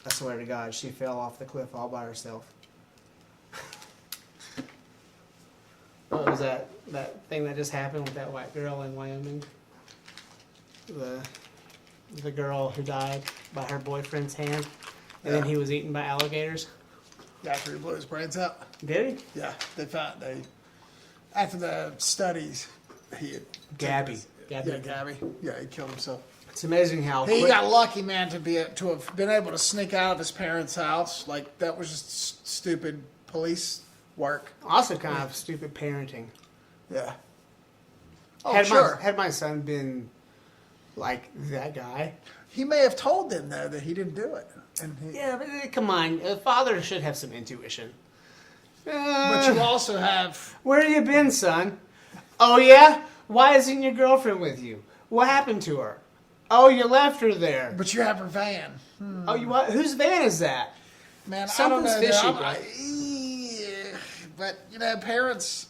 I swear to God, she fell off the cliff all by herself. What was that thing that just happened with that white girl in Wyoming? The girl who died by her boyfriend's hand, and then he was eaten by alligators. After he blew his brains out. Did he? Yeah, after the studies, he had Gabby. Gabby. Yeah, he killed himself. It's amazing how He got lucky, man, to have been able to sneak out of his parents' house. Like, that was just stupid police work. Also kind of stupid parenting. Yeah. Oh, sure. Had my son been like that guy. He may have told them, though, that he didn't do it. Yeah, but come on. A father should have some intuition. But you also have... Where have you been, son? Oh, yeah? Why isn't your girlfriend with you? What happened to her? Oh, you left her there. But you have her van. Oh, you what? Whose van is that? Man, Something's I don't know. fishy, bro. But, you know, parents...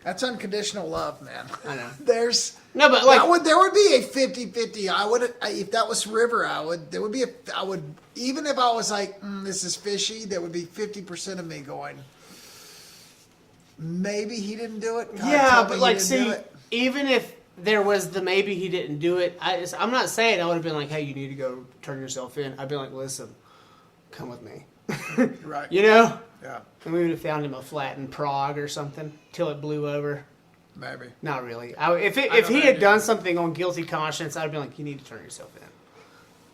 That's unconditional love, man. I know. There would be a 50-50. If that was River, even if I was like, this is fishy, there would be 50% of me going, maybe he didn't do it. Yeah, but like, see, even if there was the maybe he didn't do it, I'm not saying I would have been like, hey, you need to go turn yourself in. I'd be like, listen, come with me. Right. You know? Yeah. And we would have found him a flat in Prague or something till it blew over. Maybe. Not really. If he had done something on guilty conscience, I'd have been like, you need to turn yourself in.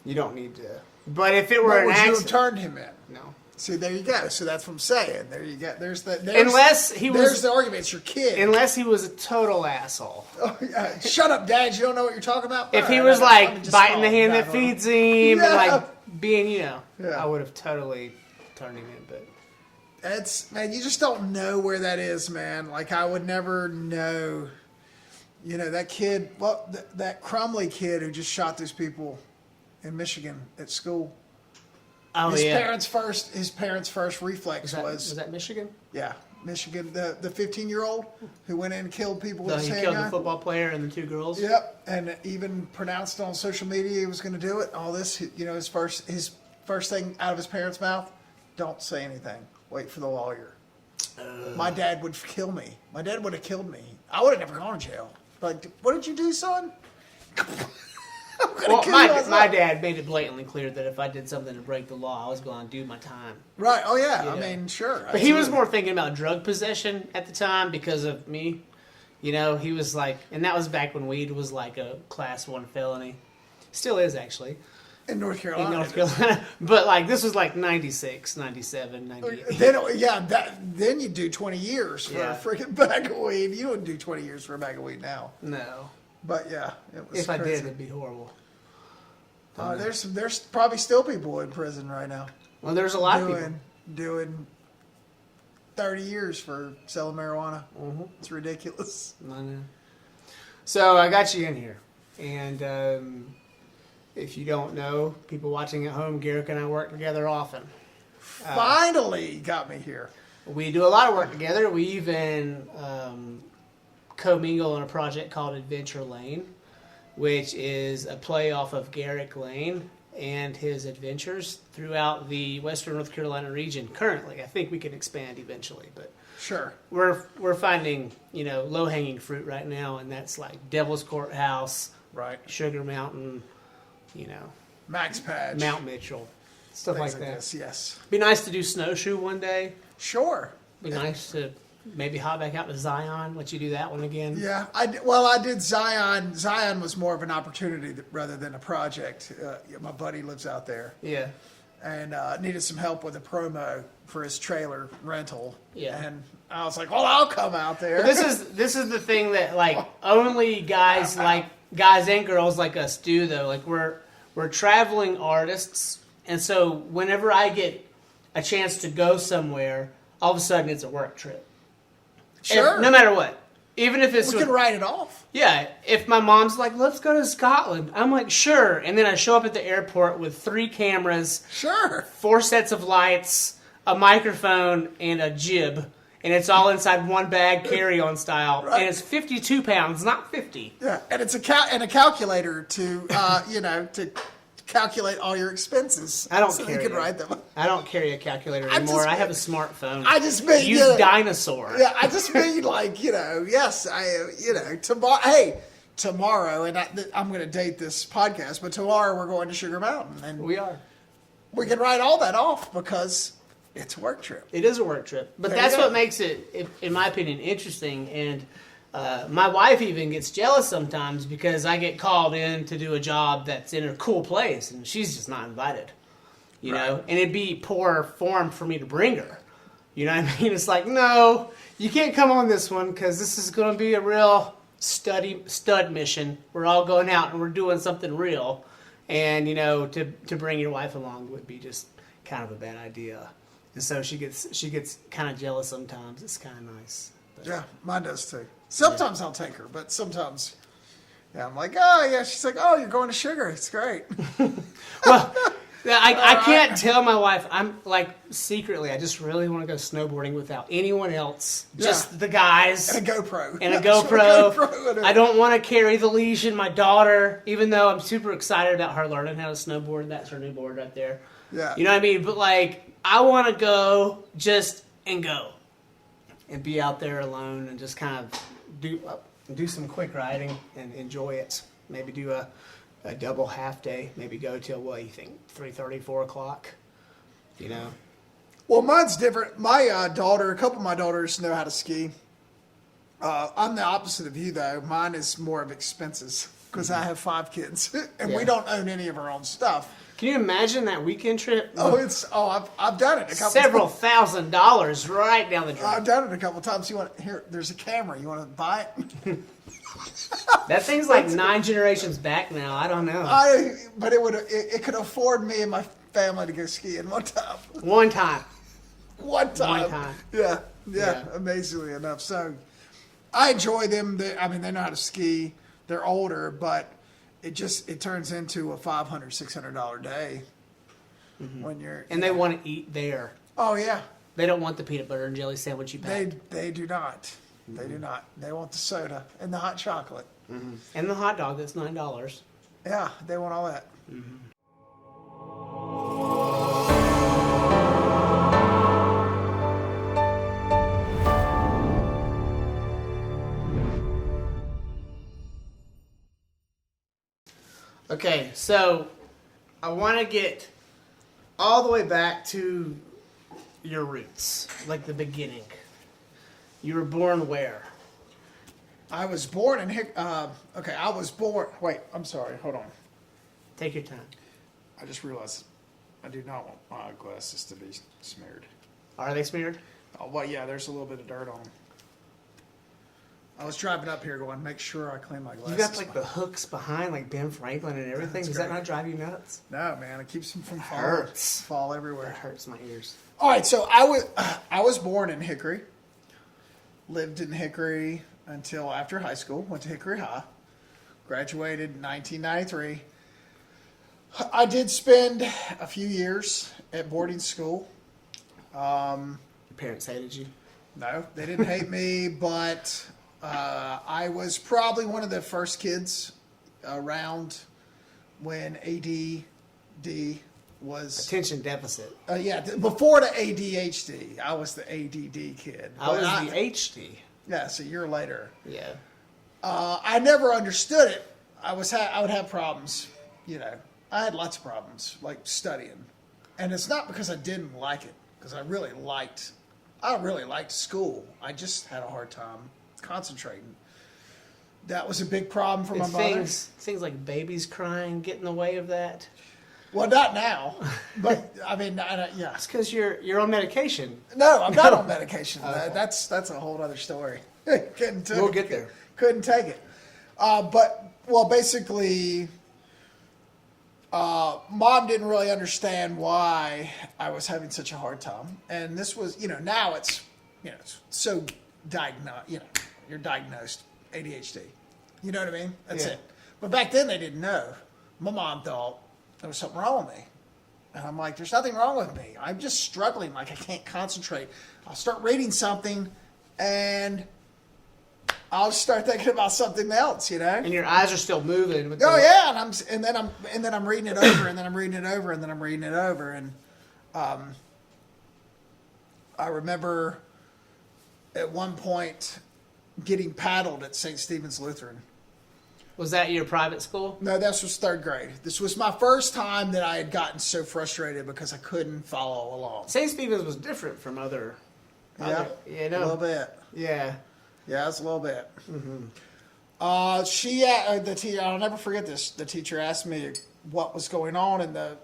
You don't need to. But if it were an accident... Would you have turned him in? No. See, there you go. So that's what I'm saying. There you go. There's the argument. It's your kid. Unless he was a total asshole. Oh, yeah. Shut up, Dad. You don't know what you're talking about? If he was like biting the hand that feeds him and like being, I would have totally turned him in. But man, you just don't know where that is, man. Like, I would never know. You know, that kid, that Crumley kid who just shot those people in Michigan at school. Oh, his parents' first reflex was that Michigan? Yeah, Michigan. The 15-year-old who went in and killed people with his handgun. He killed the football player and the two girls. Yep, and even pronounced on social media he was going to do it. All this, you know, his first thing out of his parents' mouth: don't say anything. Wait for the lawyer. My dad would kill me. My dad would have killed me. I would have never gone to jail. Like, what did you do, son? Well, my dad made it blatantly clear that if I did something to break the law, I was going to do my time. Right. Oh, yeah. I mean, sure. But he was more thinking about drug possession at the time because of me. You know, he was like, and that was back when weed was like a class 1 felony. Still is, actually. In North Carolina. But like, this was like 96, 97, 98. Then you do 20 years for a freaking bag of weed. You wouldn't do 20 years for a bag of weed now. No. But yeah, it was if crazy. I did, it'd be horrible. There's probably still people in prison right now. Well, there's a lot of people doing 30 years for selling marijuana. Mm-hmm. It's ridiculous. I know. So I got you in here, and if you don't know, people watching at home, Garrick and I work together often. Finally got me here. We do a lot of work together. We even co-mingle on a project called Adventure Lane, which is a play off of Garrick Lane and his adventures throughout the Western North Carolina region. Currently, I think we can expand eventually, but sure, we're finding low-hanging fruit right now, and that's like Devil's Courthouse, right, Sugar Mountain, Max Patch, Mount Mitchell, stuff like that. This, yes, Be nice to do snowshoe one day. Sure, Be nice to maybe hop back out to Zion, let you do that one again. Yeah, I did Zion. Zion was more of an opportunity rather than a project. My buddy lives out there. Yeah. And needed some help with a promo for his trailer rental. Yeah. And I was like, well, I'll come out there. But this is the thing that like only guys and girls like us do though. Like we're traveling artists, and so whenever I get a chance to go somewhere, all of a sudden it's a work trip. Sure. No matter what. Even if it's... We can write it off. Yeah. If my mom's like, let's go to Scotland, I'm like, sure. And then I show up at the airport with 3 cameras. Sure. 4 sets of lights, a microphone, and a jib. And it's all inside one bag, carry-on style. Right. And it's 52 pounds, not 50. Yeah. And it's a calculator to, to calculate all your expenses. I don't so carry you can it. write them. I don't carry a calculator anymore. I have a smartphone. I just mean use Dinosaur. Yeah, I just mean like yes, tomorrow, and I'm going to date this podcast, but tomorrow we're going to Sugar Mountain, and We are. we can write all that off because it's a work trip. It is a work trip, but There you that's go. what makes it, in my opinion, interesting. And my wife even gets jealous sometimes because I get called in to do a job that's in a cool place, and she's just not invited. You know, and it'd be poor form for me to bring her. You know what I mean? It's like, no, you can't come on this one because this is going to be a real stud mission. We're all going out and we're doing something real, and to bring your wife along would be just kind of a bad idea. And so she gets kind of jealous sometimes. It's kind of nice. But, Yeah, mine does too. Sometimes I'll take her, but sometimes, I'm like, oh yeah. She's like, oh, you're going to Sugar. It's great. Well, I can't tell my wife. I'm like secretly, I just really want to go snowboarding without anyone else. Just the guys. And a GoPro. And a Just GoPro. I don't want to carry the leash in my daughter, even though I'm super excited about her learning how to snowboard. That's her new board right there. Yeah. You know what I mean? But like, I want to go and go. And be out there alone and just kind of do some quick riding and enjoy it. Maybe do a double half day. Maybe go till, what do you think, 3:30, 4 o'clock? You know? Well, mine's different. My a couple of my daughters know how to ski. I'm the opposite of you, though. Mine is more of expenses because I have 5 kids, and we don't own any of our own stuff. Can you imagine that weekend trip? I've done it a couple Several times. $1,000s right down the drain. I've done it a couple times. There's a camera. You want to buy it? That thing's like 9 generations back now. I don't know. But it could afford me and my family to go skiing one time. One time. One time. Yeah. Amazingly enough. So I enjoy them. They know how to ski. They're older, but it turns into a $500, $600 day when you're. And they want to eat there. Oh yeah. They don't want the peanut butter and jelly sandwich you packed. They do not. They do not. They want the soda and the hot chocolate. Mm-hmm. And the hot dog that's $9. Yeah, they want all that. Mm-hmm. Okay, so I want to get all the way back to your roots, like the beginning. You were born where? I was born in I was born. Wait, I'm sorry. Hold on. Take your time. I just realized I do not want my glasses to be smeared. Are they smeared? Oh, well, yeah, there's a little bit of dirt on them. I was driving up here going, make sure I clean my glasses. You got like the hooks behind, like Ben Franklin and everything. Does that great. not drive you nuts? No, man, it keeps them from falling. Hurts. Fall everywhere. That hurts my ears. All right, so I was born in Hickory. Lived in Hickory until after high school. Went to Hickory High. Graduated in 1993. I did spend a few years at boarding school. Your parents hated you? No, they didn't hate me, but I was probably one of the first kids around when ADD was... Attention deficit. Before the ADHD, I was the ADD kid. I was the HD. Yeah, it's a year later. Yeah. I never understood it. I would have problems, I had lots of problems, like studying. And it's not because I didn't like it, because I really liked school. I just had a hard time concentrating. That was a big problem for my mother. Things like babies crying get in the way of that. Well, not now, but yeah. It's because you're on medication. No, I'm not on medication. Okay. That's a whole other story. We'll get there. Couldn't take it. Basically, Mom didn't really understand why I was having such a hard time. And this was, now it's, it's so diagnosed, you're diagnosed ADHD. You know what I mean? That's it. But back then they didn't know. My mom thought there was something wrong with me. And I'm like, there's nothing wrong with me. I'm just struggling. Like, I can't concentrate. I'll start reading something and I'll just start thinking about something else, And your eyes are still moving. With yeah, and then I'm reading it over, and then I'm reading it over, and then I'm reading it over, and I remember at one point getting paddled at St. Stephen's Lutheran. Was that your private school? No, this was third grade. This was my first time that I had gotten so frustrated because I couldn't follow along. St. Stephen's was different from other a little bit. Yeah. Yeah, it's a little bit. Mm-hmm. The teacher, I'll never forget this. The teacher asked me what was going on in the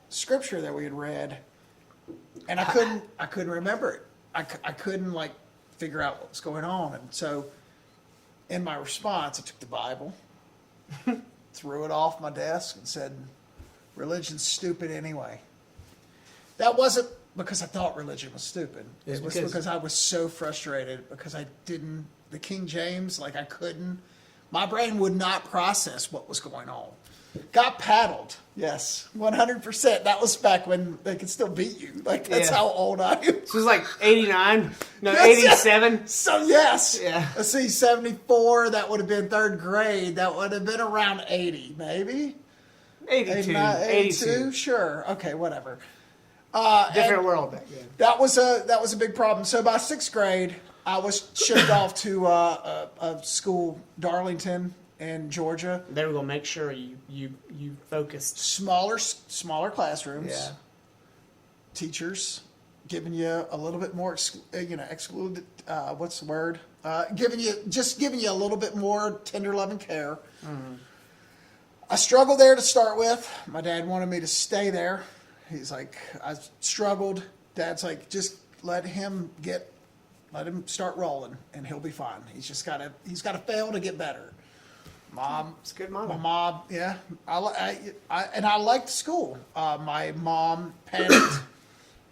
scripture that we had read, and I couldn't remember it. I couldn't figure out what was going on, and so in my response, I took the Bible, threw it off my desk, and said, "Religion's stupid anyway." That wasn't because I thought religion was stupid. It was because I was so frustrated because I didn't, the King James, I couldn't, my brain would not process what was going on. Got paddled. Yes, 100%. That was back when they could still beat you. That's how old I am. This was 89? No, 87? So, yes. Yeah. Let's see, 74, that would have been third grade. That would have been around 80, maybe? 82. 82? Sure. Okay, whatever. Different world back then. That was a big problem. So by sixth grade, I was shipped off to a school, Darlington, in Georgia. They were gonna make sure you focused. Smaller classrooms. Yeah. Teachers giving you a little bit more, excluded. What's the word? Giving you a little bit more tender loving care. Mm-hmm. I struggled there to start with. My dad wanted me to stay there. He's like, I struggled. Dad's like, just let him start rolling, and he'll be fine. He's got to fail to get better. Mom, it's good mom. My mom, yeah. I liked school. My mom panicked,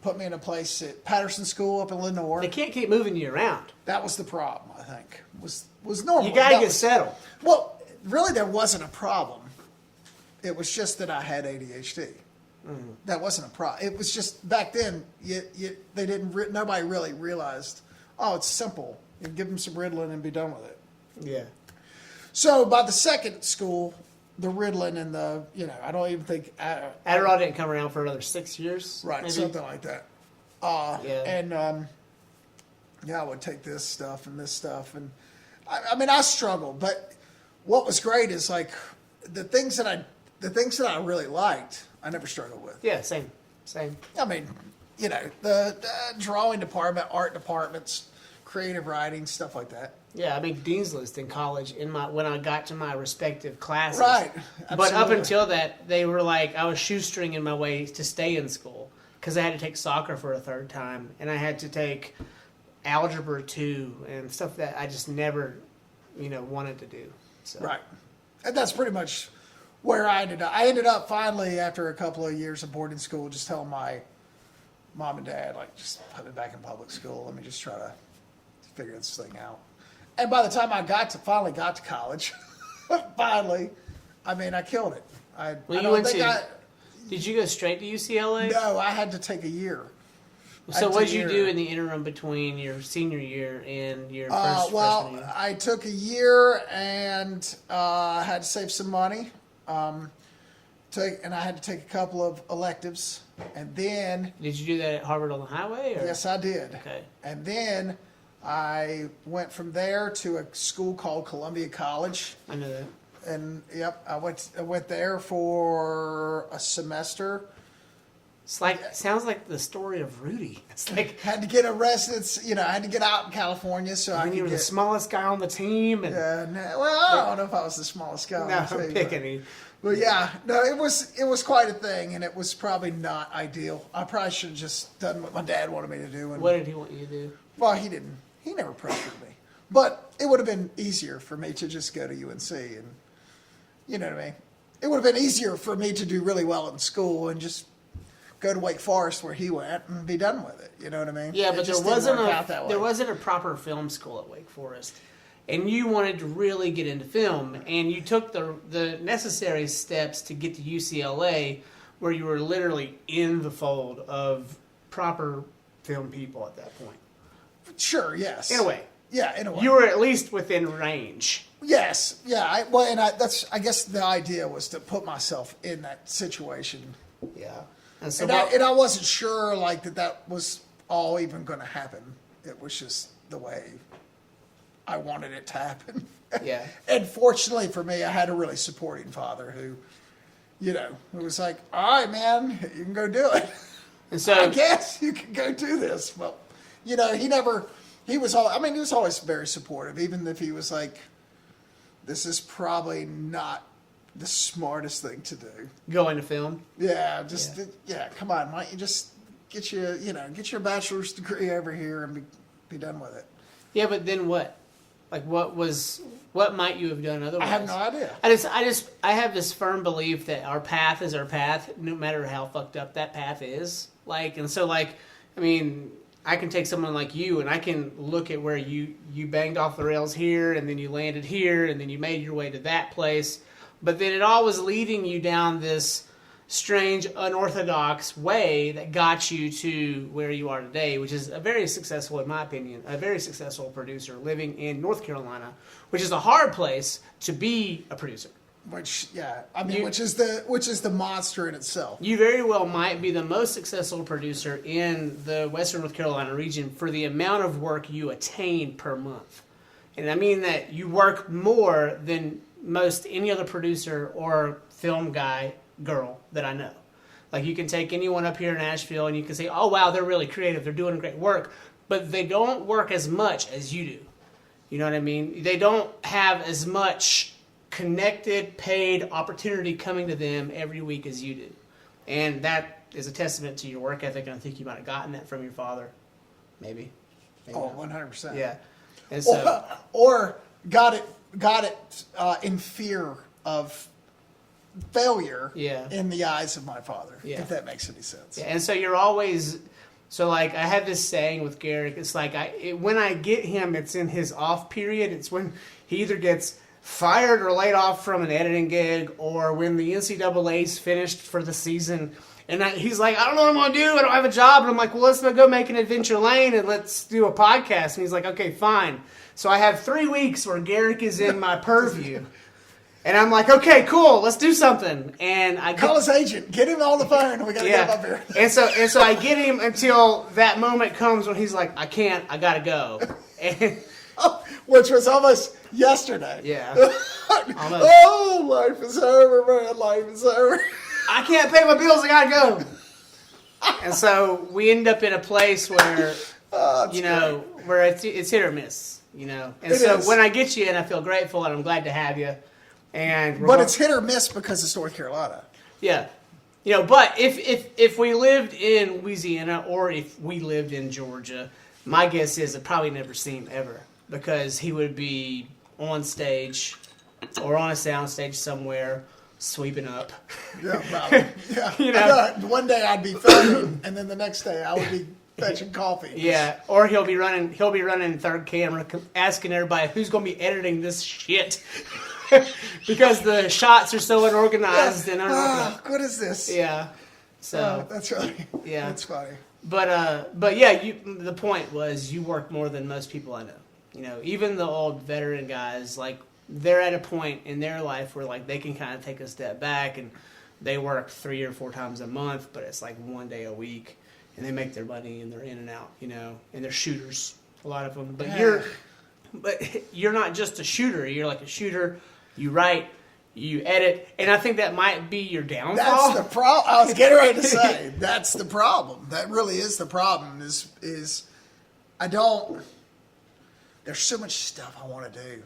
put me in a place at Patterson School up in Lenore. They can't keep moving you around. That was the problem, I think. Was normal. You gotta get settled. Well, really, there wasn't a problem. It was just that I had ADHD. Mm-hmm. That wasn't a problem. It was just back then. Nobody really realized. Oh, it's simple. You give them some Ritalin and be done with it. Yeah. So by the second school, the Ritalin and I don't even think Adderall didn't come around for another 6 years, right? maybe? Something like that. And I would take this stuff, and I struggled. But what was great is the things that I really liked, I never struggled with. Yeah, same. I mean, the drawing department, art departments, creative writing, stuff like that. Yeah, I made Dean's List in college when I got to my respective classes. Right. Absolutely. But up until that, they were I was shoestringing my way to stay in school because I had to take soccer for a third time, and I had to take Algebra 2 and stuff that I just never, wanted to do. So. Right. And that's pretty much where I ended up. I ended up finally, after a couple of years of boarding school, just telling my mom and dad, just put me back in public school. Let me just try to figure this thing out. And by the time I finally got to college, I killed it. Did you go straight to UCLA? No, I had to take a year. So what did you do in the interim between your senior year and your freshman year? I took a year and had to save some money. And I had to take a couple of electives. And then... Did you do that at Harvard on the Highway? Or? Yes, I did. Okay. And then I went from there to a school called Columbia College. I know that. And I went there for a semester. It's sounds like the story of Rudy. It's had to get a residence. I had to get out in California so I could you were the smallest guy on the team. And I don't know if I was the smallest guy. No, I'm picking you. But yeah, no, it was quite a thing, and it was probably not ideal. I probably should have just done what my dad wanted me to do. And what did he want you to do? Well, he didn't. He never pressured me. But it would have been easier for me to just go to UNC, and you know what I mean. It would have been easier for me to do really well in school and just go to Wake Forest where he went and be done with it. You know what I mean? Yeah, but there wasn't a proper film school at Wake Forest. And you wanted to really get into film, and you took the necessary steps to get to UCLA, where you were literally in the fold of proper film people at that point. Sure, yes. In a way. Yeah, in a way. You were at least within range. Yes, yeah. I guess the idea was to put myself in that situation. Yeah. And so And I wasn't sure like that was all even going to happen. It was just the way I wanted it to happen. Yeah. And fortunately for me, I had a really supporting father who, who was like, all right, man, you can go do it. And so I guess you can go do this. But, he was always very supportive, even if he was like, this is probably not the smartest thing to do. Go into film? Yeah, come on, why don't you just get your bachelor's degree over here and be done with it. Yeah, but then what? Like, what might you have done otherwise? I have no idea. I have this firm belief that our path is our path, no matter how fucked up that path is. Like, and so, like, I mean, I can take someone like you, and I can look at where you banged off the rails here, and then you landed here, and then you made your way to that place. But then it all was leading you down this strange, unorthodox way that got you to where you are today, which is a very successful, in my opinion, a very successful producer living in North Carolina, which is a hard place to be a producer. Which is the monster in itself. You very well might be the most successful producer in the Western North Carolina region for the amount of work you attain per month. And I mean that you work more than most any other producer or film guy, girl that I know. Like, you can take anyone up here in Asheville and you can say, oh wow, they're really creative, they're doing great work, but they don't work as much as you do. You know what I mean? They don't have as much connected, paid opportunity coming to them every week as you do. And that is a testament to your work ethic, and I think you might have gotten that from your father. Maybe Oh, not. 100%. Yeah. And so, or got it in fear of failure in the eyes of my father, if that makes any sense. Yeah, and so you're always, like, I have this saying with Garrick, it's like, when I get him, it's in his off period. It's when he either gets fired or laid off from an editing gig, or when the NCAA's finished for the season, and he's like, I don't know what I'm going to do, I don't have a job, and I'm like, well, let's go make an Adventure Lane, and let's do a podcast, and he's like, okay, fine. So I have 3 weeks where Garrick is in my purview. And I'm like, okay, cool, let's do something. And I call his agent, get him on the phone. We gotta get him up here. And so I get him until that moment comes when he's like, I can't, I gotta go. And, which was almost yesterday. Yeah. Oh, life is over, man. Life is over. I can't pay my bills. I gotta go. And so we end up in a place where, where it's hit or miss, And it so is. When I get you in, I feel grateful and I'm glad to have you. But it's hit or miss because it's North Carolina. Yeah. But if we lived in Louisiana or if we lived in Georgia, my guess is I'd probably never see him ever, because he would be on stage or on a sound stage somewhere sweeping up. Yeah, probably. Yeah. One day I'd be filming, and then the next day I would be fetching coffee. Yeah, or he'll be running third camera, asking everybody who's going to be editing this shit. Because the shots are so unorganized and unorganized. What is this? Yeah. So that's right. Yeah. That's funny. But yeah, the point was you work more than most people I know. Even the old veteran guys, like, they're at a point in their life where, like, they can kind of take a step back and they work 3 or 4 times a month, but it's like 1 day a week, and they make their money and they're in and out, and they're shooters, a lot of them. But you're not just a shooter. You're like a shooter. You write, you edit, and I think that might be your downfall. That's the problem. I was getting ready to say, that's the problem. That really is the problem, is I don't, there's so much stuff I want to do,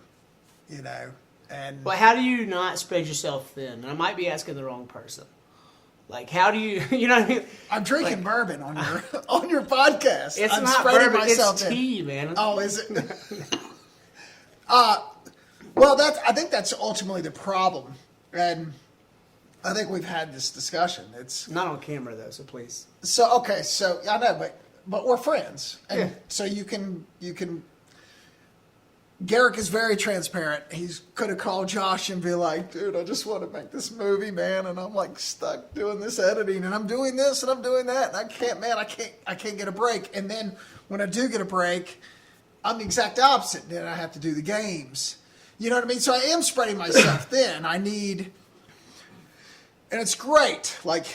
and... But how do you not spread yourself thin? And I might be asking the wrong person. Like, how do you, you know what I mean? I'm drinking bourbon on your podcast. It's I'm not bourbon, it's tea, man. Oh, is it? Well, I think that's ultimately the problem, and I think we've had this discussion. It's not on camera though, so please. So I know, but we're friends, and so you can. Garrick is very transparent. He could have called Josh and be like, dude, I just want to make this movie, man, and I'm like stuck doing this editing, and I'm doing this and I'm doing that, and I can't get a break. And then when I do get a break, I'm the exact opposite. Then I have to do the games. You know what I mean? So I am spreading myself thin. I need, and it's great. Like,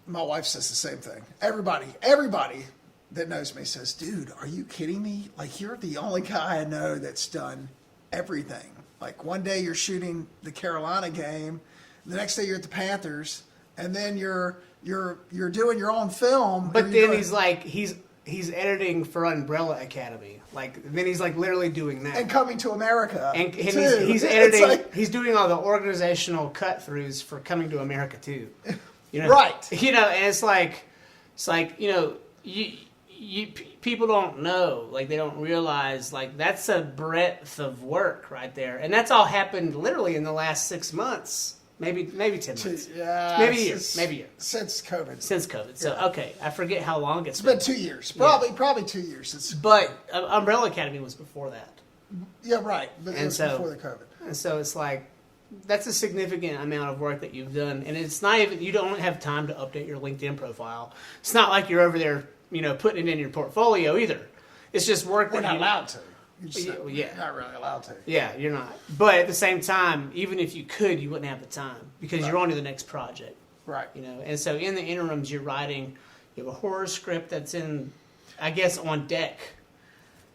my wife says the same thing. Everybody that knows me says, dude, are you kidding me? Like, you're the only guy I know that's done everything. Like, one day you're shooting the Carolina game, the next day you're at the Panthers, and then you're doing your own film. But then he's like, he's editing for Umbrella Academy. Like, then he's like literally doing that. And Coming to America. And he's editing, he's doing all the organizational cut-throughs for Coming to America too. You know, right. You know, and it's like, you know, people don't know, like they don't realize, like that's a breadth of work right there, and that's all happened literally in the last 6 months, maybe 10 months, yeah, maybe a year since COVID. So yeah. Okay, I forget how long it's been 2 years, probably 2 years. But Umbrella Academy was before that. Yeah, right. But it was before the COVID. And so it's like, that's a significant amount of work that you've done, and it's not even, you don't have time to update your LinkedIn profile. It's not like you're over there, you know, putting it in your portfolio either. It's just work that we're not allowed to. You're not really allowed to. Yeah, you're not. But at the same time, even if you could, you wouldn't have the time because you're on to the next project. Right. You know, and so in the interims, you're writing. You have a horror script that's in, I guess, on deck.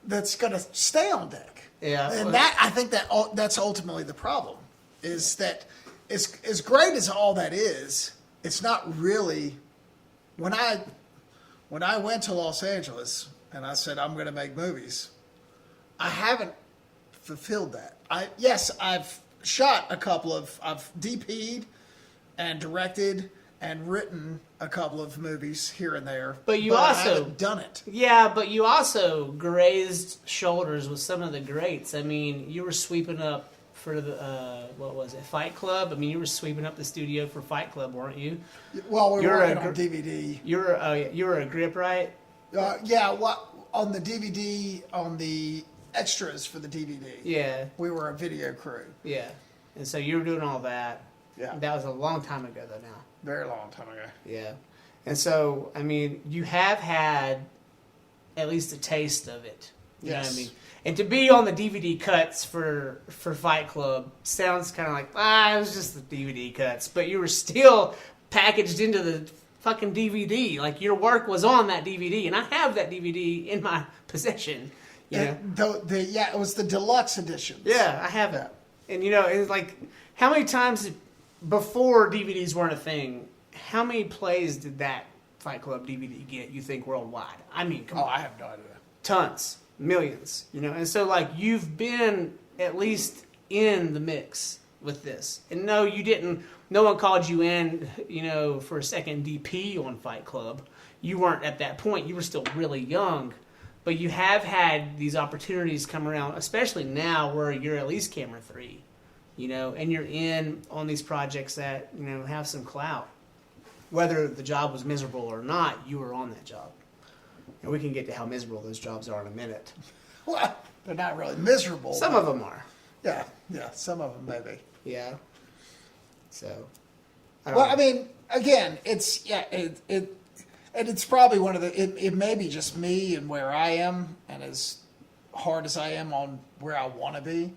That's going to stay on deck. Yeah. And I think that's ultimately the problem. Is that as great as all that is, it's not really. When I went to Los Angeles and I said I'm going to make movies, I haven't fulfilled that. I've shot a couple of, I've DP'd and directed and written a couple of movies here and there. But I haven't done it. Yeah, but you also grazed shoulders with some of the greats. I mean, you were sweeping up for the what was it, Fight Club? I mean, you were sweeping up the studio for Fight Club, weren't you? Well, we were working on DVD. You were a grip, right? Yeah. On the DVD, on the extras for the DVD. Yeah. We were a video crew. Yeah, and so you were doing all that. Yeah. That was a long time ago, though. Now. Very long time ago. Yeah, and so I mean, you have had at least a taste of it. You know what I mean? And to be on the DVD cuts for Fight Club sounds kind of like, it was just the DVD cuts. But you were still packaged into the fucking DVD. Like, your work was on that DVD. And I have that DVD in my possession. You know? It was the deluxe edition. Yeah, I have it. And, you know, it's like, how many times before DVDs weren't a thing, how many plays did that Fight Club DVD get, you think, worldwide? I mean, come on. I have no idea. Tons. Millions, you know, and so like you've been at least in the mix with this, and no, you didn't. No one called you in, you know, for a second DP on Fight Club. You weren't at that point. You were still really young, but you have had these opportunities come around, especially now where you're at least camera 3, you know, and you're in on these projects that, you know, have some clout. Whether the job was miserable or not, you were on that job. And we can get to how miserable those jobs are in a minute. Well, they're not really miserable. Some of them are. Yeah, some of them maybe. Yeah. So. I mean, again, it's and it's probably one of the. It may be just me and where I am, and as hard as I am on where I want to be,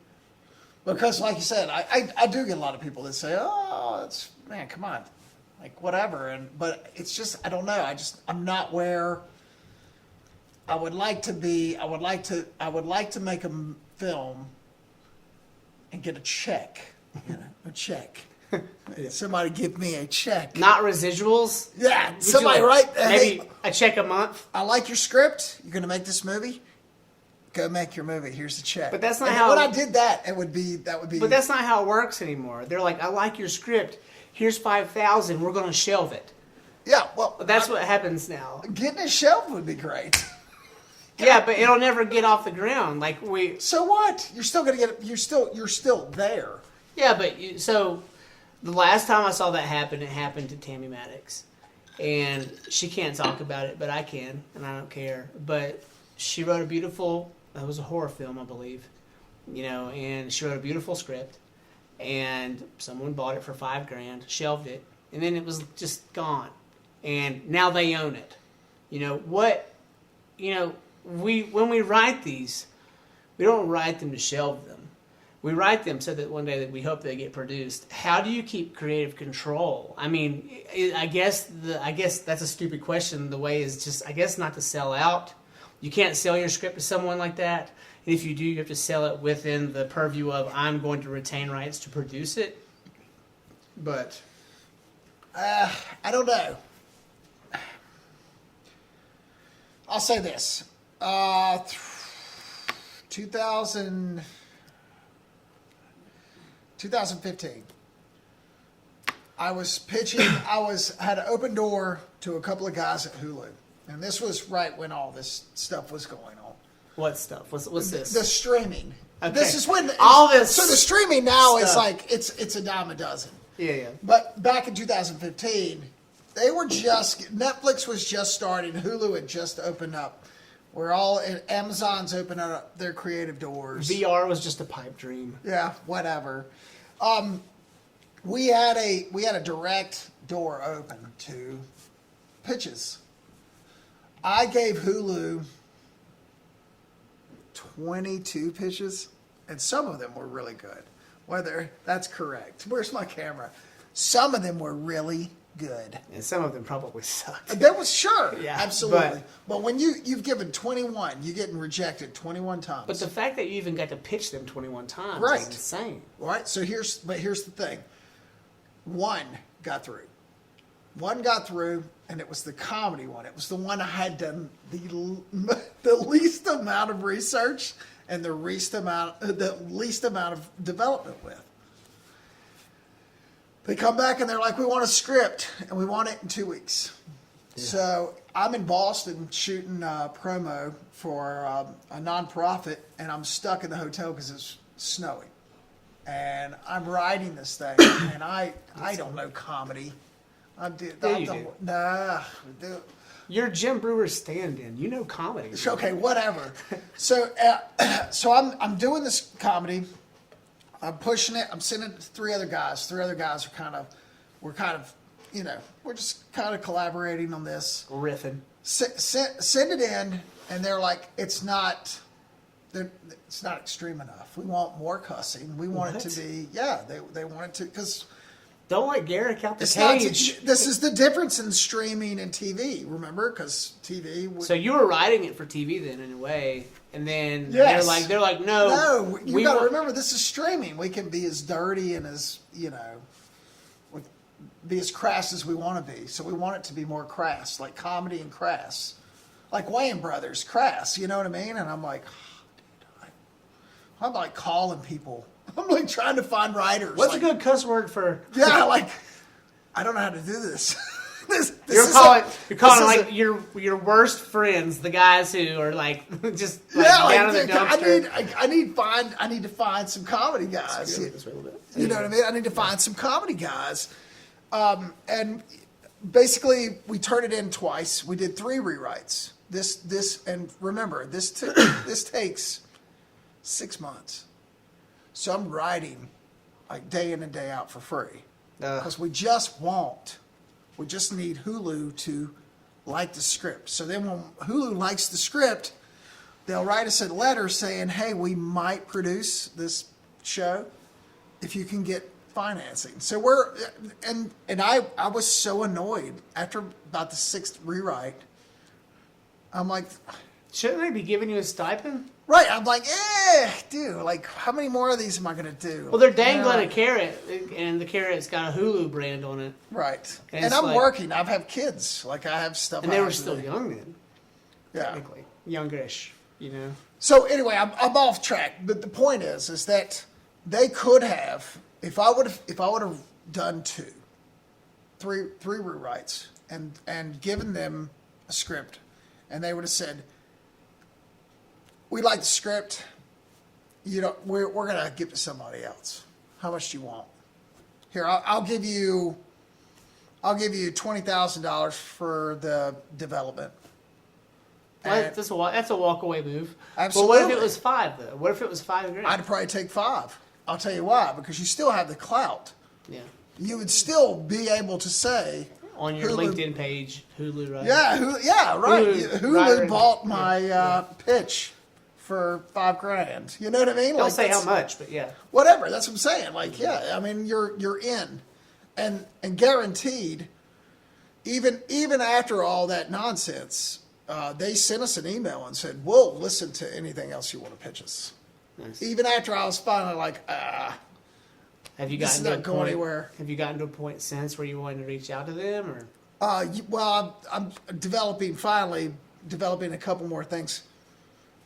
because like you said, I do get a lot of people that say, "Oh, man, come on, like whatever," but it's just I don't know. I'm not where I would like to be. I would like to make a film and get a check. You know, a check. Somebody give me a check. Not residuals? Yeah, somebody write. Maybe a check a month? I like your script. You're going to make this movie? Go make your movie. Here's the check. But that's not When I did that, that would be. But that's not how it works anymore. They're like, I like your script. Here's $5,000. We're going to shelve it. Yeah, well. That's what happens now. Getting it shelved would be great. Yeah, but it'll never get off the ground. So what? You're still going to get it. You're still there. Yeah, but so the last time I saw that happen, it happened to Tammy Maddox. And she can't talk about it, but I can, and I don't care. But she wrote it was a horror film, I believe, you know, and she wrote a beautiful script, and someone bought it for $5,000, shelved it, and then it was just gone. And now they own it. You know, when we write these, We don't write them to shelve them. We write them so that one day that we hope they get produced. How do you keep creative control? I mean, I guess that's a stupid question. The way is just, I guess, not to sell out. You can't sell your script to someone like that. And if you do, you have to sell it within the purview of I'm going to retain rights to produce it. But I don't know. I'll say this. 2015. I was pitching. Had an open door to a couple of guys at Hulu, and this was right when all this stuff was going on. What stuff? What's this? The streaming. Okay. This is when all this. So the streaming now stuff. is like it's a dime a dozen. Yeah. But back in 2015, Netflix was just starting. Hulu had just opened up. Amazon's opening up their creative doors. VR was just a pipe dream. Yeah, whatever. We had a direct door open to pitches. I gave Hulu 22 pitches, and some of them were really good. Whether that's correct. Where's my camera? Some of them were really good. And some of them probably sucked. There was, sure, Yeah, absolutely. But when you've given 21, you're getting rejected 21 times. But the fact that you even got to pitch them 21 times Right. is insane. Right. So here's the thing. One got through, and it was the comedy one. It was the one I had done the least amount of research and the least amount of development with. They come back and they're like, we want a script and we want it in 2 weeks. Yeah. So I'm in Boston shooting promo for a nonprofit, and I'm stuck in the hotel because it's snowing. And I'm writing this thing, and I don't know comedy. Nah. You're Jim Brewer's stand-in. You know comedy. Okay, whatever. So I'm doing this comedy. I'm pushing it. I'm sending it to three other guys. Three other guys we're just kind of collaborating on this. Riffing. Send it in, and they're like, it's not extreme enough. We want more cussing. We want it to be, they want it to, because don't let Garrick out the cage. This is the difference in streaming and TV, remember? Because TV. So you were writing it for TV then, in a way, and then yes. they're like, no. You got to remember, this is streaming. We can be as dirty and as be as crass as we want to be. So we want it to be more crass, like comedy and crass, like Wayans Brothers, crass. You know what I mean? And I'm like, I'm like calling people. I'm like trying to find writers. What's a good cuss word for? Yeah, like I don't know how to do this. You're calling your worst friends, the guys who are like just down in the dumpster. I need to find some comedy guys. You know what I mean? I need to find some comedy guys. And basically we turned it in twice. We did 3 rewrites. This and remember this takes 6 months. So I'm writing like day in and day out for free because we just need Hulu to like the script. So then when Hulu likes the script, they'll write us a letter saying, hey, we might produce this show if you can get financing. So I was so annoyed after about the 6th rewrite. I'm like, shouldn't they be giving you a stipend? Right, I'm like, dude, like, how many more of these am I going to do? Well, they're dangling a carrot, and the carrot's got a Hulu brand on it. Right. And I'm working. I have kids. Like, I have stuff. And they were still young then. Yeah. Technically. Youngish, So, anyway, I'm off track. But the point is that they could have, if I would have done 3 rewrites and given them a script, and they would have said, we like the script. We're gonna give it to somebody else. How much do you want? Here, I'll give you $20,000 for the development. Well, that's a walkaway move. Absolutely. But what if it was 5 though? What if it was $5,000? I'd probably take 5. I'll tell you why. Because you still have the clout. Yeah. You would still be able to say on your LinkedIn page, Hulu, right? Yeah, right. Hulu bought my pitch for $5,000. You know what I mean? Don't say how much, but yeah. Whatever. That's what I'm saying. Like, yeah, I mean, you're in, and guaranteed. Even after all that nonsense, they sent us an email and said, "We'll listen to anything else you want to pitch us." Nice. Even after I was finally like, have you this is gotten to a not going point? anywhere. Have you gotten to a point since where you wanted to reach out to them, or? Well, I'm developing a couple more things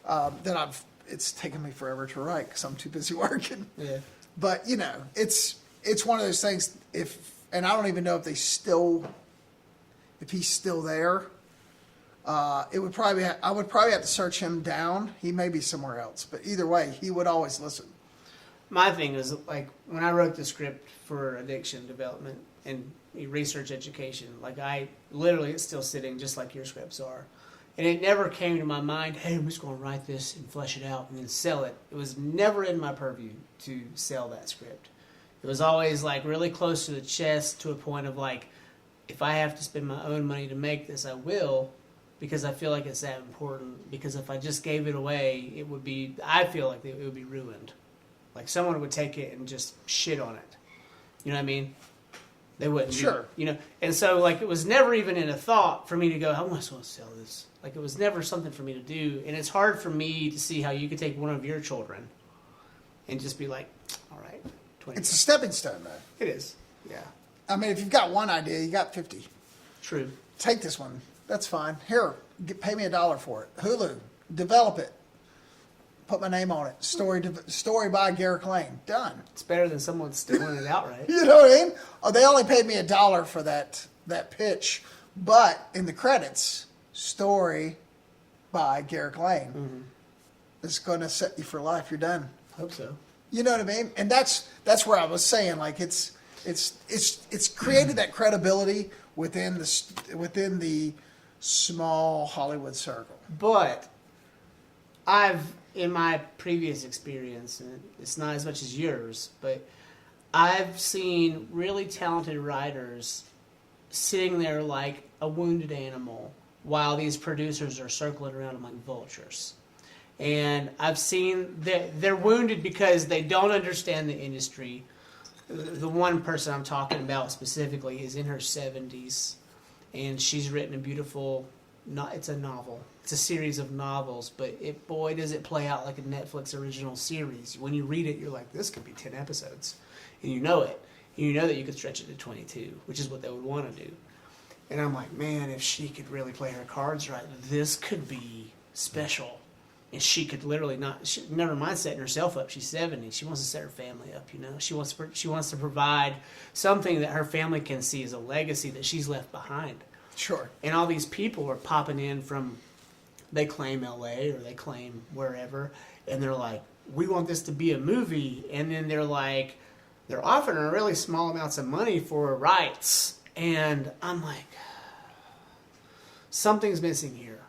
that it's taken me forever to write because I'm too busy working. Yeah. But it's one of those things. And I don't even know if he's still there. I would probably have to search him down. He may be somewhere else, but either way, he would always listen. My thing is, like, when I wrote the script for addiction development and research education, like, it's still sitting just like your scripts are. And it never came to my mind, hey, I'm just going to write this and flesh it out and then sell it. It was never in my purview to sell that script. It was always, like, really close to the chest, to a point of, like, if I have to spend my own money to make this, I will, because I feel like it's that important. Because if I just gave it away, I feel like it would be ruined. Like, someone would take it and just shit on it. You know what I mean? They wouldn't. Sure. And so, like, it was never even in a thought for me to go, how am I supposed to sell this? Like, it was never something for me to do. And it's hard for me to see how you could take one of your children and just be like, all right, 20. It's a stepping stone, though. It is. Yeah. I mean, if you've got one idea, you got 50. True. Take this one. That's fine. Here, pay me $1 for it. Hulu, develop it. Put my name on it. Story by Garrick Lane. Done. It's better than someone stealing it outright. You know what I mean? Oh, they only paid me $1 for that pitch, but in the credits, story by Garrick Lane. Mm-hmm. It's going to set you for life. You're done. Hope so. You know what I mean? And that's where I was saying, like, it's created that credibility within the small Hollywood circle. But in my previous experience, and it's not as much as yours, but I've seen really talented writers sitting there like a wounded animal while these producers are circling around them like vultures. And I've seen that they're wounded because they don't understand the industry. The one person I'm talking about specifically is in her 70s, and she's written a beautiful, it's a novel. It's a series of novels, but boy, does it play out like a Netflix original series. When you read it, you're like, this could be 10 episodes. And you know it. And you know that you could stretch it to 22, which is what they would want to do. And I'm like, man, if she could really play her cards right, this could be special. And she could literally never mind setting herself up. She's 70. She wants to set her family up, She wants to provide something that her family can see as a legacy that she's left behind. Sure. And all these people are popping in from, they claim LA or they claim wherever, and they're like, we want this to be a movie. And then they're like, they're offering her really small amounts of money for rights. And I'm like, something's missing here.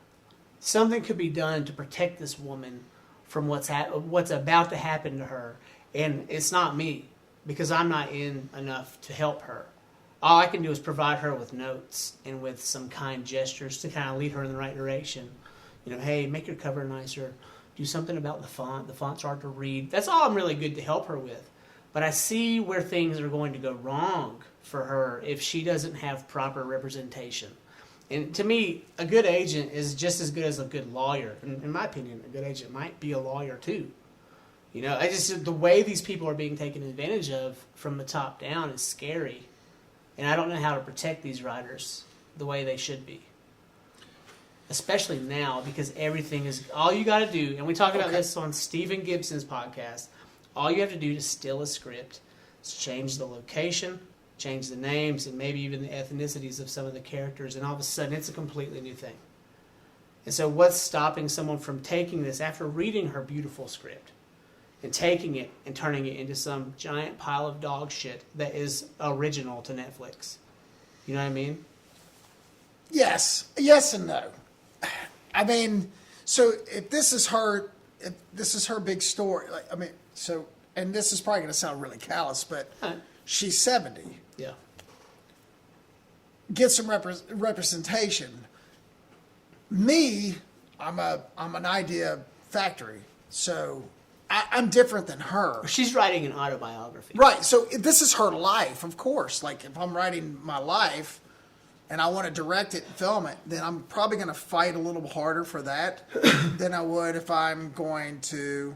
Something could be done to protect this woman from what's about to happen to her. And it's not me, because I'm not in enough to help her. All I can do is provide her with notes and with some kind gestures to kind of lead her in the right direction. Hey, make your cover nicer. Do something about the font. The font's hard to read. That's all I'm really good to help her with. But I see where things are going to go wrong for her if she doesn't have proper representation. And to me, a good agent is just as good as a good lawyer. In my opinion, a good agent might be a lawyer too. The way these people are being taken advantage of from the top down is scary. And I don't know how to protect these writers the way they should be. Especially now, because everything is, all you got to do, and we talked about this on Stephen Gibson's podcast, all you have to do to steal a script is change the location, change the names, and maybe even the ethnicities of some of the characters, and all of a sudden it's a completely new thing. And so what's stopping someone from taking this after reading her beautiful script and taking it and turning it into some giant pile of dog shit that is original to Netflix? You know what I mean? Yes and no. I mean, so if this is her big story, and this is probably going to sound really callous, but she's 70. Yeah. Get some representation. Me, I'm an idea factory. So I'm different than her. She's writing an autobiography. Right. So this is her life, of course. Like if I'm writing my life and I want to direct it and film it, then I'm probably going to fight a little harder for that than I would if I'm going to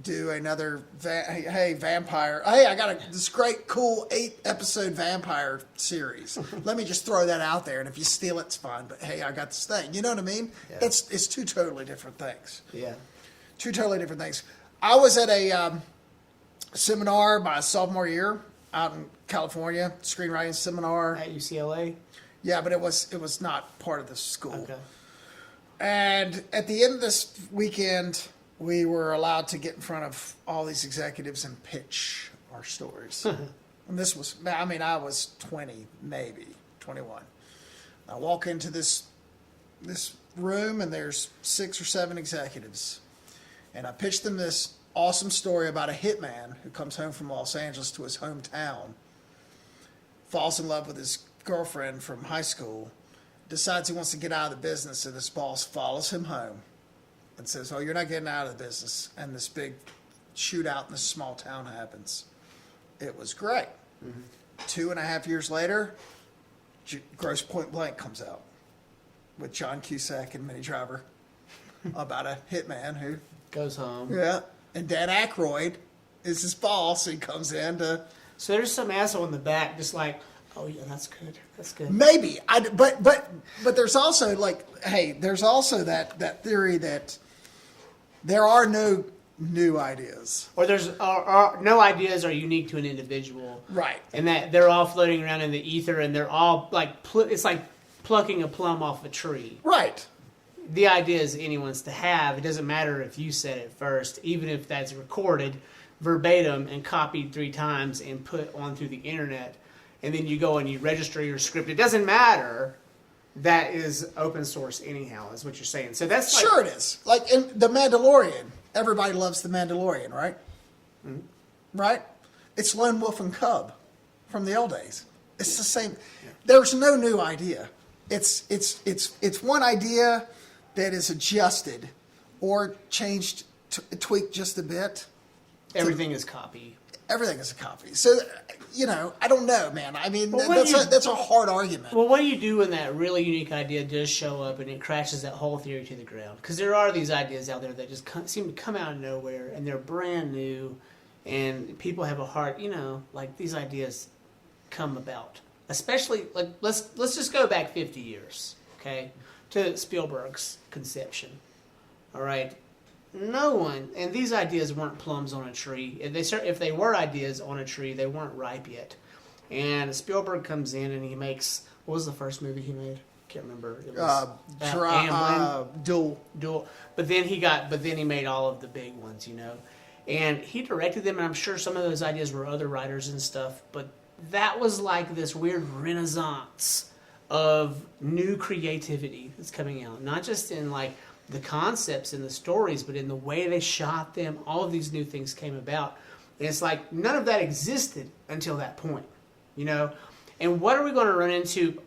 do another vampire. Hey, I got this great, cool 8-episode vampire series. Let me just throw that out there, and if you steal it, it's fine. But hey, I got this thing. You know what I mean? Yeah. It's two totally different things. Yeah. Two totally different things. I was at a seminar my sophomore year out in California, screenwriting seminar At UCLA. Yeah, but it was not part of the school. Okay. And at the end of this weekend, we were allowed to get in front of all these executives and pitch our stories. And this was, I mean, I was 20, maybe 21. I walk into this room, and there's 6 or 7 executives. And I pitched them this awesome story about a hitman who comes home from Los Angeles to his hometown, falls in love with his girlfriend from high school, decides he wants to get out of the business, and his boss follows him home and says, "Oh, you're not getting out of the business." And this big shootout in this small town happens. It was great. 2.5 years later, Gross Point Blank comes out with John Cusack and Minnie Driver about a hitman who Goes home. Yeah, and Dan Aykroyd is his boss. He comes in to So there's some asshole in the back just like, oh yeah, that's good. That's good. maybe. But there's also there's also that theory that there are no new ideas. Or there's no ideas are unique to an individual. Right. And that they're all floating around in the ether, and they're all like it's like plucking a plum off a tree. Right. The idea is anyone's to have. It doesn't matter if you said it first, even if that's recorded verbatim and copied 3 times and put on through the internet, and then you go and you register your script. It doesn't matter. That is open source anyhow, is what you're saying. So that's Sure it is. Like in The Mandalorian. Everybody loves The Mandalorian, right? Mm-hmm. Right? It's Lone Wolf and Cub from the old days. It's the same. Yeah. There's no new idea. It's one idea that is adjusted or changed, tweaked just a bit. Everything is copy. Everything is a copy. So, I don't know, man. I mean, that's a hard argument. Well, what do you do when that really unique idea does show up and it crashes that whole theory to the ground? Because there are these ideas out there that just seem to come out of nowhere, and they're brand new, and people have a heart, like these ideas come about. Especially, like, let's just go back 50 years, okay, to Spielberg's conception, all right? No one, and these ideas weren't plums on a tree. If they were ideas on a tree, they weren't ripe yet. And Spielberg comes in and he makes, what was the first movie he made? Can't remember. It was Duel. But then he made all of the big ones, and he directed them. And I'm sure some of those ideas were other writers and stuff. But that was like this weird renaissance of new creativity that's coming out, not just in like the concepts and the stories, but in the way they shot them. All of these new things came about. And it's like none of that existed until that point, And what are we going to run into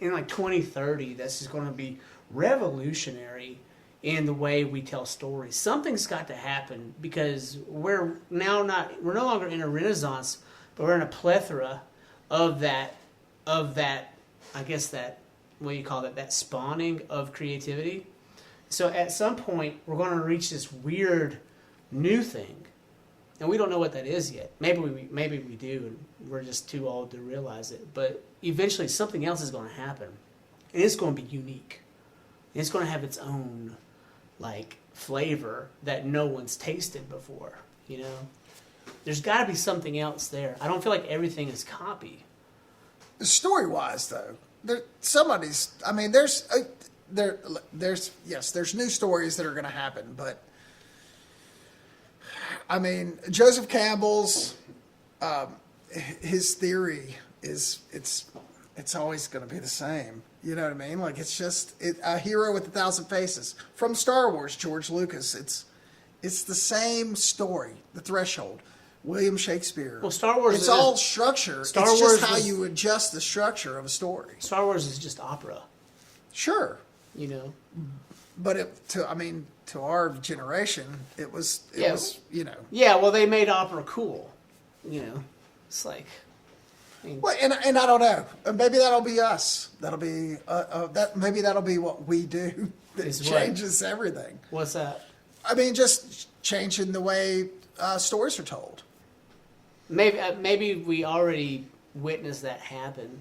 in like 2030 that's just going to be revolutionary in the way we tell stories? Something's got to happen, because we're no longer in a renaissance, but we're in a plethora of that, I guess that, what do you call that spawning of creativity. So at some point, we're going to reach this weird new thing, and we don't know what that is yet. Maybe we do, and we're just too old to realize it. But eventually, something else is going to happen, and it's going to be unique. And it's going to have its own flavor that no one's tasted before. There's got to be something else there. I don't feel like everything is copy. Story-wise, though, there's new stories that are going to happen, but I mean, Joseph Campbell's his theory is it's always going to be the same. You know what I mean? Like it's just a hero with 1,000 faces from Star Wars. George Lucas. It's the same story. The Threshold. William Shakespeare. Well, Star Wars. It's all structure. It's just how you adjust the structure of a story. Star Wars is just opera. Sure. You know. But to our generation, it was, you know. Yeah, well, they made opera cool. You know, it's like. I mean, Well, and I don't know. Maybe that'll be us. That'll be maybe that'll be what we do. That changes everything. What's that? I mean, just changing the way stories are told. Maybe we already witnessed that happen,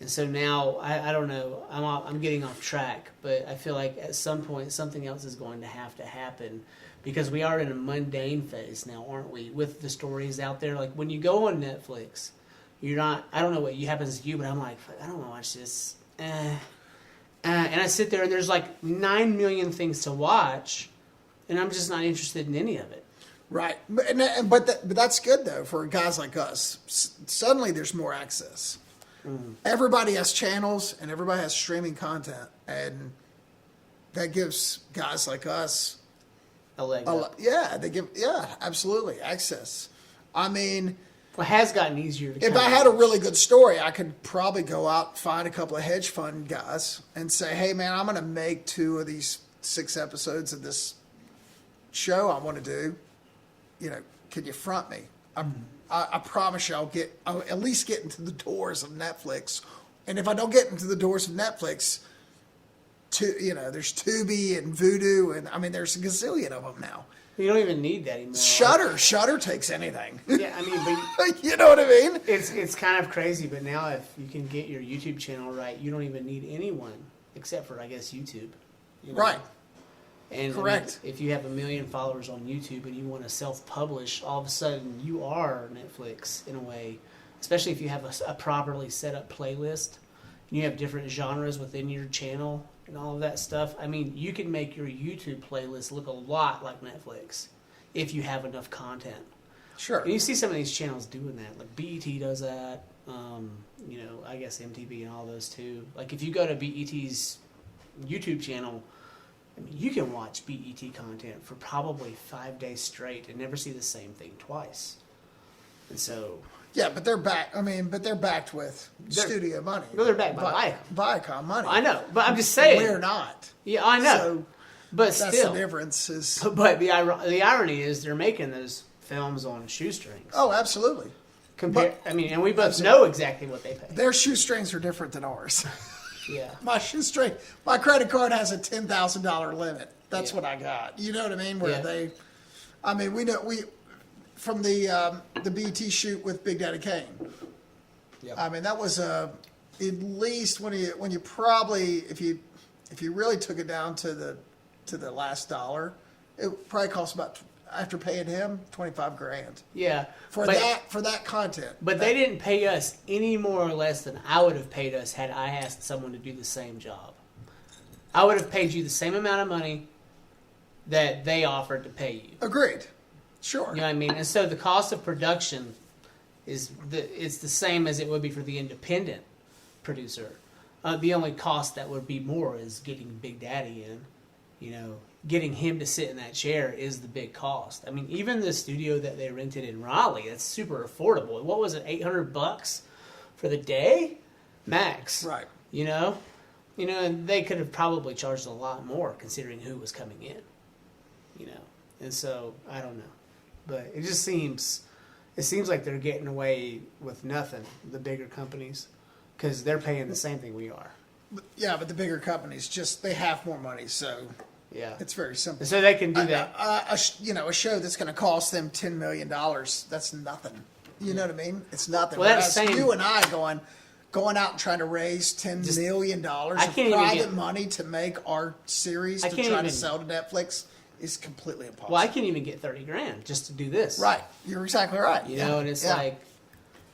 and so now I don't know. I'm getting off track, but I feel like at some point something else is going to happen because we are in a mundane phase now, aren't we? With the stories out there, like when you go on Netflix, you're not. I don't know what happens to you, but I'm like, I don't want to watch this. And I sit there and there's like 9 million things to watch, and I'm just not interested in any of it. Right, but that's good though for guys like us. Suddenly, there's more access. Mm-hmm. Everybody has channels and everybody has streaming content, and that gives guys like us a leg up. Absolutely access. I mean, well, it has gotten easier. If I had a really good story, I could probably go out and find a couple of hedge fund guys and say, "Hey, man, I'm going to make 2 of these 6 episodes of this show I want to do. You know, can you front me? I promise you, I'll at least get into the doors of Netflix. And if I don't get into the doors of Netflix, there's Tubi and Vudu, and I mean, there's a gazillion of them now. You don't even need that anymore. Shudder takes anything. Yeah, I mean, but you know what I mean? It's kind of crazy, but now if you can get your YouTube channel right, you don't even need anyone except for, I guess, YouTube. You know? Right. And correct. If you have 1 million followers on YouTube and you want to self-publish, all of a sudden you are Netflix in a way, especially if you have a properly set up playlist and you have different genres within your channel and all of that stuff. I mean, you can make your YouTube playlist look a lot like Netflix if you have enough content. Sure. And you see some of these channels doing that. Like BET does that. I guess MTV and all those too. Like if you go to BET's YouTube channel, I mean, you can watch BET content for probably 5 days straight and never see the same thing twice. And so... Yeah, but they're back. I mean, they're backed with studio money. Well, they're backed by Viacom money. I know, but I'm just saying. We're not. Yeah, I know. So but that's still. the difference. But the irony is they're making those films on shoestrings. Oh, absolutely. And we both know exactly what they pay. Their shoestrings are different than ours. Yeah. My credit card has a $10,000 limit. That's what I got. You know what I mean? From the BT shoot with Big Daddy Kane. Yep. I mean, that was at least when you probably if you really took it down to the last dollar, it probably cost about, after paying him, $25,000. Yeah. For that content. But they didn't pay us any more or less than I would have paid us had I asked someone to do the same job. I would have paid you the same amount of money that they offered to pay you. Agreed. Sure. You know what I mean? And so the cost of production it's the same as it would be for the independent producer. The only cost that would be more is getting Big Daddy in. You know, getting him to sit in that chair is the big cost. I mean, even the studio that they rented in Raleigh, that's super affordable. What was it, $800 for the day? Max. Right. You know, and they could have probably charged a lot more considering who was coming in. You know, and so I don't know. But it seems like they're getting away with nothing, the bigger companies, because they're paying the same thing we are. Yeah, but the bigger companies they have more money, so yeah, it's very simple. So they can do that. A show that's going to cost them $10 million, that's nothing. You know what I mean? It's nothing. Well, that's saying, you and I going out and trying to raise $10 million of private money to make our series to try to sell to Netflix is completely impossible. Well, I can't even get $30,000 just to do this. Right, you're exactly right. You know, and it's like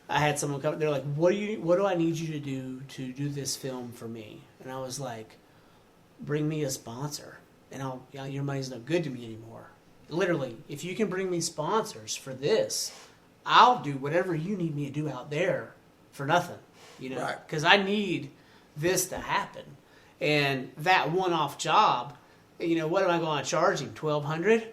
I had someone come. They're like, "What do I need you to do this film for me?" And I was like, "Bring me a sponsor, and your money's no good to me anymore. Literally, if you can bring me sponsors for this, I'll do whatever you need me to do out there for nothing. You know, because I need this to happen, and that one-off job." You know, what am I going to charge him? $1,200,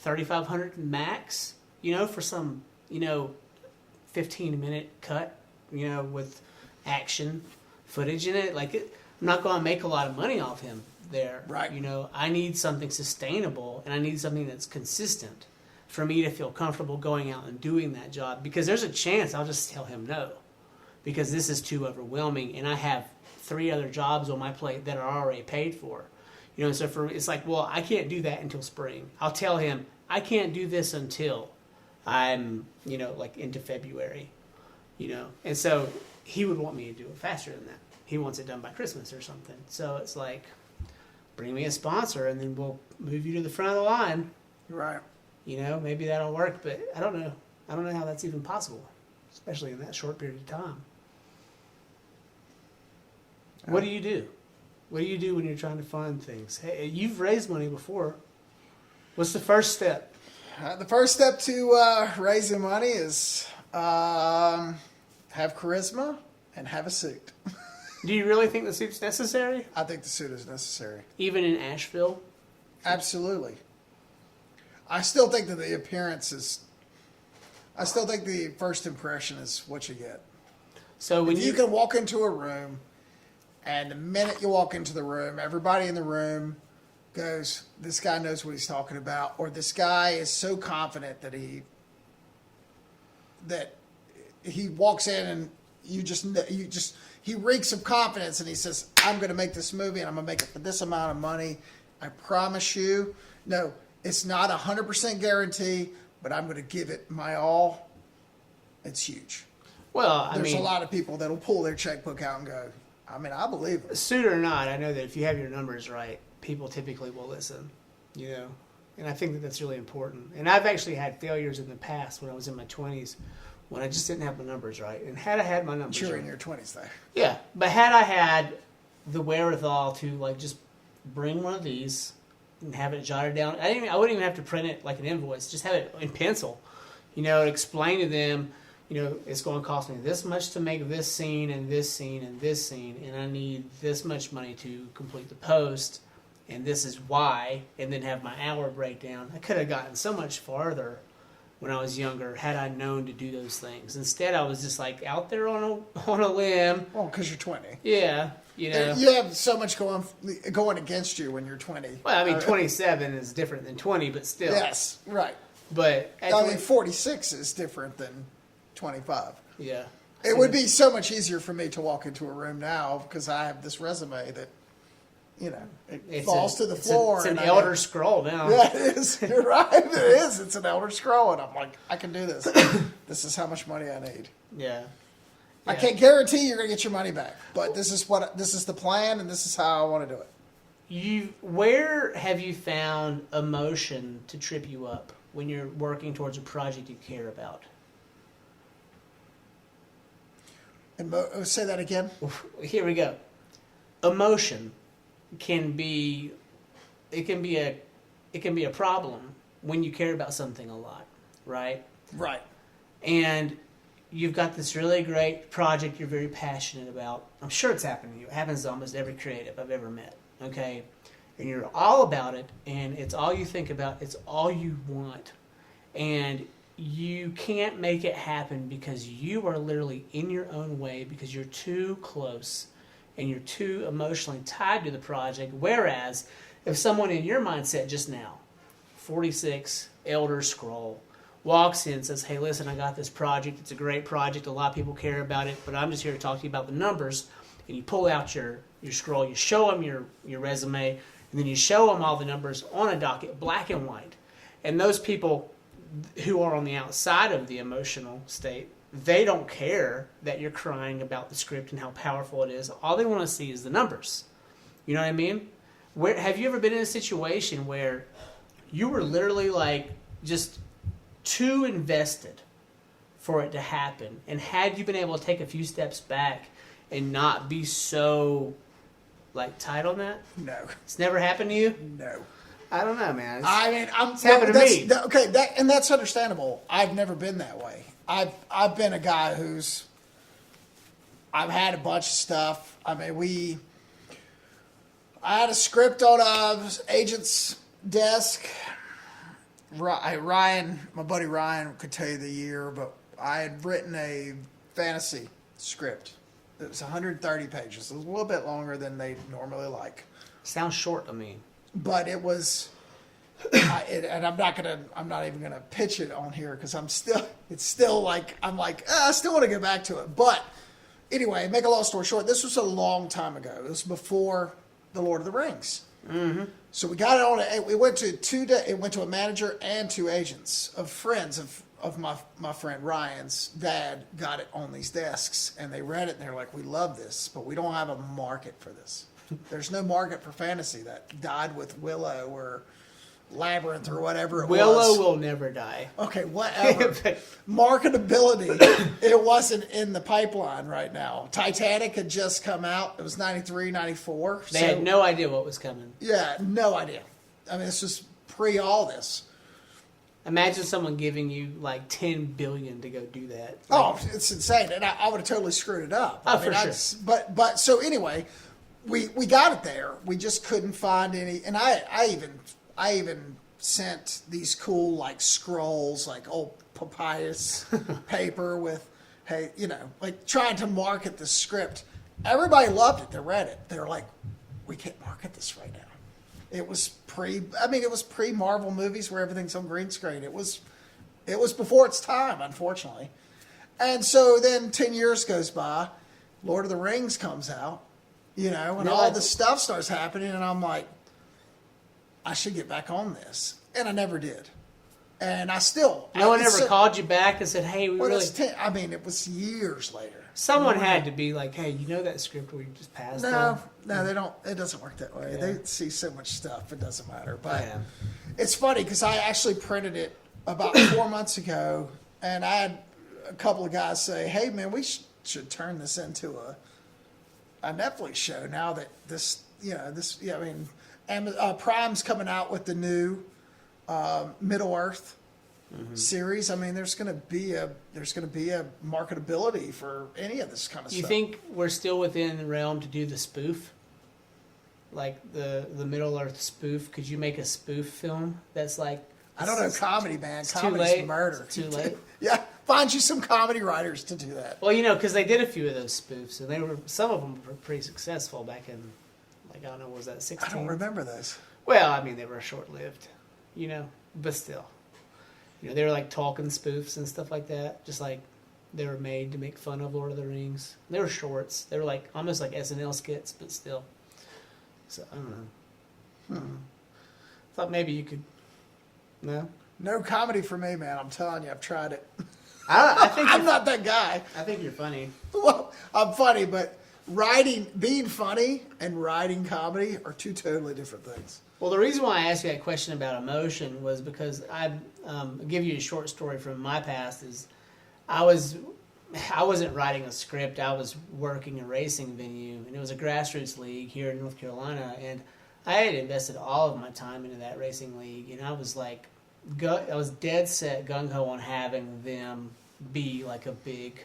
$3,500 max. You know, for some 15-minute cut. You know, with action footage in it. Like, I'm not going to make a lot of money off him. there. Right. You know, I need something sustainable, and I need something that's consistent for me to feel comfortable going out and doing that job, because there's a chance I'll just tell him no, because this is too overwhelming, and I have 3 other jobs on my plate that are already paid for. You know, so it's like, well, I can't do that until spring. I'll tell him I can't do this until I'm, you know, like into February, you know. And so he would want me to do it faster than that. He wants it done by Christmas or something. So it's like, bring me a sponsor and then we'll move you to the front of the line. Right. You know, maybe that'll work, but I don't know. I don't know how that's even possible, especially in that short period of time. What do you do? What do you do when you're trying to fund things? Hey, you've raised money before. What's the first step? The first step to raising money is have charisma and have a suit. Do you really think the suit's necessary? I think the suit is necessary. Even in Asheville? Absolutely. I still think that the appearance is... I still think the first impression is what you get. So when if you can walk into a room, and the minute you walk into the room, everybody in the room goes, this guy knows what he's talking about, or this guy is so confident that he walks in and he reeks of confidence, and he says, I'm going to make this movie and I'm going to make it for this amount of money. I promise you. No, it's not 100% guarantee, but I'm going to give it my all. It's huge. Well, There's a lot of people that'll pull their checkbook out and go, I mean, I believe it. Suit or not, I know that if you have your numbers right, people typically will listen, you know, and I think that that's really important. And I've actually had failures in the past when I was in my 20s, when I just didn't have my numbers right. And had I had my numbers You're right, in your 20s there. yeah, but had I had the wherewithal to like just bring one of these and have it jotted down, I wouldn't even have to print it like an invoice, just have it in pencil, you know, and explain to them, you know, it's going to cost me this much to make this scene and this scene and this scene, and I need this much money to complete the post, and this is why, and then have my hour breakdown. I could have gotten so much farther when I was younger had I known to do those things. Instead, I was just like out there on a limb. Well, because you're 20. Yeah, you know. You have so much going against you when you're 20. Well, I mean, 27 is different than 20, but still. Yes, right. But I mean, 46 is different than 25. Yeah. It would be so much easier for me to walk into a room now because I have this resume that, you know, it falls to the floor. It's an elder scroll now. Yeah, it is. You're right. It is. It's an elder scroll, and I'm like, I can do this. This is how much money I need. Yeah. I can't guarantee you're going to get your money back, but this is the plan, and this is how I want to do it. Where have you found emotion to trip you up when you're working towards a project you care about? Say that again. Here we go. Emotion can be a problem when you care about something a lot, right? Right. And you've got this really great project you're very passionate about. I'm sure it's happened to you. It happens to almost every creative I've ever met, okay? And you're all about it, and it's all you think about. It's all you want. And you can't make it happen because you are literally in your own way because you're too close and you're too emotionally tied to the project. Whereas if someone in your mindset just now, 46, elder scroll, walks in and says, hey, listen, I got this project. It's a great project. A lot of people care about it, but I'm just here to talk to you about the numbers. And you pull out your scroll, you show them your resume, and then you show them all the numbers on a docket, black and white. And those people who are on the outside of the emotional state, they don't care that you're crying about the script and how powerful it is. All they want to see is the numbers. You know what I mean? Have you ever been in a situation where you were literally like just too invested for it to happen? And had you been able to take a few steps back and not be so like tight on that? No. It's never happened to you? No. I don't know, man. It's happened to me. And that's understandable. I've never been that way. I've been a guy I've had a bunch of stuff. I mean, I had a script on a agent's desk. Ryan, my buddy Ryan could tell you the year, but I had written a fantasy script. It was 130 pages. It was a little bit longer than they normally like. Sounds short to me. But it was, and I'm not even gonna pitch it on here because it's still like I still want to get back to it. But anyway, make a long story short, this was a long time ago. It was before the Lord of the Rings. Mm-hmm. So we got it on. We went to it went to a manager and 2 agents of friends of my friend Ryan's dad got it on these desks, and they read it and they're like, we love this, but we don't have a market for this. There's no market for fantasy. That died with Willow or Labyrinth or whatever it was. Willow will never die. Okay, whatever. Marketability, it wasn't in the pipeline right now. Titanic had just come out. It was 93, 94. They had no idea what was coming. Yeah, no idea. I mean, this was pre all this. Imagine someone giving you like $10 billion to go do that. Oh, it's insane. And I would have totally screwed it up. Oh, for sure. But so anyway, we got it there. We just couldn't find any. And I even sent these cool like scrolls, like old papyrus paper with, hey, like trying to market the script. Everybody loved it. They read it. They were like, we can't market this right now. It was pre Marvel movies where everything's on green screen. It was before its time, unfortunately. And so then 10 years goes by, Lord of the Rings comes out, and all this stuff starts happening, and I'm like, I should get back on this. And I never did. And I still... No one ever called you back and said, hey, we really... it was years later. Someone had to be like, hey, that script we just passed? No, they don't. It doesn't work that way. Yeah. They see so much stuff, it doesn't matter. But It's funny because I actually printed it about 4 months ago, and I had a couple of guys say, hey, man, we should turn this into a Netflix show now that Prime's coming out with the new Middle-earth series. I mean, there's going to be a marketability for any of this kind of stuff. You think we're still within the realm to do the spoof, like the Middle Earth spoof? Could you make a spoof film that's like? I don't know, comedy, man. Comedy's murder. It's too late. Yeah, find you some comedy writers to do that. Well, because they did a few of those spoofs, and some of them were pretty successful back in, like, I don't know, was that 16? I don't remember those. Well, I mean, they were short-lived, but still. They were like talking spoofs and stuff like that. Just like they were made to make fun of Lord of the Rings. They were shorts. They were like almost like SNL skits, but still. So I don't know. Thought maybe you could. No comedy for me, man. I'm telling you, I've tried it. I think I'm not that guy. I think you're funny. Well, I'm funny, but being funny and writing comedy are 2 totally different things. Well, the reason why I asked you that question about emotion was because I give you a short story from my past. Is I wasn't writing a script. I was working a racing venue, and it was a grassroots league here in North Carolina. And I had invested all of my time into that racing league, and I was like, I was dead set gung ho on having them be like a big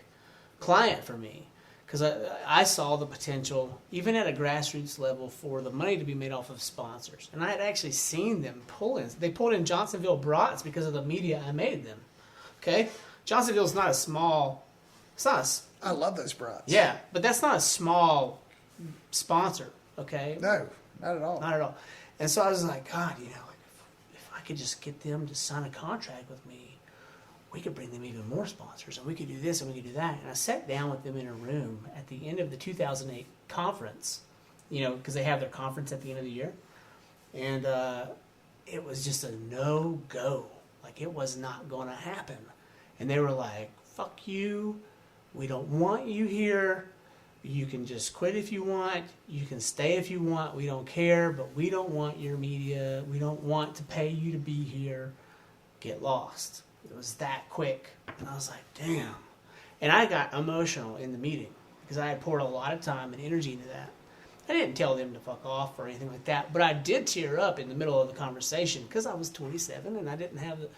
client for me. Because I saw the potential, even at a grassroots level, for the money to be made off of sponsors. And I had actually seen them pull in. They pulled in Johnsonville Brats because of the media I made them. Okay? Johnsonville's not a small... I love those brats. Yeah, but that's not a small sponsor, okay? No, not at all. Not at all. And so I was like, God, if I could just get them to sign a contract with me, we could bring them even more sponsors, and we could do this, and we could do that. And I sat down with them in a room at the end of the 2008 conference, because they have their conference at the end of the year. And it was just a no-go. Like, it was not going to happen. And they were like, fuck you. We don't want you here. You can just quit if you want. You can stay if you want. We don't care, but we don't want your media. We don't want to pay you to be here. Get lost. It was that quick. And I was like, damn. And I got emotional in the meeting because I had poured a lot of time and energy into that. I didn't tell them to fuck off or anything like that, but I did tear up in the middle of the conversation because I was 27 and I didn't have the,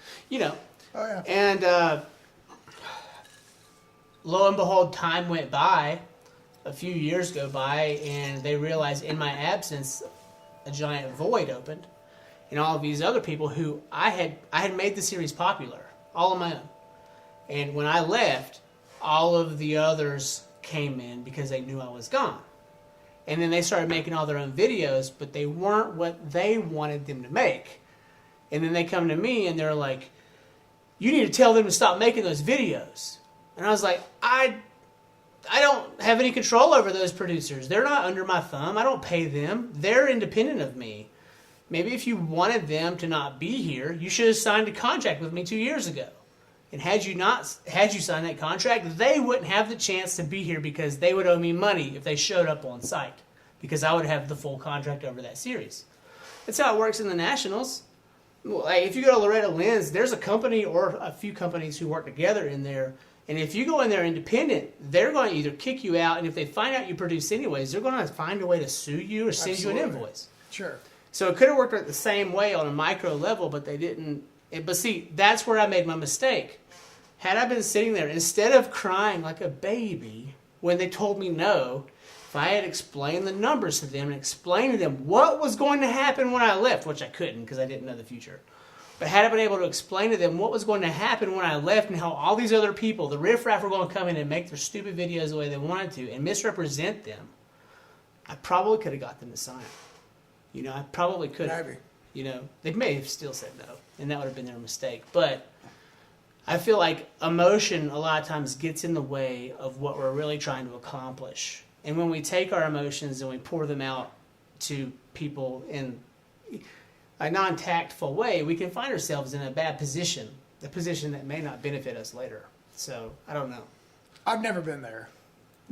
Oh, yeah. And lo and behold, time went by. A few years go by, and they realized in my absence, a giant void opened. And all of these other people who I had made the series popular, all on my own. And when I left, all of the others came in because they knew I was gone. And then they started making all their own videos, but they weren't what they wanted them to make. And then they come to me and they're like, you need to tell them to stop making those videos. And I was like, I don't have any control over those producers. They're not under my thumb. I don't pay them. They're independent of me. Maybe if you wanted them to not be here, you should have signed a contract with me 2 years ago. And had you signed that contract, they wouldn't have the chance to be here because they would owe me money if they showed up on site, because I would have the full contract over that series. That's how it works in the Nationals. Like if you go to Loretta Lynn's, there's a company or a few companies who work together in there. And if you go in there independent, they're going to either kick you out, and if they find out you produce anyways, they're going to find a way to sue you or send you an invoice. Sure. So it could have worked the same way on a micro level, but they didn't. But see, that's where I made my mistake. Had I been sitting there, instead of crying like a baby when they told me no, if I had explained the numbers to them and explained to them what was going to happen when I left, which I couldn't because I didn't know the future, but had I been able to explain to them what was going to happen when I left and how all these other people, the riffraff, were going to come in and make their stupid videos the way they wanted to and misrepresent them, I probably could have got them to sign. You know, I probably could have. Maybe. You know, they may have still said no, and that would have been their mistake. But I feel like emotion a lot of times gets in the way of what we're really trying to accomplish. And when we take our emotions and we pour them out to people in a non-tactful way, we can find ourselves in a bad position, a position that may not benefit us later. So, I don't know. I've never been there.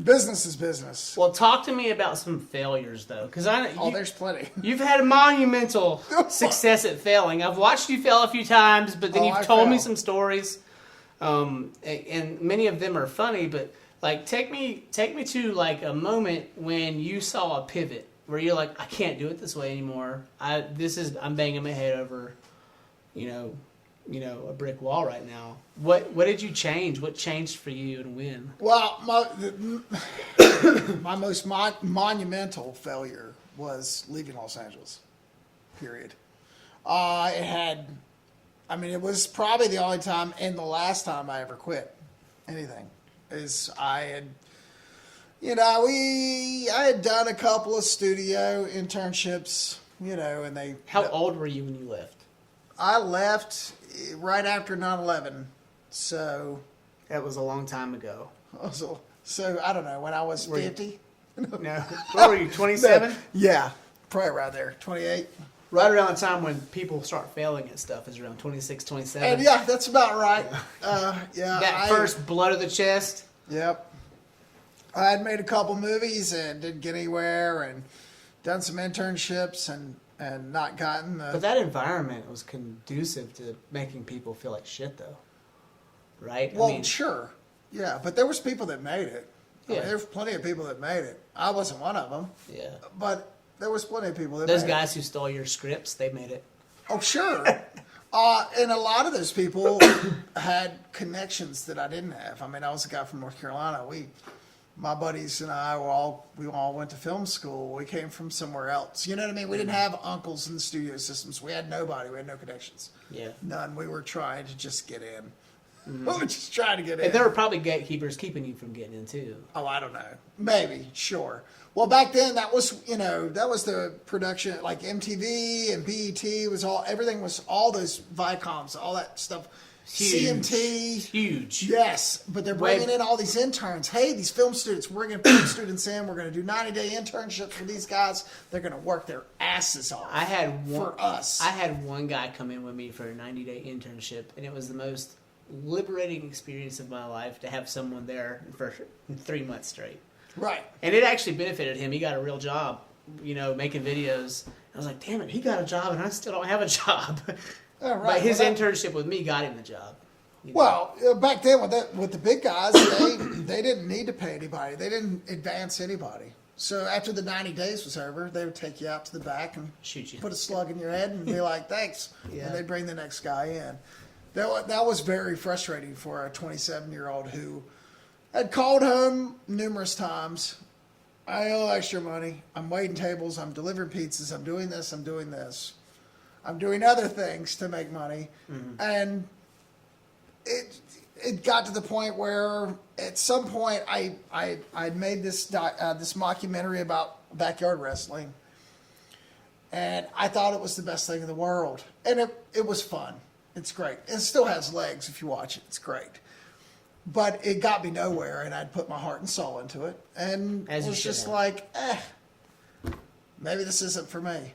Business is business. Well, talk to me about some failures, though, because there's plenty. You've had a monumental success at failing. I've watched you fail a few times, but then you've told me some stories, and many of them are funny. But like, take me to like a moment when you saw a pivot where you're like, I can't do it this way anymore. I'm banging my head over, you know, a brick wall right now. What did you change? What changed for you and when? Well, my most monumental failure was leaving Los Angeles, period. It was probably the only time and the last time I ever quit anything. I had done a couple of studio internships, and they... How old were you when you left? I left right after 9/11, so... That was a long time ago. So I don't know, when I was 50? No. What were you, 27? No. Yeah, probably around there, 28. Right around the time when people start failing at stuff is around 26, 27. And yeah, that's about right. First blood of the chest. Yep. I had made a couple movies and didn't get anywhere, and done some internships and not gotten the... But that environment was conducive to making people feel like shit, though. Right? Well, sure. Yeah, but there was people that made it. Yeah. There was plenty of people that made it. I wasn't one of them. Yeah. But there was plenty of people that made it. Those guys who stole your scripts, they made it. Oh, sure. And a lot of those people had connections that I didn't have. I mean, I was a guy from North Carolina. My buddies and I we all went to film school. We came from somewhere else. You know what I mean? We didn't have uncles in the studio systems. We had nobody. We had no connections. Yeah. None. We were trying to just get in. Mm-hmm. We were just trying to get in. And there were probably gatekeepers keeping you from getting in, too. Oh, I don't know. Maybe. Sure. Well, back then, that was the production, like MTV and BET everything was all those Viacoms, all that stuff. Huge. CMT. Huge. Yes, but they're bringing in all these interns. Hey, these film students, we're bringing film students in. We're going to do 90-day internships with these guys. They're going to work their asses off for us. I had one guy come in with me for a 90-day internship, and it was the most liberating experience of my life to have someone there for 3 months straight. Right. And it actually benefited him. He got a real job, making videos. I was like, damn it, he got a job, and I still don't have a job. Oh, right. But his internship with me got him the job. Well, back then with the big guys, they didn't need to pay anybody. They didn't advance anybody. So after the 90 days was over, they would take you out to the back and shoot you, put a slug in your head, and be like, "Thanks," yeah. And they'd bring the next guy in. That was very frustrating for a 27-year-old who had called home numerous times. I owe extra money. I'm waiting tables. I'm delivering pizzas. I'm doing this. I'm doing this. I'm doing other things to make money. Mm-hmm. And it got to the point where at some point I made this mockumentary about backyard wrestling. And I thought it was the best thing in the world. And it was fun. It's great. It still has legs if you watch it. It's great. But it got me nowhere, and I'd put my heart and soul into it. And it was just like, maybe this isn't for me.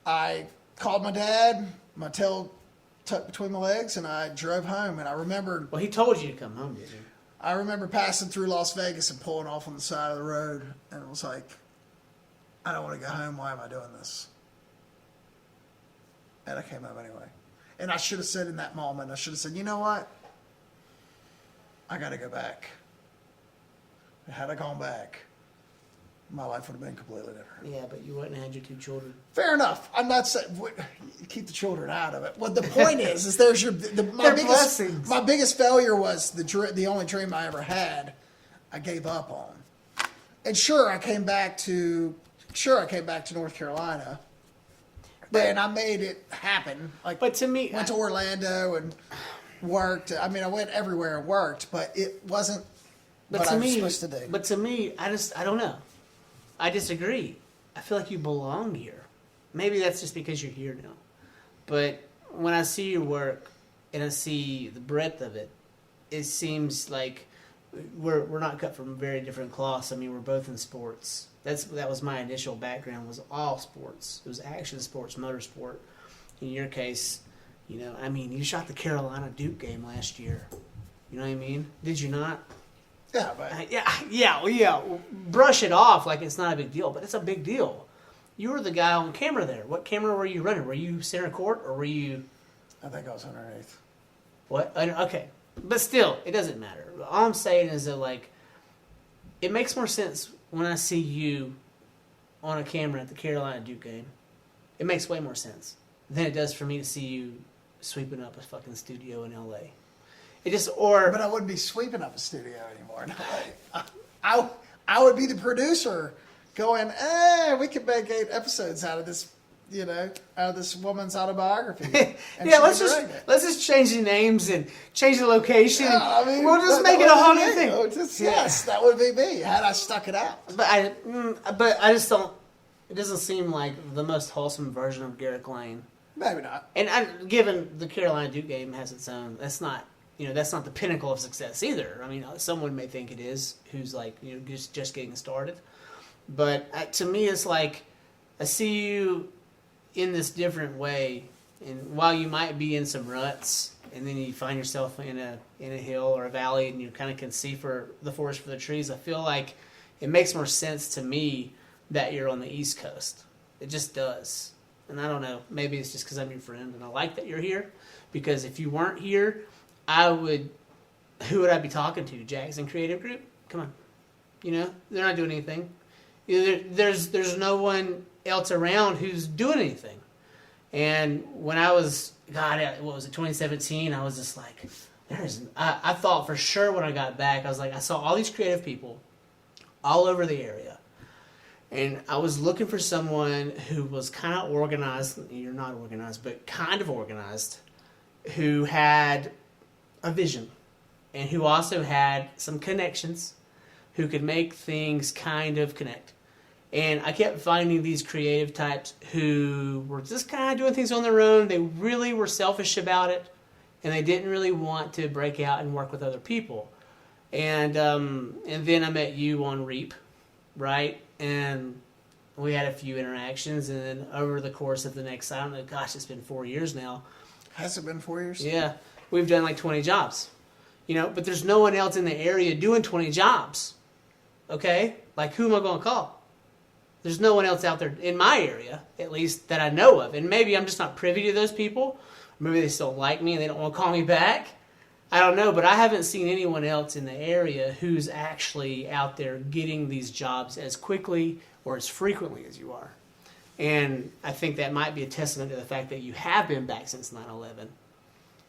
I called my dad, my tail tucked between my legs, and I drove home. And I remembered... Well, he told you to come home, didn't he? I remember passing through Las Vegas and pulling off on the side of the road. And it was like, I don't want to go home. Why am I doing this? And I came home anyway. And I should have said in that moment, I should have said, you know what? I got to go back. Had I gone back, my life would have been completely different. Yeah, but you wouldn't have had your 2 children. Fair enough. I'm not saying keep the children out of it. What the point is there's my biggest failure was the only dream I ever had. I gave up on. And sure, I came back to North Carolina. And I made it happen. But to me, went to Orlando and worked. I mean, I went everywhere and worked, but it wasn't what I was supposed to do. But to me, I don't know. I disagree. I feel like you belong here. Maybe that's just because you're here now. But when I see your work and I see the breadth of it, it seems like we're not cut from very different cloths. I mean, we're both in sports. That was my initial background, was all sports. It was action sports, motorsport. In your case, I mean, you shot the Carolina Duke game last year. You know what I mean? Did you not? Yeah, but... Yeah. Brush it off like it's not a big deal, but it's a big deal. You were the guy on camera there. What camera were you running? Were you center court or were you... I think I was underneath. What? Okay. But still, it doesn't matter. All I'm saying is that, it makes more sense when I see you on a camera at the Carolina Duke game. It makes way more sense than it does for me to see you sweeping up a fucking studio in L.A. But I wouldn't be sweeping up a studio anymore. No, I would be the producer going, we could make 8 episodes out of this, out of this woman's autobiography. Yeah, let's just change the names and change the location. Yeah, I mean, we'll just make it a whole new thing. Yes, that would be me had I stuck it out. But I just don't. It doesn't seem like the most wholesome version of Garrick Lane. Maybe not. And given the Carolina Duke game has its own, that's not the pinnacle of success either. I mean, someone may think it is who's just getting started. But to me, it's like I see you in this different way, and while you might be in some ruts, and then you find yourself in a hill or a valley, and you kind of can see for the forest for the trees, I feel like it makes more sense to me that you're on the East Coast. It just does. And I don't know, maybe it's just because I'm your friend, and I like that you're here, because if you weren't here, who would I be talking to? Jackson Creative Group? Come on. They're not doing anything. There's no one else around who's doing anything. And when I was, 2017, I was just like, I thought for sure when I got back, I was like, I saw all these creative people all over the area. And I was looking for someone who was kind of organized. You're not organized, but kind of organized, who had a vision and who also had some connections, who could make things kind of connect. And I kept finding these creative types who were just kind of doing things on their own. They really were selfish about it, and they didn't really want to break out and work with other people. And then I met you on Reap, right? And we had a few interactions, and then over the course of the next, I don't know, gosh, it's been 4 years now. Has it been 4 years? Yeah. We've done 20 jobs, but there's no one else in the area doing 20 jobs. Okay? Who am I going to call? There's no one else out there in my area, at least, that I know of. And maybe I'm just not privy to those people. Maybe they still like me and they don't want to call me back. I don't know, but I haven't seen anyone else in the area who's actually out there getting these jobs as quickly or as frequently as you are. And I think that might be a testament to the fact that you have been back since 9/11.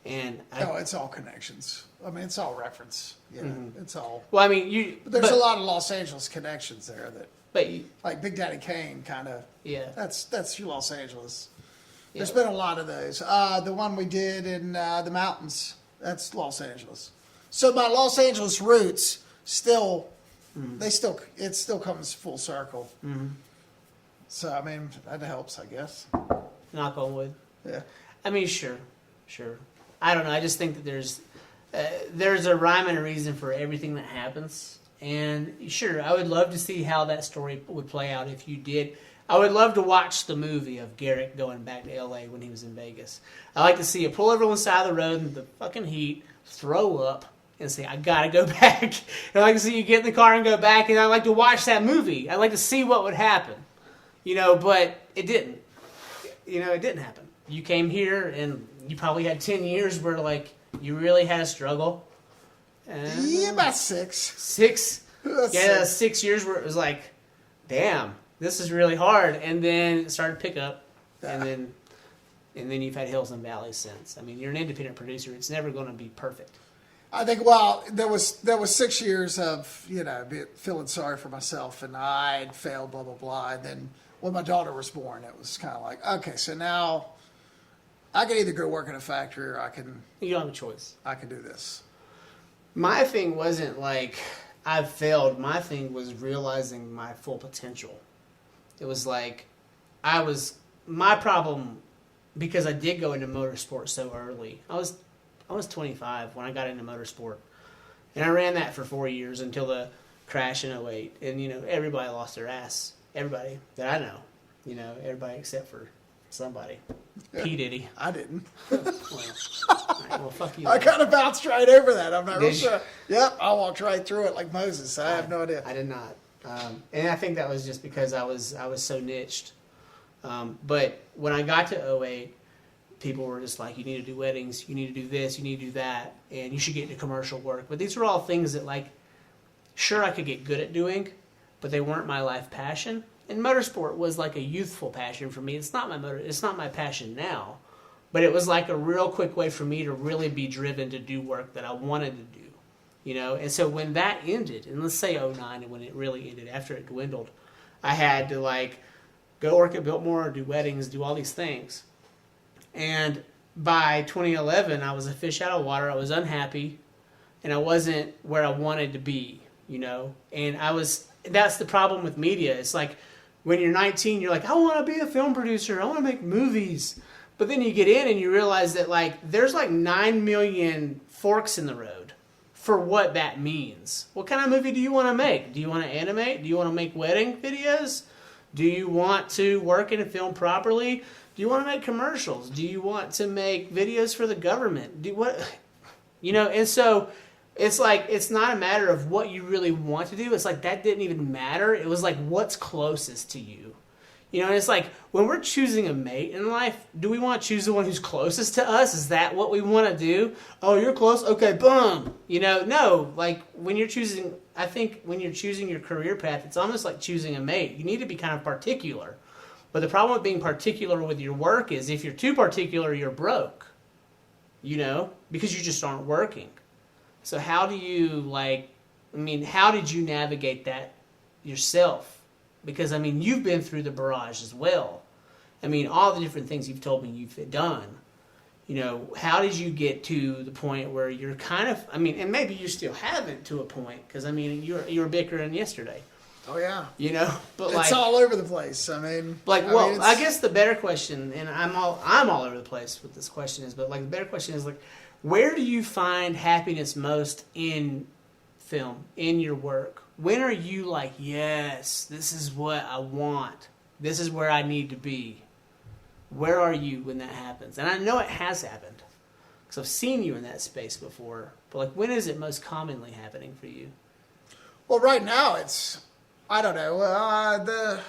And it's all connections. I mean, it's all reference. It's all. Well, I mean, there's a lot of Los Angeles connections there that. But like Big Daddy Kane, kind of. Yeah. That's your Los Angeles. Yeah. There's been a lot of those. The one we did in the mountains, that's Los Angeles. So my Los Angeles roots still it still comes full circle. So I mean, that helps, I guess. Knock on wood. Yeah. I mean, sure. I don't know. I just think that there's a rhyme and a reason for everything that happens. And sure, I would love to see how that story would play out if you did. I would love to watch the movie of Garrick going back to L.A. when he was in Vegas. I like to see you pull over on the side of the road in the fucking heat, throw up, and say, I gotta go back. And I like to see you get in the car and go back, and I like to watch that movie. I like to see what would happen. But it didn't. It didn't happen. You came here, and you probably had 10 years where, you really had a struggle. Yeah, about 6. 6? Yeah, 6 years where it was like, damn, this is really hard. And then it started to pick up, and then you've had hills and valleys since. I mean, you're an independent producer. It's never going to be perfect. I think, there was 6 years of, feeling sorry for myself, and I'd failed, blah, blah, blah. And then when my daughter was born, it was kind of like, okay, so now I can either go work in a factory or You don't have a choice. I can do this. My thing wasn't like I've failed. My thing was realizing my full potential. It was like my problem, because I did go into motorsport so early. I was 25 when I got into motorsport, and I ran that for 4 years until the crash in '08. And everybody lost their ass. Everybody that I know, everybody except for somebody. Yeah. P. Diddy. I didn't. Well, fuck you. I kind of bounced right over that. I'm not real Did sure. Yep, I walked right through it like Moses. I have no idea. I did not. And I think that was just because I was so niched. But when I got to '08, people were just like, you need to do weddings, you need to do this, you need to do that, and you should get into commercial work. But these were all things that, sure, I could get good at doing, but they weren't my life passion. And motorsport was like a youthful passion for me. It's not my passion now, but it was like a real quick way for me to really be driven to do work that I wanted to do, And so when that ended, and let's say '09, and when it really ended, after it dwindled, I had to go work at Biltmore, do weddings, do all these things. And by 2011, I was a fish out of water. I was unhappy, and I wasn't where I wanted to be, And that's the problem with media. It's like when you're 19, you're like, I want to be a film producer. I want to make movies. But then you get in and you realize that there's 9 million forks in the road for what that means. What kind of movie do you want to make? Do you want to animate? Do you want to make wedding videos? Do you want to work in a film properly? Do you want to make commercials? Do you want to make videos for the government? And so it's not a matter of what you really want to do. It's that didn't even matter. It was what's closest to you. And it's when we're choosing a mate in life, do we want to choose the one who's closest to us? Is that what we want to do? Oh, you're close? Okay, boom. No. When you're choosing, I think when you're choosing your career path, it's almost like choosing a mate. You need to be kind of particular. But the problem with being particular with your work is if you're too particular, you're broke. Because you just aren't working. So how do you how did you navigate that yourself? Because you've been through the barrage as well. All the different things you've told me you've done. How did you get to the point where you're kind of, and maybe you still haven't to a point, because you were bickering yesterday. Oh yeah. But it's all over the place. I guess the better question, and I'm all over the place with this question is, but the better question is where do you find happiness most in film, in your work? When are you yes, this is what I want. This is where I need to be. Where are you when that happens? And I know it has happened because I've seen you in that space before. But when is it most commonly happening for you? Well, right now I don't know,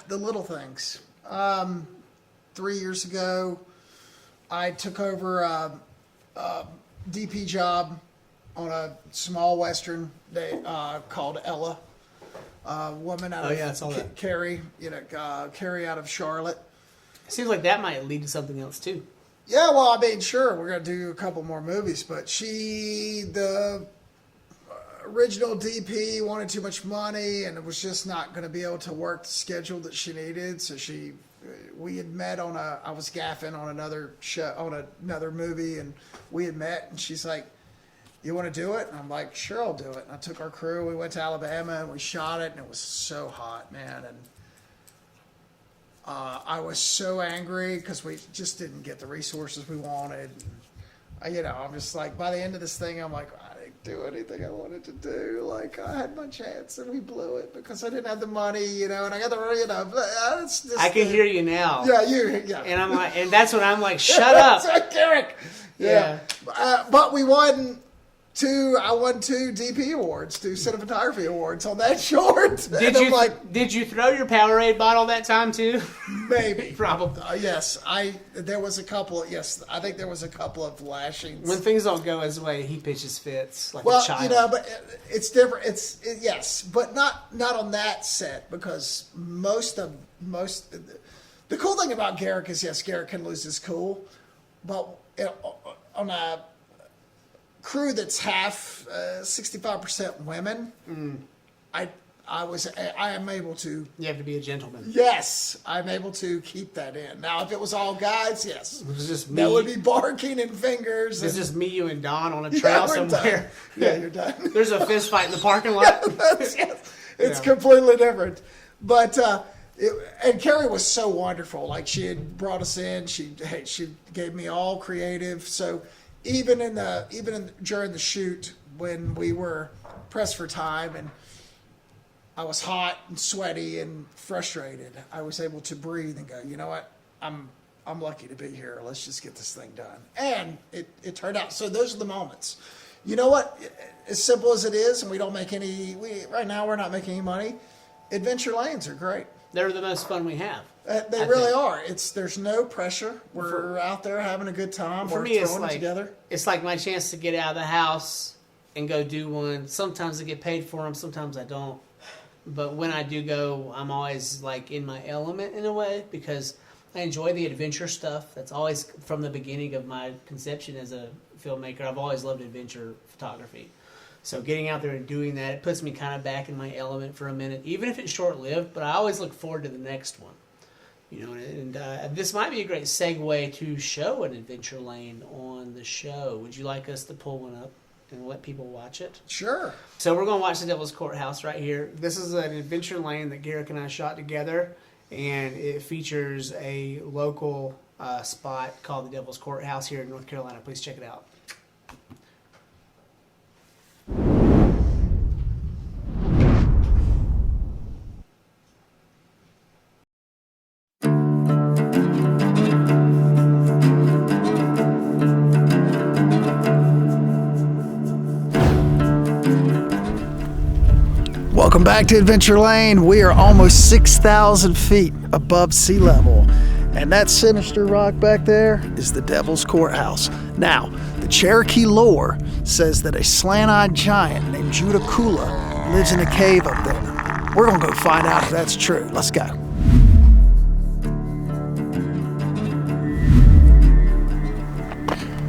the little things. 3 years ago, I took over a DP job on a small Western called Ella. Woman out of Carrie, Carrie out of Charlotte. It seems like that might lead to something else too. Yeah, well, sure, we're going to do a couple more movies, but the original DP wanted too much money and was just not going to be able to work the schedule that she needed. So we had met I was gaffing on another show, on another movie, and we had met, and she's like, you want to do it? And I'm like, sure, I'll do it. And I took our crew. We went to Alabama and we shot it, and it was so hot, man. And I was so angry because we just didn't get the resources we wanted. And, I'm just like, by the end of this thing, I'm like, I didn't do anything I wanted to do. Like, I had my chance and we blew it because I didn't have the money, and I got the, it's just, I can hear you now. Yeah. And I'm like, and that's when I'm like, shut up. Garrick. Yeah. But we won I won 2 DP awards, 2 cinematography awards on that short. Did you throw your Powerade bottle that time too? Maybe. Probably. Yes. There was a couple. Yes, I think there was a couple of lashings. When things don't go his way, he pitches fits like a child. But it's different. Yes, but not on that set, because the cool thing about Garrick is, yes, Garrick can lose his cool, but on a crew that's half 65% women, I am able to. You have to be a gentleman. Yes, I'm able to keep that in. Now, if it was all guys, yes, it was just me. That would be barking and fingers. It's just me, you, and Don on a trail somewhere. Yeah, you're done. There's a fist fight in the parking lot. It's completely different. But and Carrie was so wonderful. Like, she had brought us in. She gave me all creative. So even during the shoot, when we were pressed for time and I was hot and sweaty and frustrated, I was able to breathe and go, you know what? I'm lucky to be here. Let's just get this thing done. And it turned out. So those are the moments. You know what? As simple as it is, and we don't make right now we're not making any money. Adventure lanes are great. They're the most fun we have. They really are. There's no pressure. We're out there having a good time. For we're me, throwing it together. It's like my chance to get out of the house and go do one. Sometimes I get paid for them. Sometimes I don't. But when I do go, I'm always like in my element in a way, because I enjoy the adventure stuff. That's always from the beginning of my conception as a filmmaker. I've always loved adventure photography. So getting out there and doing that, it puts me kind of back in my element for a minute, even if it's short-lived. But I always look forward to the next one. And this might be a great segue to show an adventure lane on the show. Would you like us to pull one up and let people watch it? Sure. So we're going to watch the Devil's Courthouse right here. This is an adventure lane that Garrick and I shot together, and it features a local spot called the Devil's Courthouse here in North Carolina. Please check it out. Welcome back to Adventure Lane. We are almost 6,000 feet above sea level. And that sinister rock back there is the Devil's Courthouse. Now, the Cherokee lore says that a slant-eyed giant named Judah Kula lives in a cave up there. We're going to go find out if that's true. Let's go.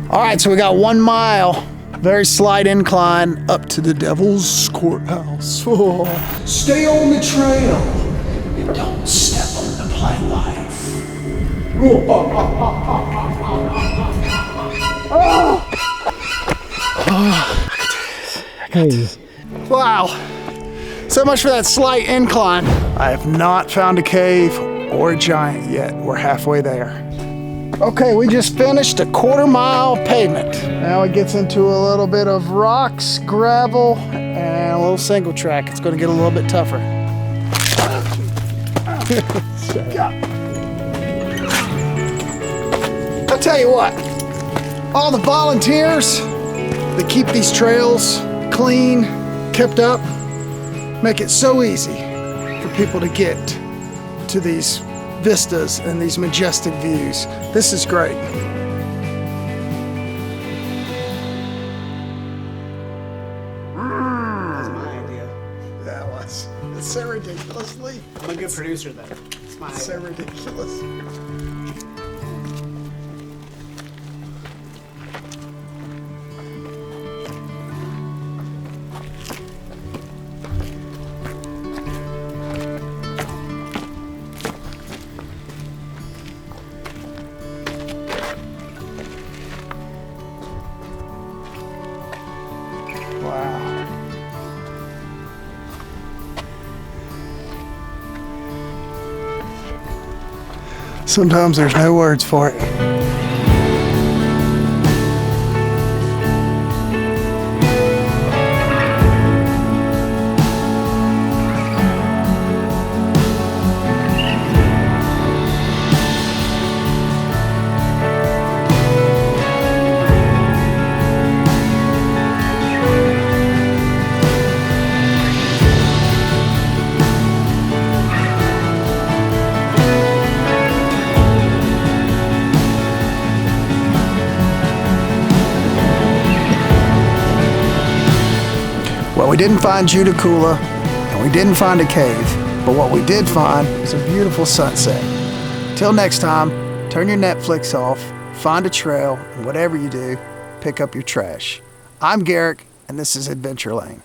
All right, so we got 1 mile. Very slight incline up to the Devil's Courthouse. Oh. Stay on the trail and don't step on the plant life. Wow. So much for that slight incline. I have not found a cave or a giant yet. We're halfway there. Okay, we just finished a 1/4 mile pavement. Now it gets into a little bit of rocks, gravel, and a little single track. It's going to get a little bit tougher. I'll tell you what, all the volunteers that keep these trails clean, kept up, make it so easy for people to get to these vistas and these majestic views. This is great. That's my idea. That was. It's so ridiculously. I'm a good producer, though. It's my idea. So ridiculous. Sometimes there's no words for it. Well, we didn't find Judicula, and we didn't find a cave, but what we did find was a beautiful sunset. Till next time, turn your Netflix off, find a trail, and whatever you do, pick up your trash. I'm Garrick, and this is Adventure Lane.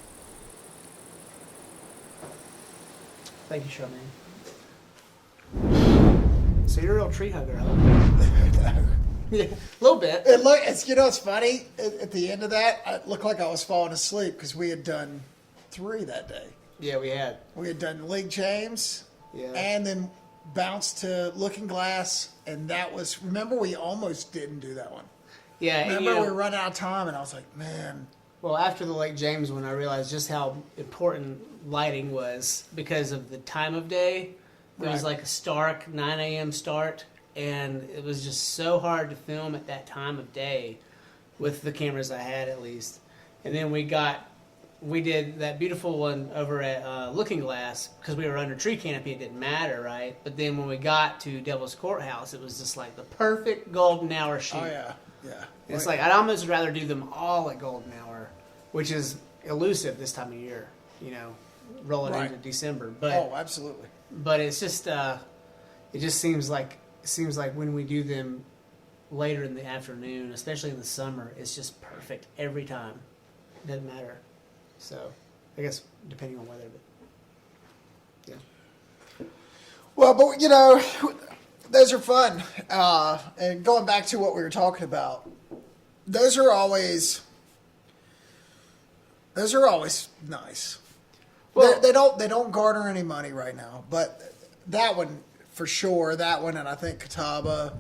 Thank you, Charmaine. So you're a real tree hugger, huh? Yeah, a little bit. It's it's funny. At the end of that, it looked like I was falling asleep because we had done 3 that day. Yeah, we had. We had done League James, and then bounced to Looking Glass, and that was. Remember, we almost didn't do that one. Yeah, remember we were running out of time, and I was like, man. Well, after the Lake James one, I realized just how important lighting was because of the time of day. It was like a stark 9 a.m. start. And it was just so hard to film at that time of day with the cameras I had, at least. And then we did that beautiful one over at Looking Glass because we were under tree canopy. It didn't matter, right? But then when we got to Devil's Courthouse, it was just like the perfect golden hour shoot. Oh, yeah. Yeah. It's like I'd almost rather do them all at golden hour, which is elusive this time of year, rolling into December. But, oh, absolutely. But it's just, it just seems like when we do them later in the afternoon, especially in the summer, it's just perfect every time. It doesn't matter. So, I guess depending on weather, but yeah. Well, but those are fun. And going back to what we were talking about, those are always nice. Well, they don't garner any money right now, but that one. For sure, that one, and I think Catawba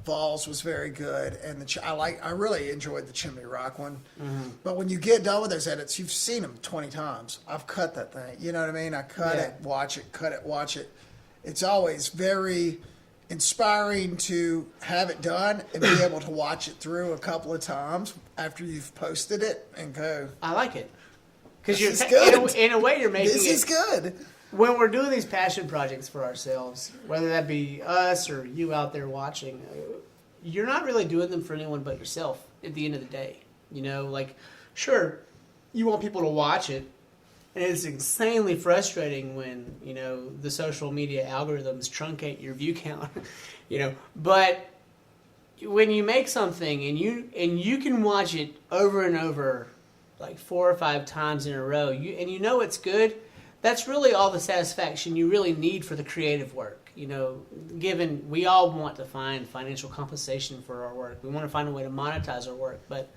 Falls was very good, and I really enjoyed the Chimney Rock one. Mm-hmm. But when you get done with those edits, you've seen them 20 times. I've cut that thing. You know what I mean? I cut it, watch it, cut it, watch it. It's always very inspiring to have it done and be able to watch it through a couple of times after you've posted it and go. I like it because in a way you're making this is good. When we're doing these passion projects for ourselves, whether that be us or you out there watching, you're not really doing them for anyone but yourself at the end of the day. Sure, you want people to watch it, and it's insanely frustrating when, the social media algorithms truncate your view count, but when you make something and you can watch it over and over, like 4 or 5 times in a row, and it's good. That's really all the satisfaction you really need for the creative work. Given we all want to find financial compensation for our work. We want to find a way to monetize our work. But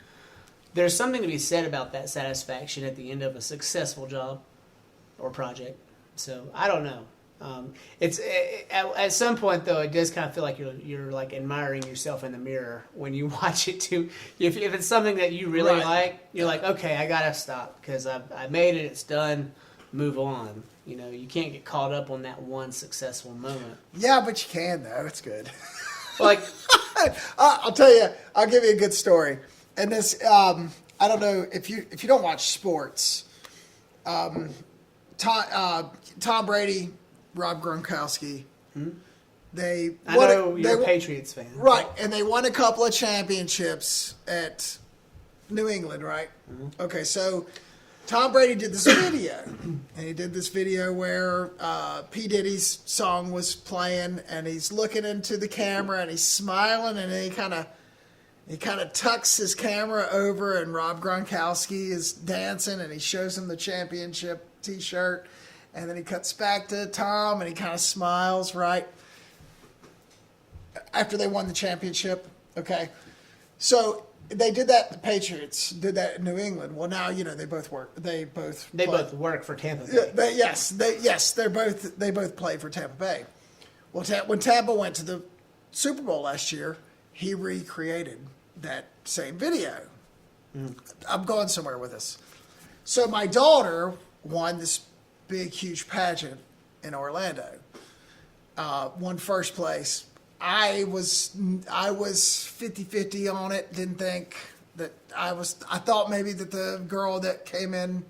there's something to be said about that satisfaction at the end of a successful job or project. So I don't know. At some point, though, it does kind of feel like you're like admiring yourself in the mirror when you watch it too. If it's something that you really like, you're like, okay, I got to stop because I made it. It's done. Move on. You can't get caught up on that one successful moment. Yeah, but you can though. It's good. I'll tell you. I'll give you a good story. And this, I don't know if you don't watch sports. Tom Brady, Rob Gronkowski. Hmm? I know you're a Patriots fan, right? And they won a couple of championships at New England, right? Mm-hmm. Okay, so. Tom Brady did this video, and he did this video where P. Diddy's song was playing, and he's looking into the camera, and he's smiling, and then he kind of tucks his camera over, and Rob Gronkowski is dancing, and he shows him the championship T-shirt, and then he cuts back to Tom, and he kind of smiles, right? After they won the championship, okay? So... They did that. The Patriots did that in New England. Well, now they both work. They both work for Tampa Bay. They both play for Tampa Bay. Well, when Tampa went to the Super Bowl last year, he recreated that same video. I'm going somewhere with this. So my daughter won this big, huge pageant in Orlando. Won first place. I was 50-50 on it. Didn't think that I thought maybe that the girl that came in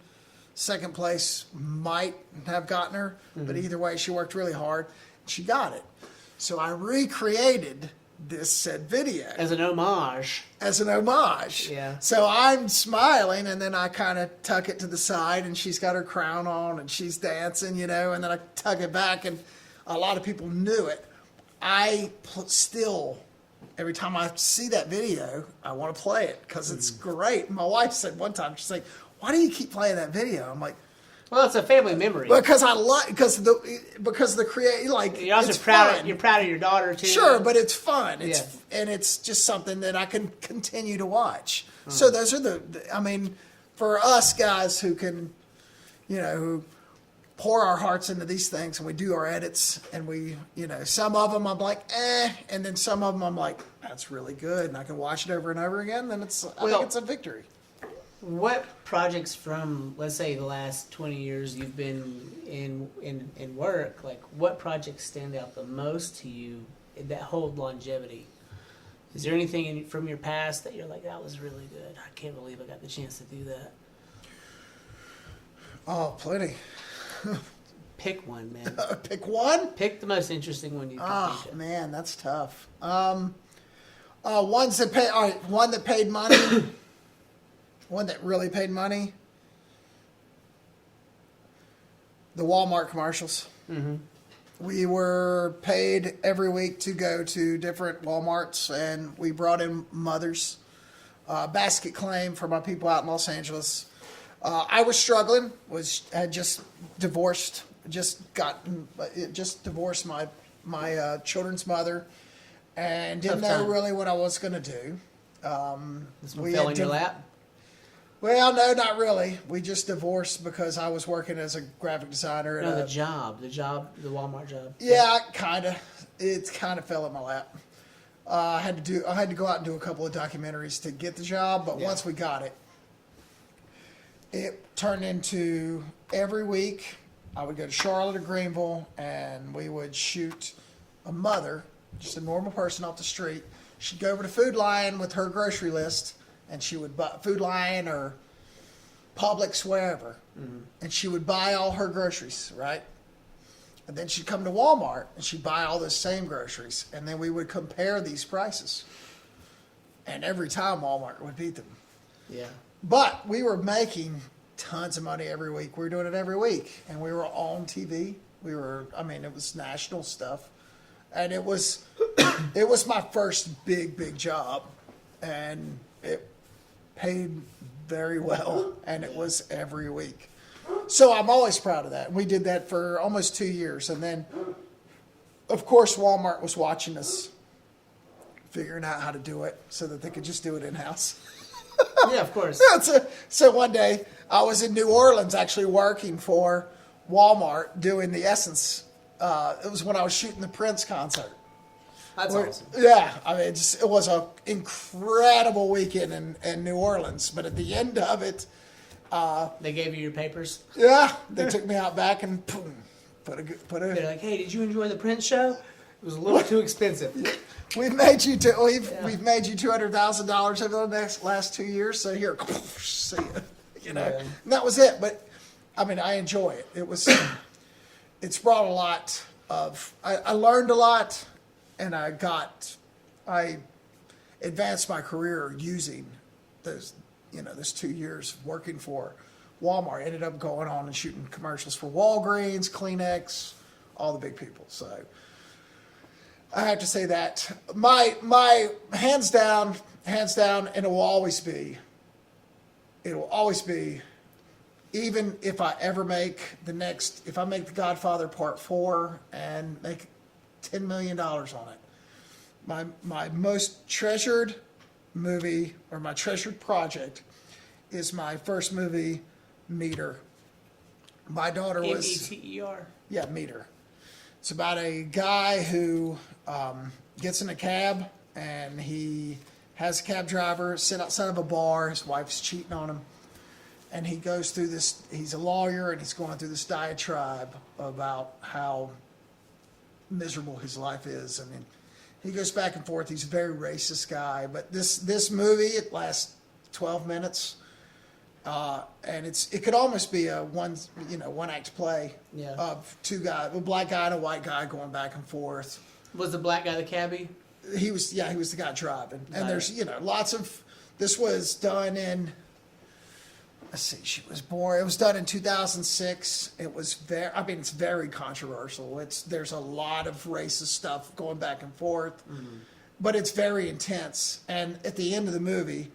second place might have gotten her, but either way, she worked really hard. She got it. So I recreated this said video as an homage. Yeah. So I'm smiling, and then I kind of tuck it to the side, and she's got her crown on, and she's dancing, and then I tuck it back, and a lot of people knew it. Still, every time I see that video, I want to play it because it's great. My wife said one time, she's like, "Why do you keep playing that video?" I'm like, well, it's a family memory. Because the create like you're also proud. You're proud of your daughter too. Sure, but it's fun. And it's just something that I can continue to watch. So those are for us guys who can, who pour our hearts into these things, and we do our edits, and we, some of them I'm like, and then some of them I'm like, that's really good, and I can watch it over and over again. Then I think it's a victory. What projects from, let's say, the last 20 years you've been in work, like what projects stand out the most to you that hold longevity? Is there anything from your past that you're like, that was really good? I can't believe I got the chance to do that. Oh, plenty. Pick one, man. Pick one? Pick the most interesting one you can think of. Man, that's tough. One that paid money. One that really paid money. The Walmart commercials. Mm-hmm. We were paid every week to go to different Walmarts, and we brought in mothers. Basket claim for my people out in Los Angeles. I was struggling. Had just divorced. Just divorced my children's mother, and didn't know really what I was going to do. This one fell in your lap? Well, no, not really. We just divorced because I was working as a graphic designer. No, the Walmart job. Yeah, kind of. It kind of fell in my lap. I had to go out and do a couple of documentaries to get the job, but once we got it, it turned into every week I would go to Charlotte or Greenville, and we would shoot a mother, just a normal person off the street. She'd go over to Food Lion with her grocery list, and she would buy Food Lion or Publix, wherever, and she would buy all her groceries, right? And then she'd come to Walmart, and she'd buy all those same groceries, and then we would compare these prices. And every time Walmart would beat them. Yeah. But we were making tons of money every week. We were doing it every week, and we were on TV. It was national stuff, and it was my first big job, and it paid very well, and it was every week. So I'm always proud of that. We did that for almost 2 years, and then, of course, Walmart was watching us, figuring out how to do it so that they could just do it in-house. Yeah, of course. So one day, I was in New Orleans actually working for Walmart doing the Essence. It was when I was shooting the Prince concert. That's awesome. Yeah, it was an incredible weekend in New Orleans. But at the end of it, they gave you your papers. Yeah, they took me out back and boom, put a. They're like, hey, did you enjoy the Prince show? It was a little too expensive. We've made you we've made you $200,000 over the last 2 years. So here, see you. And that was it. But I enjoy it. It's brought a lot of. I learned a lot. And I advanced my career using those 2 years working for Walmart. Ended up going on and shooting commercials for Walgreens, Kleenex, all the big people. So I have to say that my hands down, and it will always be, even if I ever make if I make The Godfather Part 4 and make $10 million on it. My most treasured movie, or my treasured project, is my first movie, Meter. My daughter was... M-E-T-E-R? Yeah, Meter. It's about a guy who gets in a cab, and he has a cab driver sit outside of a bar. His wife's cheating on him. And he goes through this, he's a lawyer, and he's going through this diatribe about how miserable his life is. I mean, he goes back and forth. He's a very racist guy. But this movie, it lasts 12 minutes. And it could almost be a one act play of two guys, a black guy and a white guy going back and forth. Was the black guy the cabbie? He was the guy driving. And there's, lots of, this was done in, let's see, it was done in 2006. It was it's very controversial. There's a lot of racist stuff going back and forth, but it's very intense. And at the end of the movie,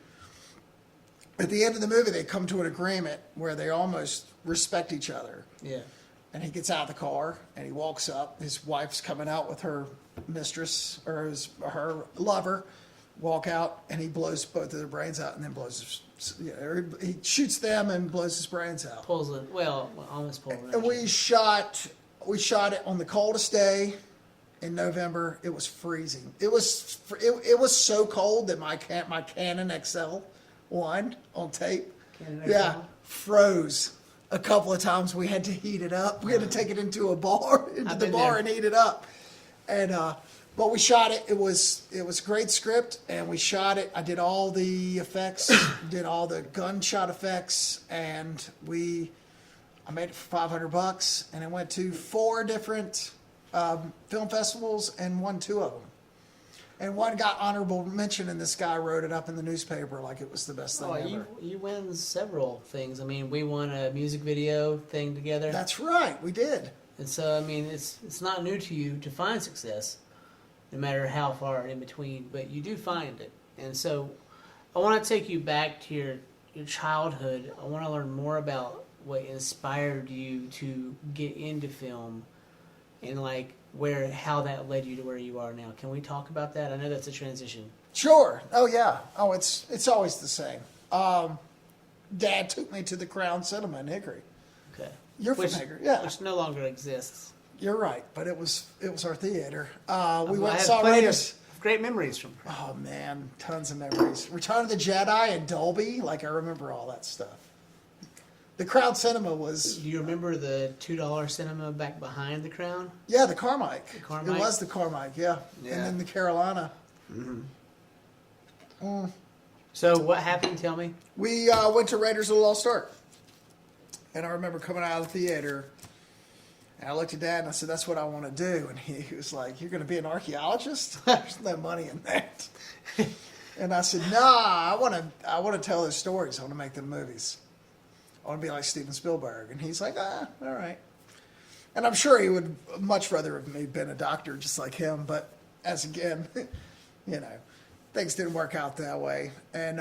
they come to an agreement where they almost respect each other. Yeah. And he gets out of the car and he walks up. His wife's coming out with her mistress or her lover. Walk out and he blows both of their brains out and then he shoots them and blows his brains out. Pulls it. Well, almost pulls it. And we shot it on the coldest day in November. It was freezing. It was so cold that my Canon XL1 on tape, froze a couple of times. We had to heat it up. We had to take it into the bar and heat it up. And but we shot it. It was a great script, and we shot it. I did all the effects, did all the gunshot effects, and I made it for $500, and it went to 4 different film festivals and won 2 of them. And one got honorable mention, and this guy wrote it up in the newspaper like it was the best thing ever. You win several things. I mean, we won a music video thing together. That's right, we did. And so, I mean, it's not new to you to find success, no matter how far in between, but you do find it. And so I want to take you back to your childhood. I want to learn more about what inspired you to get into film and how that led you to where you are now. Can we talk about that? I know that's a transition. Sure. Oh, yeah. Oh, it's always the same. Dad took me to the Crown Cinema in Hickory. Okay. You're from Hickory, yeah. Which no longer exists. You're right, but it was our theater. We I went and have saw plenty Raiders. of great memories from. Oh man, tons of memories. Return of the Jedi and Dolby, I remember all that stuff. The Crown Cinema was. Do you remember the $2 cinema back behind the Crown? Yeah, the Carmike. Carmike? It was the Carmike, yeah. And then the Carolina. So what happened? Tell me. We went to Raiders of the Lost Ark, and I remember coming out of the theater. And I looked at Dad and I said, "That's what I want to do." And he was like, "You're going to be an archaeologist? There's no money in that." And I said, "Nah, I want to tell those stories. I want to make them movies. I want to be like Steven Spielberg." And he's like, "All right." And I'm sure he would much rather have me been a doctor just like him. But things didn't work out that way. And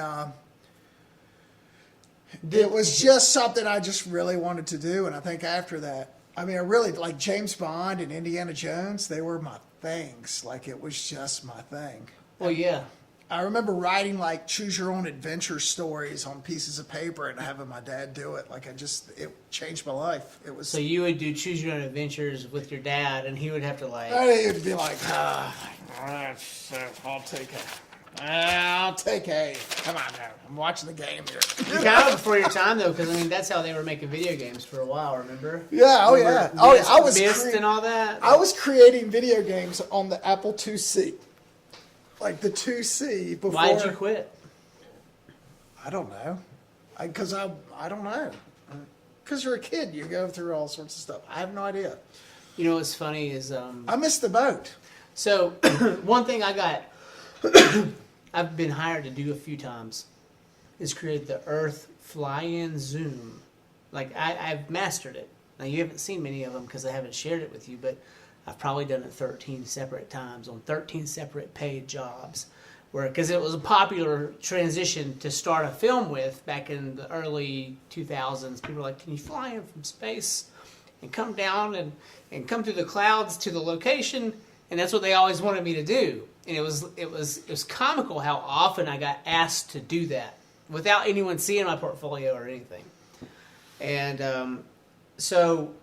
it was just something I just really wanted to do. And I think after that, I really like James Bond and Indiana Jones. They were my things. It was just my thing. Well, yeah. I remember writing choose your own adventure stories on pieces of paper and having my dad do it. It changed my life. It was. So you would do choose your own adventures with your dad, and he would have to He would be like, I'll take A. Come on now. I'm watching the game here. You're kind of before your time, though, because that's how they were making video games for a while. Remember? Yeah. Yeah. I was and all that. I was creating video games on the Apple IIc. The 2C before. Why did you quit? I don't know. I don't know. Because you're a kid, you go through all sorts of stuff. I have no idea. You know what's funny is I missed the boat. So one thing I've been hired to do a few times is create the Earth fly-in zoom. I've mastered it. Now you haven't seen many of them because I haven't shared it with you, but I've probably done it 13 separate times on 13 separate paid jobs. Because it was a popular transition to start a film with back in the early 2000s. People were like, "Can you fly in from space and come down and come through the clouds to the location?" And that's what they always wanted me to do. And it was comical how often I got asked to do that without anyone seeing my portfolio or anything. And so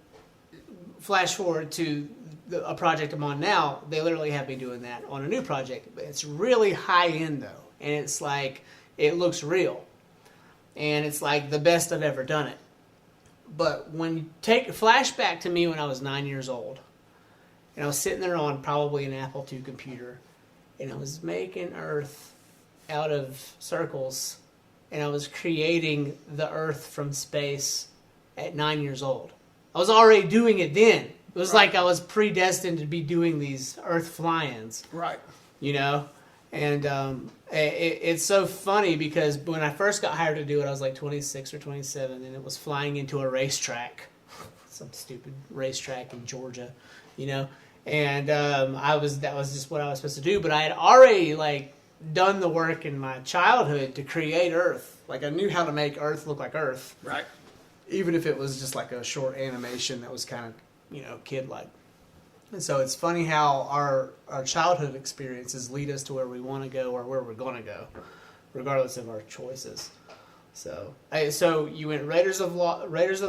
flash forward to a project I'm on now, they literally have me doing that on a new project. But it's really high end though, and it's like it looks real, and it's like the best I've ever done it. But when you take a flashback to me when I was 9 years old, and I was sitting there on probably an Apple II computer, and I was making Earth out of circles, and I was creating the Earth from space at 9 years old. I was already doing it then. It was like I was predestined to be doing these Earth fly-ins. Right. You know? And it's so funny because when I first got hired to do it, I was like 26 or 27, and it was flying into a racetrack. Some stupid racetrack in Georgia, you know? And that was just what I was supposed to do. But I had already, like, done the work in my childhood to create Earth. Like, I knew how to make Earth look like Earth. Right. Even if it was just like a short animation that was kind of, you know, kid-like. And so it's funny how our childhood experiences lead us to where we want to go or where we're going to go, regardless of our choices. So you went Raiders of the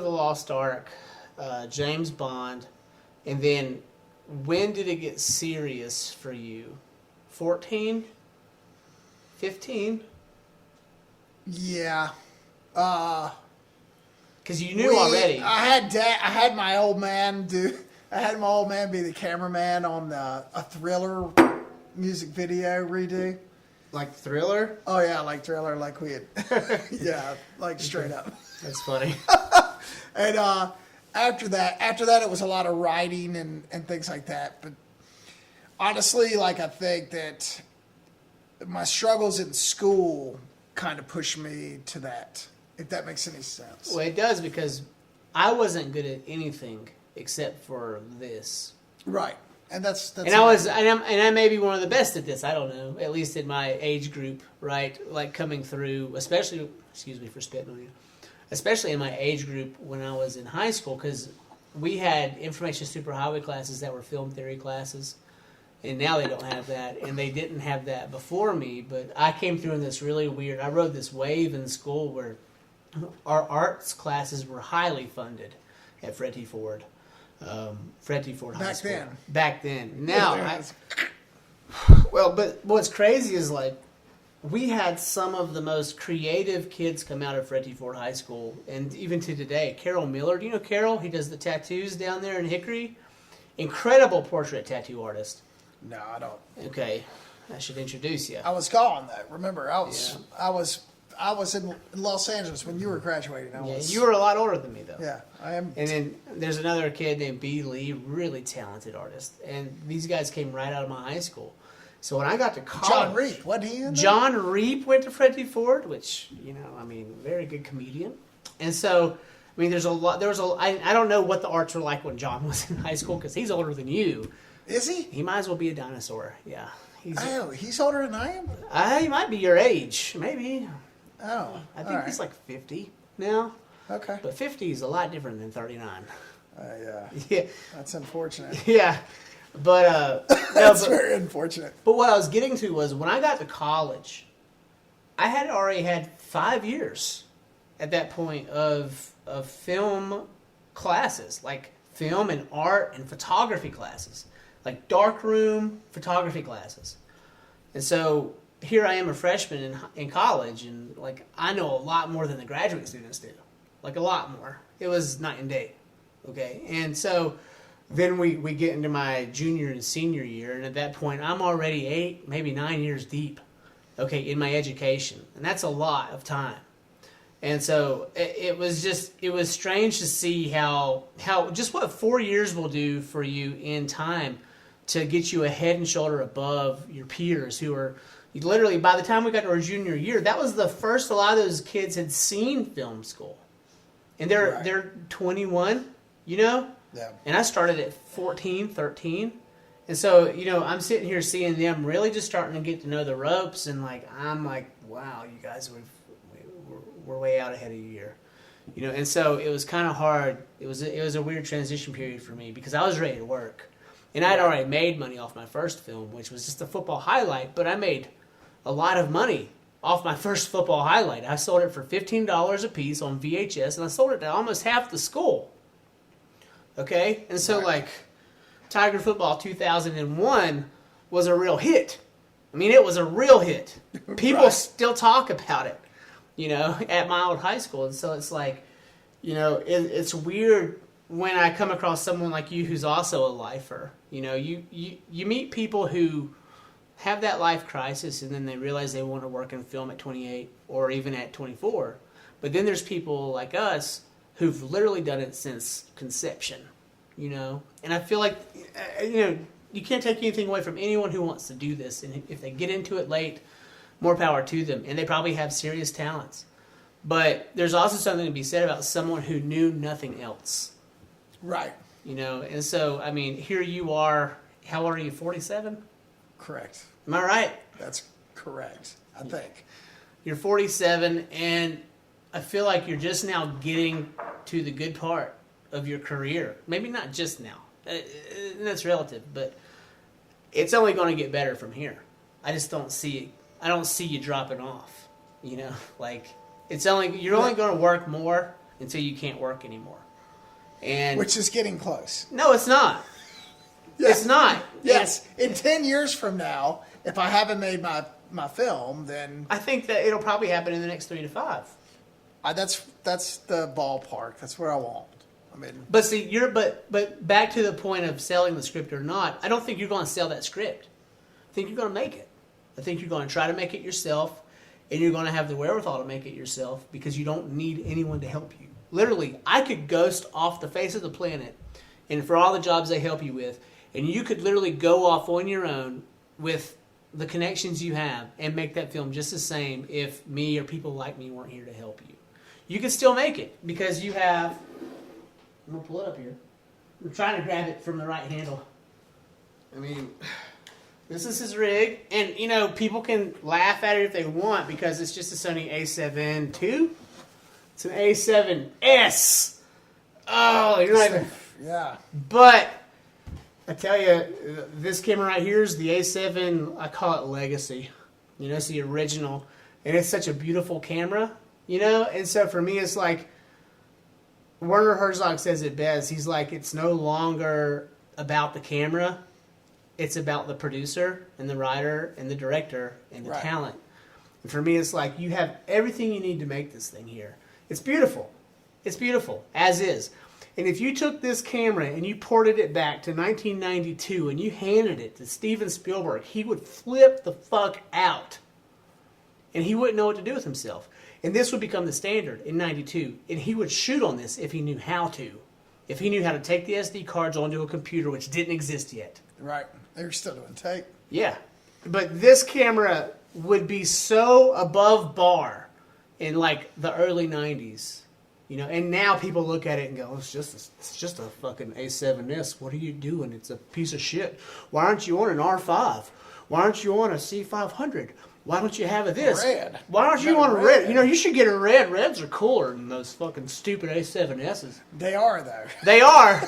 Lost Ark, James Bond, and then when did it get serious for you? 14? 15? Yeah. Because you knew already. I had my old man be the cameraman on a Thriller music video redo. Like Thriller? Oh yeah, like Thriller, like we had. Yeah, like straight up. That's funny. And after that, it was a lot of writing and things like that. But honestly, like I think that my struggles in school kind of pushed me to that. If that makes any sense. Well, it does, because I wasn't good at anything except for this. Right, and that's. And I may be one of the best at this. I don't know. At least in my age group, right? Like coming through, especially. Excuse me for spitting on you. Especially in my age group when I was in high school, because we had information superhighway classes that were film theory classes, and now they don't have that, and they didn't have that before me. But I came through in this really weird. I rode this wave in school where our arts classes were highly funded at Fred T. Ford. Fred T. Ford High School. Back then. Now, but what's crazy is, like, we had some of the most creative kids come out of Fred T. Ford High School, and even to today. Carol Miller, do you know Carol? He does the tattoos down there in Hickory. Incredible portrait tattoo artist. No, I don't. Okay, I should introduce you. I was gone though. Remember, I was in Los Angeles when you were graduating. You were a lot older than me, though. Yeah, I am. And then there's another kid named B. Lee, really talented artist. And these guys came right out of my high school. So when I got to college... John Reap, wasn't he in there? John Reap went to Fred T. Ford, which, you know, I mean, very good comedian. And so, I mean, I don't know what the arts were like when John was in high school, because he's older than you. Is he? He might as well be a dinosaur, yeah. He's older than I am? He might be your age, maybe. Oh, I think he's like 50 now. Okay. But 50 is a lot different than 39. Yeah. Yeah. That's unfortunate. Yeah. But that's very unfortunate. But what I was getting to was when I got to college, I had already had 5 years at that point of film classes, like film and art and photography classes, like darkroom photography classes. And so here I am, a freshman in college, and like I know a lot more than the graduate students do, like a lot more. It was night and day, okay? And so then we get into my junior and senior year, and at that point I'm already 8, maybe 9 years deep, okay, in my education, and that's a lot of time. And so it was strange to see how just what 4 years will do for you in time to get you a head and shoulder above your peers who are literally, by the time we got to our junior year, that was the first a lot of those kids had seen film school. And they're 21, you know? Yeah. And I started at 14, 13. And so, you know, I'm sitting here seeing them really just starting to get to know the ropes, and like I'm like, wow, you guys, we're way out ahead of you here. You know, and so it was kind of hard. It was a weird transition period for me because I was ready to work. And I'd already made money off my first film, which was just a football highlight, but I made a lot of money off my first football highlight. I sold it for $15 a piece on VHS, and I sold it to almost half the school. Okay? And so, like, Tiger Football 2001 was a real hit. I mean, it was a real hit. People Right. still talk about it, at my old high school. And so it's like, it's weird when I come across someone like you who's also a lifer. You meet people who have that life crisis and then they realize they want to work in film at 28 or even at 24. But then there's people like us who've literally done it since conception, And I feel like, you can't take anything away from anyone who wants to do this. And if they get into it late, more power to them. And they probably have serious talents. But there's also something to be said about someone who knew nothing else. Right. And so, I mean, here you are. How old are you, 47? Correct. Am I right? That's correct, I think. You're 47, and I feel like you're just now getting to the good part of your career. Maybe not just now. That's relative, but it's only going to get better from here. I just don't see it. I don't see you dropping off. Like you're only going to work more until you can't work anymore. And Which is getting close. no, it's not. Yeah. It's not. Yes. In 10 years from now, if I haven't made my film, then I think that it'll probably happen in the next 3 to 5. that's the ballpark. That's what I want. I mean, But see, but back to the point of selling the script or not, I don't think you're going to sell that script. I think you're going to make it. I think you're going to try to make it yourself, and you're going to have the wherewithal to make it yourself because you don't need anyone to help you. Literally, I could ghost off the face of the planet, and for all the jobs they help you with, and you could literally go off on your own with the connections you have and make that film just the same if me or people like me weren't here to help you. You could still make it because you have... I'm going to pull it up here. I'm trying to grab it from the right handle. I mean, this is his rig. And, people can laugh at it if they want because it's just a Sony A7 II. It's an A7S. Oh, you're not even... yeah. But, I tell you, this camera right here is the A7, I call it Legacy. It's the original. And it's such a beautiful camera, And so for me, it's like... Werner Herzog says it best. He's like, it's no longer about the camera. It's about the producer and the writer and the director and the Right. talent. And for me, it's like you have everything you need to make this thing here. It's beautiful. It's beautiful, as is. And if you took this camera and you ported it back to 1992 and you handed it to Steven Spielberg, he would flip the fuck out. And he wouldn't know what to do with himself. And this would become the standard in 92. And he would shoot on this if he knew how to. If he knew how to take the SD cards onto a computer, which didn't exist yet. Right. They're still doing tape. Yeah. But this camera would be so above bar in like the early 90s. And now people look at it and go, it's just a fucking A7S. What are you doing? It's a piece of shit. Why aren't you on an R5? Why aren't you on a C500? Why don't you have this? Red. Why don't you want a red? You should get a red. Reds are cooler than those fucking stupid A7Ss. They are, though. They are.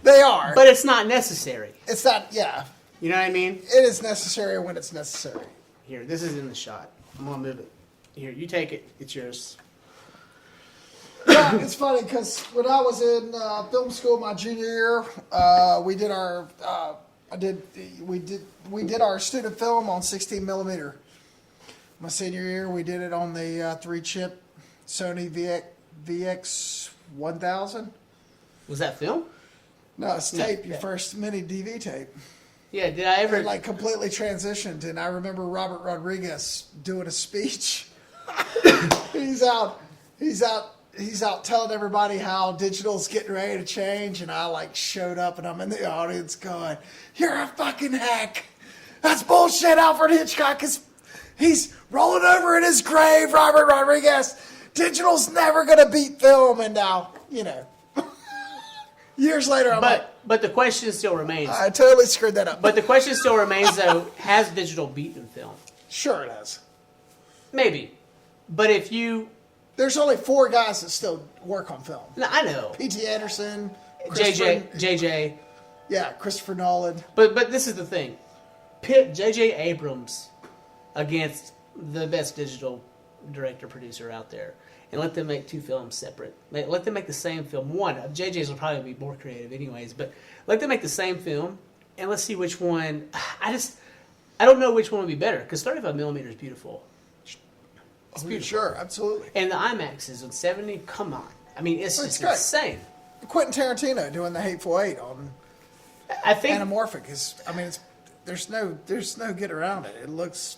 They are. But it's not necessary. It's not, yeah. You know what I mean? It is necessary when it's necessary. Here, this is in the shot. I'm going to move it. Here, you take it. It's yours. Yeah, it's funny because when I was in film school my junior year, we did our we did our student film on 16 millimeter. My senior year, we did it on the 3-chip Sony VX 1000. Was that film? No, it's tape. Your first mini DV tape. Yeah. Did I ever? It like completely transitioned, and I remember Robert Rodriguez doing a speech. He's out telling everybody how digital's getting ready to change, and I like showed up and I'm in the audience going, "You're a fucking hack. That's bullshit. Alfred Hitchcock he's rolling over in his grave, Robert Rodriguez. Digital's never gonna beat film." And now, years later, I'm but the question still remains. I totally screwed that up. But the question still remains, though: has digital beaten film? Sure it has. Maybe, but if you, There's only 4 guys that still work on film. no, I know P.T. Anderson, JJ. Yeah, Christopher Nolan. But this is the thing: pit J.J. Abrams against the best digital director producer out there and let them make 2 films separate. Let them make the same film. One, JJ's will probably be more creative anyways, but let them make the same film and let's see which one. I don't know which one would be better because 35mm is beautiful. It's beautiful. Sure, absolutely. And the IMAX is on 70. Come on, I mean it's just great. insane. Quentin Tarantino doing the Hateful Eight on Anamorphic is. I mean, there's no get around it. It looks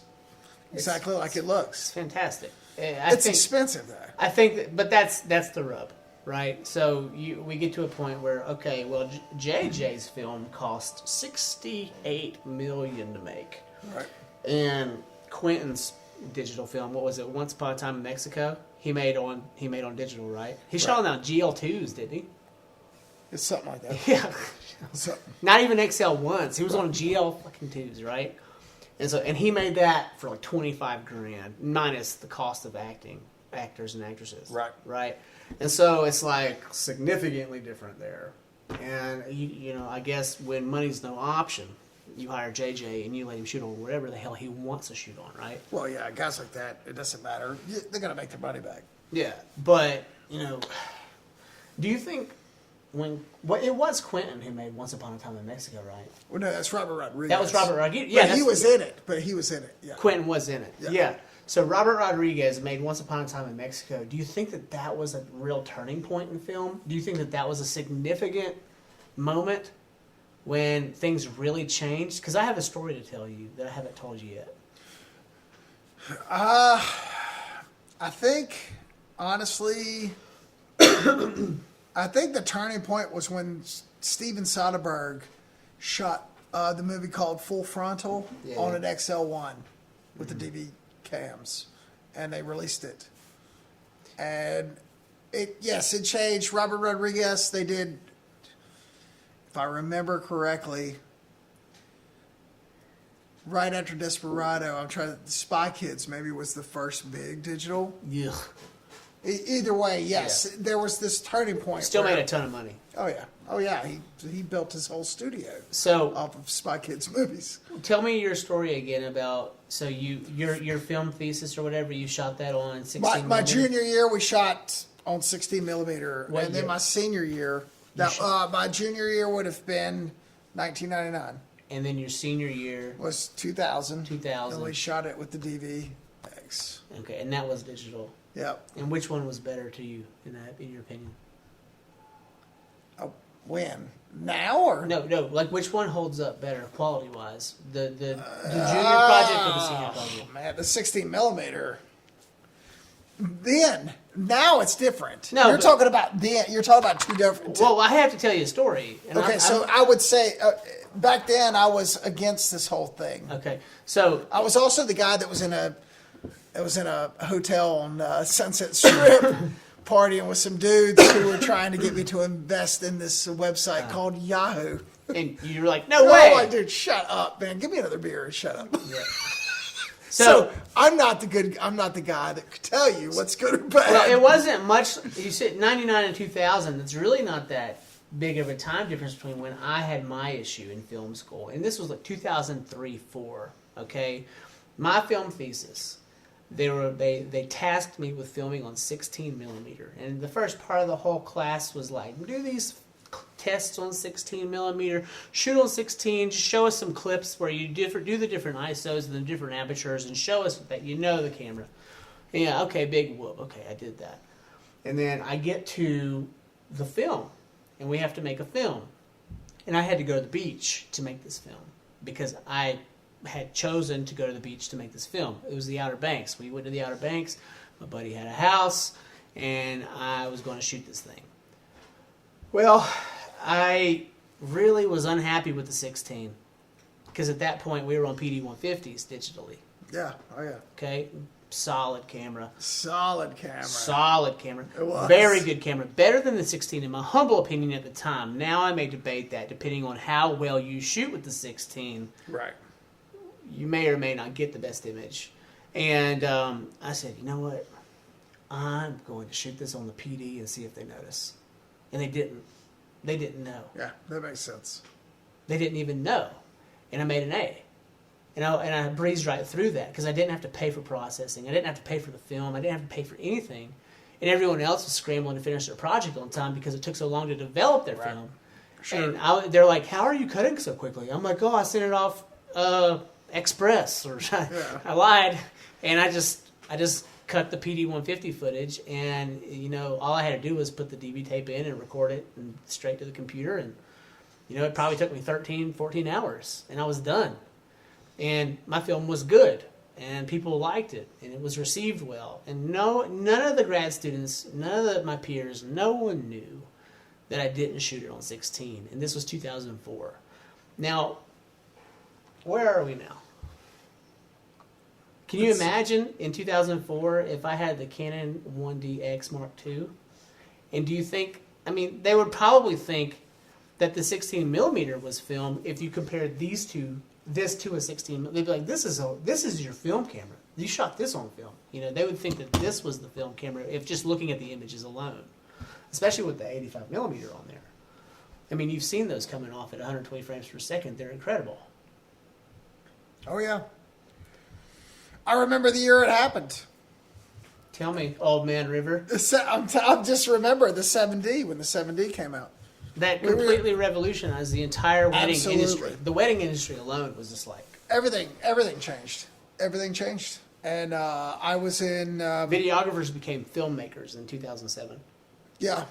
exactly like it looks. It's fantastic. It's expensive though. I think, but that's the rub, right? So we get to a point where okay, well, JJ's film cost $68 million to make, right? And Quentin's digital film, what was it? Once Upon a Time in Mexico. He made on digital, right? He shot on GL2s, didn't he? It's something like that. Yeah. So, Not even XL1s. He was on GL fucking 2s, right? And he made that for like $25,000 minus the cost of actors and actresses. Right. Right. And so it's like significantly different there. And you know, I guess when money's no option, you hire JJ and you let him shoot on whatever the hell he wants to shoot on, right? well, yeah, guys like that, it doesn't matter. They're gonna make their money back. Yeah. But, you know, do you think it was Quentin who made Once Upon a Time in Mexico, right? Well, no, that's Robert Rodriguez. That was Robert Rodriguez. Yeah, he was in it. But he was in it. Yeah. Quentin was in it. Yeah. Yeah. So Robert Rodriguez made Once Upon a Time in Mexico. Do you think that was a real turning point in film? Do you think that was a significant moment when things really changed? Because I have a story to tell you that I haven't told you yet. I think, honestly, I think the turning point was when Steven Soderbergh shot the movie called Full Frontal on an XL1 with the DV cams, and they released it. And it changed. Robert Rodriguez, they did, if I remember correctly, right after Desperado, Spy Kids maybe was the first big digital. Yeah. Either way, yes, there was this turning point. Still made a ton of money. Oh yeah. He built his whole studio So off of Spy Kids movies. tell me your story again about your film thesis or whatever, you shot that on 16 My junior year, we shot on 16 millimeter, What and then year? my senior year, my junior year would have been 1999. And then your senior year Was 2000. 2000. And we shot it with the DV-X. Okay, and that was digital. Yep. And which one was better to you in your opinion? Oh, when? Now or No, like which one holds up better quality wise? The junior project or the senior project? Man, the 16 millimeter. Then now it's different. No, you're talking about two different. Well, I have to tell you a story. And Okay, I would say back then I was against this whole thing. Okay, so I was also the guy that was in a hotel on Sunset Strip partying with some dudes who were trying to get me to invest in this website called Yahoo. and you were like, no way. I'm like, dude, shut up, man. Give me another beer and shut up. Yeah. So I'm not the guy that could tell you what's good or bad. Well, it wasn't much. You said 99 and 2000. It's really not that big of a time difference between when I had my issue in film school, and this was like 2003-04. Okay, my film thesis. They tasked me with filming on 16 millimeter, and the first part of the whole class was like, do these tests on 16 millimeter, shoot on 16, just show us some clips where you do the different ISOs and the different apertures, and show us that you know the camera. And yeah, okay, big whoop. Okay, I did that, and then I get to the film, and we have to make a film, and I had to go to the beach to make this film because I had chosen to go to the beach to make this film. It was the Outer Banks. We went to the Outer Banks. My buddy had a house, and I was going to shoot this thing. Well, I really was unhappy with the 16 because at that point we were on PD-150s digitally. Yeah. Oh yeah. Okay, solid camera. Solid camera. Solid camera. It was. Very good camera. Better than the 16 in my humble opinion at the time. Now I may debate that depending on how well you shoot with the 16. Right. You may or may not get the best image. And I said, you know what? I'm going to shoot this on the PD and see if they notice. And they didn't. They didn't know. Yeah, that makes sense. They didn't even know. And I made an A. And I breezed right through that because I didn't have to pay for processing. I didn't have to pay for the film. I didn't have to pay for anything. And everyone else was scrambling to finish their project on time because it took so long to develop their film. Sure. And they're like, how are you cutting so quickly? I'm like, I sent it off Express. Or I lied. And I just cut the PD-150 footage. And, all I had to do was put the DV tape in and record it and straight to the computer. And, it probably took me 13, 14 hours. And I was done. And my film was good, and people liked it, and it was received well. And none of the grad students, none of my peers, no one knew that I didn't shoot it on 16. And this was 2004. Now, where are we now? Can you imagine in 2004 if I had the Canon 1DX Mark II? And do you think, they would probably think that the 16 millimeter was film if you compared this to a 16. They'd be like, this is your film camera. You shot this on film. They would think that this was the film camera if just looking at the images alone, especially with the 85 millimeter on there. You've seen those coming off at 120 frames per second. They're incredible. Oh, yeah. I remember the year it happened. Tell me, Old Man River. I'm just remember the 7D, when the 7D came out. That completely revolutionized the entire wedding industry. The wedding industry alone was just like... Everything changed. Everything changed. And I was in... videographers became filmmakers in 2007. Yeah.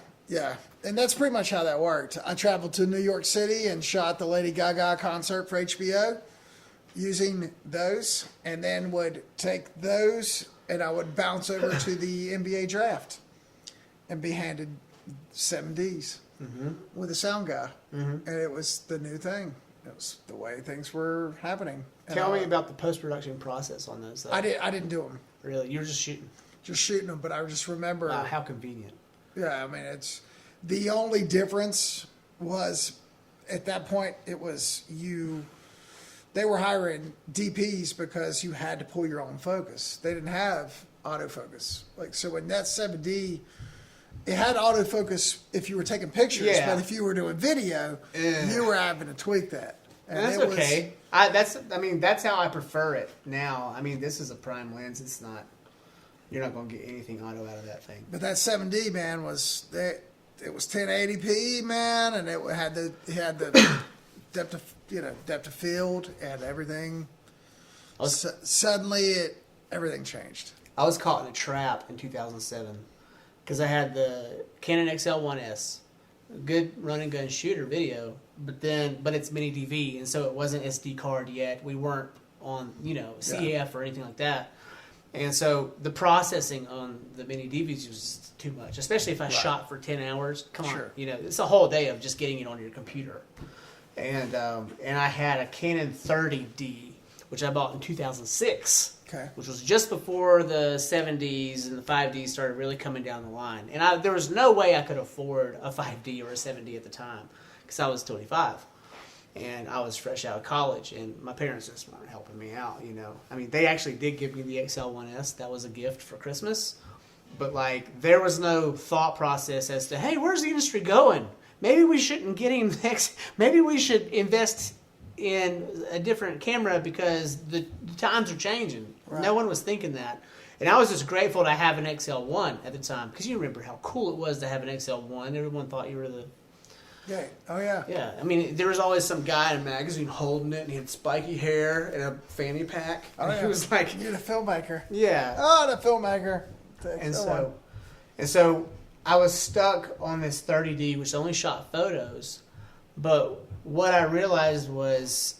And that's pretty much how that worked. I traveled to New York City and shot the Lady Gaga concert for HBO using those, and then would take those and I would bounce over to the NBA draft and be handed 7Ds. Mm-hmm. With a sound guy, and it was the new thing. It was the way things were happening. Tell me about the post-production process on those. I didn't do them. Really, you were just shooting them. But I just remember. Wow, how convenient. Yeah, it's the only difference was at that point it was They were hiring DPs because you had to pull your own focus. They didn't have autofocus. So when that 7D. It had autofocus if you were taking pictures, but if you were doing video, you were having to tweak that. And that's okay. That's how I prefer it now. This is a prime lens. It's not. You're not going to get anything auto out of that thing. But that 7D, man, it was 1080p, man, and it had the depth of field and everything. Suddenly, everything changed. I was caught in a trap in 2007. Because I had the Canon XL1S, a good run and gun shooter video, but it's mini DV, and so it wasn't SD card yet. We weren't on CEF or anything like that, and so the processing on the mini DVs was too much, especially if I shot for 10 hours. Come on, it's a whole day of just getting it on your computer, and I had a Canon 30D, which I bought in 2006. Okay. Which was just before the 7Ds and the 5Ds started really coming down the line. And there was no way I could afford a 5D or a 7D at the time because I was 25. And I was fresh out of college. And my parents just weren't helping me out, They actually did give me the XL1S. That was a gift for Christmas. But, there was no thought process as to, hey, where's the industry going? Maybe we shouldn't get him next. Maybe we should invest in a different camera because the times are changing. Right. No one was thinking that. And I was just grateful to have an XL1 at the time because you remember how cool it was to have an XL1. Everyone thought you were the... Yeah. Oh, yeah. Yeah. There was always some guy in a magazine holding it, and he had spiky hair and a fanny pack. And he was like... You're the filmmaker. Yeah. Oh, the filmmaker. And so I was stuck on this 30D, which only shot photos. But what I realized was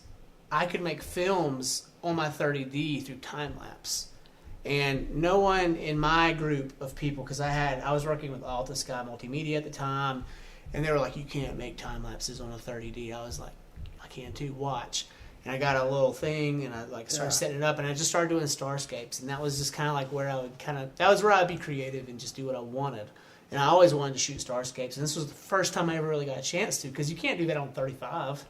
I could make films on my 30D through time-lapse. And no one in my group of people, because I was working with Alta Sky Multimedia at the time, and they were like, you can't make time-lapses on a 30D. I was like, I can too, watch. And I got a little thing, and I started setting it up, and I just started doing starscapes. And that was just kind of where I would that was where I'd be creative and just do what I wanted. And I always wanted to shoot starscapes, and this was the first time I ever really got a chance to, because you can't do that on 35.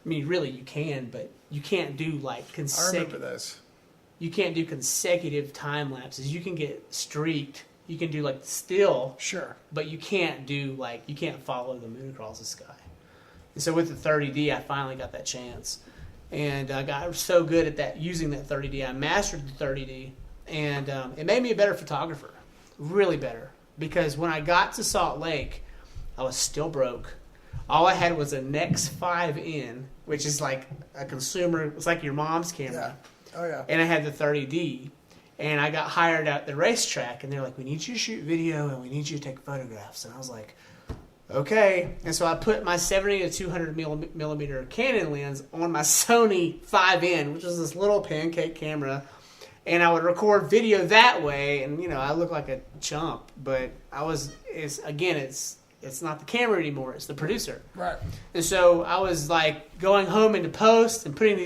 Really, you can, but you can't do consecutive. I remember those. You can't do consecutive time lapses. You can get streaked. You can do still. Sure. But you can't do you can't follow the moon across the sky. And so with the 30D, I finally got that chance. And I got so good at that, using that 30D. I mastered the 30D, and it made me a better photographer, really better. Because when I got to Salt Lake, I was still broke. All I had was a Nex 5N, which is like a consumer. It's like your mom's camera. Yeah. Oh yeah. And I had the 30D, and I got hired at the racetrack, and they're like, "We need you to shoot video, and we need you to take photographs." And I was like, "Okay." And so I put my 70 to 200 millimeter Canon lens on my Sony 5N, which is this little pancake camera, and I would record video that way. And I look like a chump, but it's not the camera anymore; it's the producer. Right. And so I was like going home into post and putting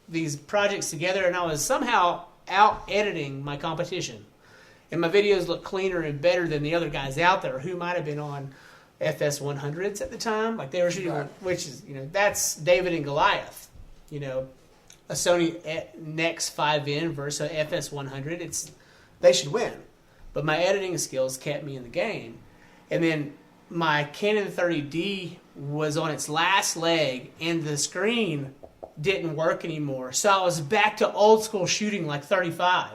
these projects together, and I was somehow out editing my competition, and my videos look cleaner and better than the other guys out there who might have been on FS 100s at the time. Like they were shooting, right. Which is that's David and Goliath. A Sony Nex 5N versus a FS 100. They should win, but my editing skills kept me in the game, and then my Canon 30D was on its last leg, and the screen didn't work anymore. So I was back to old school shooting like 35.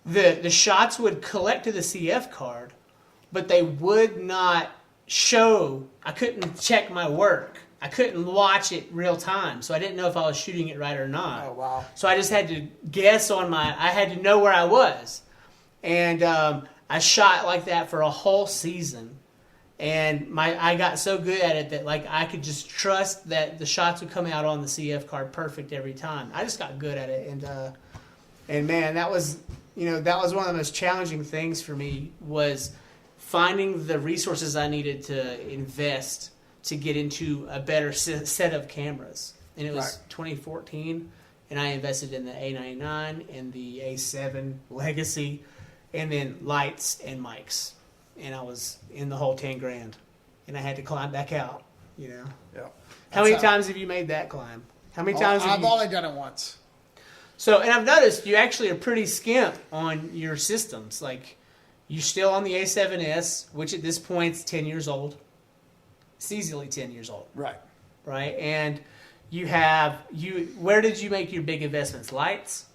The shots would collect to the CF card, but they would not show. I couldn't check my work. I couldn't watch it real time, so I didn't know if I was shooting it right or not. Oh, wow. So I just had to guess I had to know where I was. And I shot like that for a whole season. And I got so good at it that like I could just trust that the shots would come out on the CF card perfect every time. I just got good at it, and man, that was one of the most challenging things for me, was finding the resources I needed to invest to get into a better set of cameras. And it was Right. 2014, and I invested in the A99 and the A7 Legacy, and then lights and mics. And I was in the whole 10 grand, and I had to climb back out. Yeah. How many times have you made that climb? How many times have I've only done it once. So, and I've noticed you actually are pretty skimp on your systems. Like, you're still on the A7S, which at this point is 10 years old. It's easily 10 years old. Right. Right? And where did you make your big investments? Lights?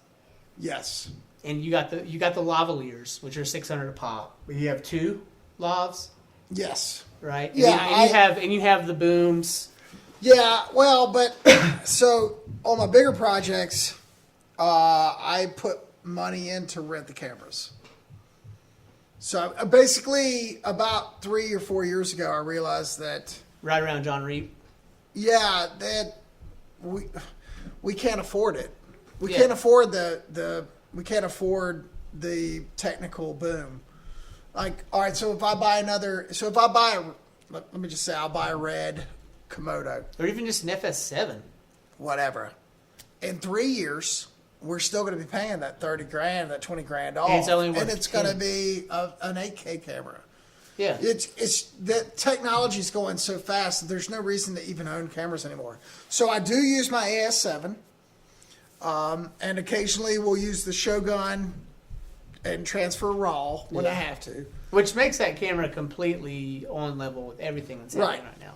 Yes. And you got the lavaliers, which are $600 a pop. You have 2 lavs, Yes. right? Yeah, And you have the booms. Yeah, well, but so on my bigger projects, I put money in to rent the cameras. So basically, about 3 or 4 years ago, I realized that Right around John Reap. yeah, that we can't afford it. We Yeah. can't afford we can't afford the technical boom. Like, all right, so if I buy let me just say, I'll buy a red Komodo, Or even just an FS7. whatever. In 3 years, we're still going to be paying that 30 grand, that 20 grand off, it's only worth and it's going to 10. be an 8K camera. Yeah. It's the technology is going so fast that there's no reason to even own cameras anymore. So I do use my AS7, and occasionally we'll use the Shogun and transfer RAW when I have to. Which makes that camera completely on level with everything that's happening right now.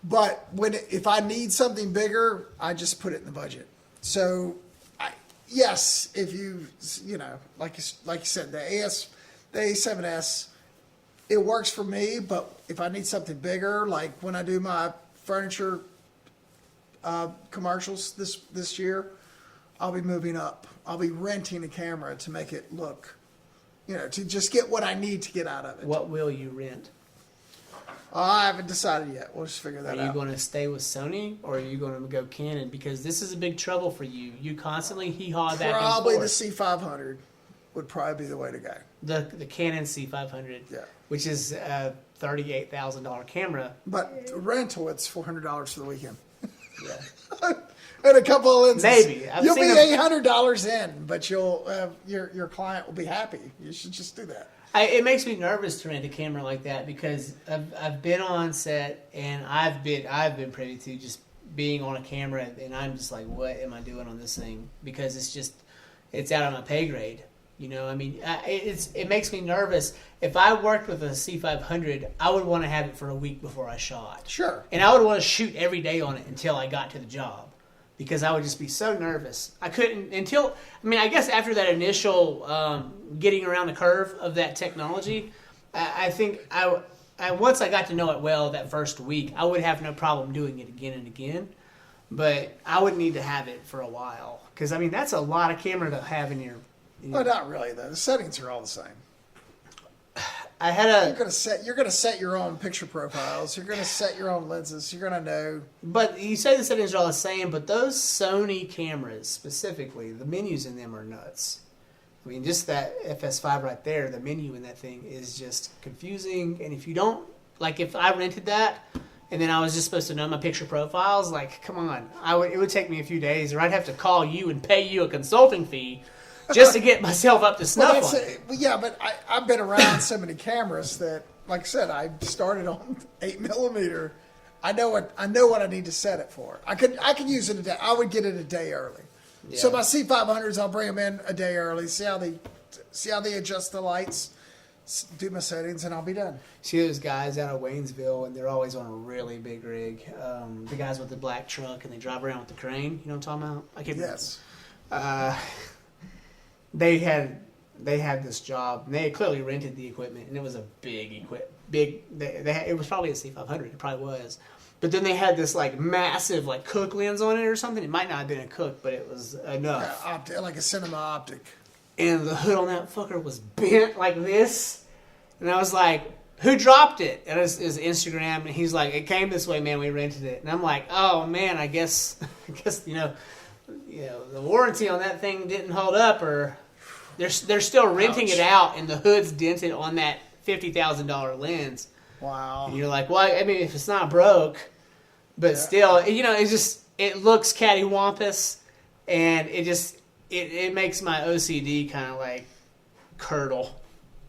But if I need something bigger, I just put it in the budget. So, yes, if like you said, the A7S, it works for me. But if I need something bigger, like when I do my furniture commercials this year, I'll be moving up. I'll be renting a camera to make it look, to just get what I need to get out of it. What will you rent? I haven't decided yet. We'll just figure that out. Are you going to stay with Sony, or are you going to go Canon? Because this is a big trouble for you. You constantly hee-haw back Probably and the forth. C500 would probably be the way to go. The Canon C500, Yeah. which is a $38,000 camera. But rental, it's $400 for the weekend. Yeah. And a couple of lenses. Maybe. I've You'll be seen them- $800 in, but your client will be happy. You should just do that. It makes me nervous to rent a camera like that, because I've been on set, and I've been privy to just being on a camera, and I'm just like, what am I doing on this thing? Because it's out of my pay grade. It makes me nervous. If I worked with a C500, I would want to have it for a week before I shot. Sure. And I would want to shoot every day on it until I got to the job, because I would just be so nervous. I couldn't until, I mean, I guess after that initial getting around the curve of that technology, I think once I got to know it well that first week, I would have no problem doing it again and again. But I would need to have it for a while because I mean that's a lot of camera to have in your. Well, not really though. The settings are all the same. You're gonna set your own picture profiles. You're gonna set your own lenses. You're gonna know. But you say the settings are all the same, but those Sony cameras specifically, the menus in them are nuts. I mean, just that FS5 right there, the menu in that thing is just confusing. And if you don't, like if I rented that and then I was just supposed to know my picture profiles, like, come on. It would take me a few days, or I'd have to call you and pay you a consulting fee just to get myself up to snuff on it. Yeah, but I've been around so many cameras that, like I said, I started on 8mm. I know what I need to set it for. I could use it a day. I would get it a day early. Yeah. So my C500s, I'll bring them in a day early. See how they adjust the lights, do my settings, and I'll be done. See those guys out of Waynesville, and they're always on a really big rig. The guys with the black truck, and they drive around with the crane. You know what I'm talking about? I can't. Yes. They had this job, and they had clearly rented the equipment, and it was a big it was probably a C500. It probably was. But then they had this like massive like Cook lens on it or something. It might not have been a Cook, but it was enough. Yeah, like a cinema optic. And the hood on that fucker was bent like this. And I was like, who dropped it? And it was Instagram. And he's like, it came this way, man. We rented it. And I'm like, oh, man, I guess you know, the warranty on that thing didn't hold up. Or they're still renting it out, and the hood's dented on that $50,000 lens. Wow. And you're like, well, I mean, if it's not broke, but still, you know, it looks cattywampus, and it makes my OCD kind of like curdle.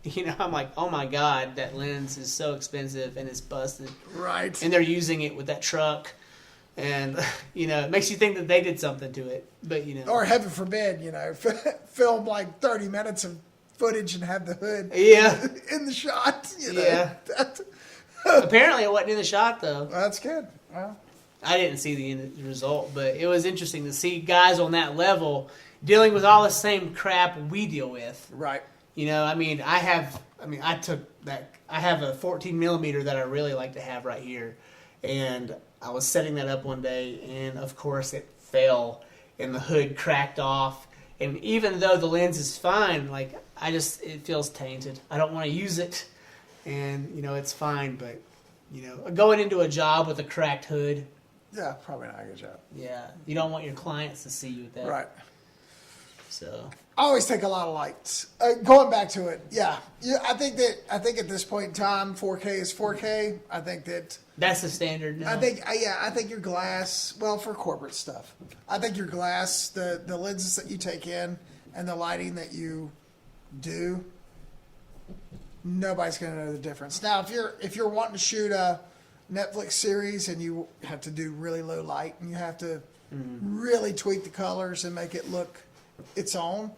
You know, I'm like, oh my God, that lens is so expensive and it's busted. Right. And they're using it with that truck. And, you know, it makes you think that they did something to it. But, you know. Or heaven forbid, you know, film like 30 minutes of footage and have the hood in the shot. You know? Yeah. Apparently it wasn't in the shot, though. That's good. Well, I didn't see the end result, but it was interesting to see guys on that level dealing with all the same crap we deal with. Right. You know, I have a 14mm that I really like to have right here, and I was setting that up one day, and of course it fell, and the hood cracked off, and even though the lens is fine, like it feels tainted. I don't want to use it, and you know it's fine, but you know going into a job with a cracked hood. Yeah, probably not a good job. Yeah, you don't want your clients to see you with that. Right. So I always take a lot of lights. Going back to it, yeah. I think at this point in time, 4K is 4K. I think that's the standard now. I think your glass. Well, for corporate stuff, I think your glass, the lenses that you take in, and the lighting that you do, nobody's going to know the difference. Now, if you're wanting to shoot a Netflix series and you have to do really low light and you have to really tweak the colors and make it look its own,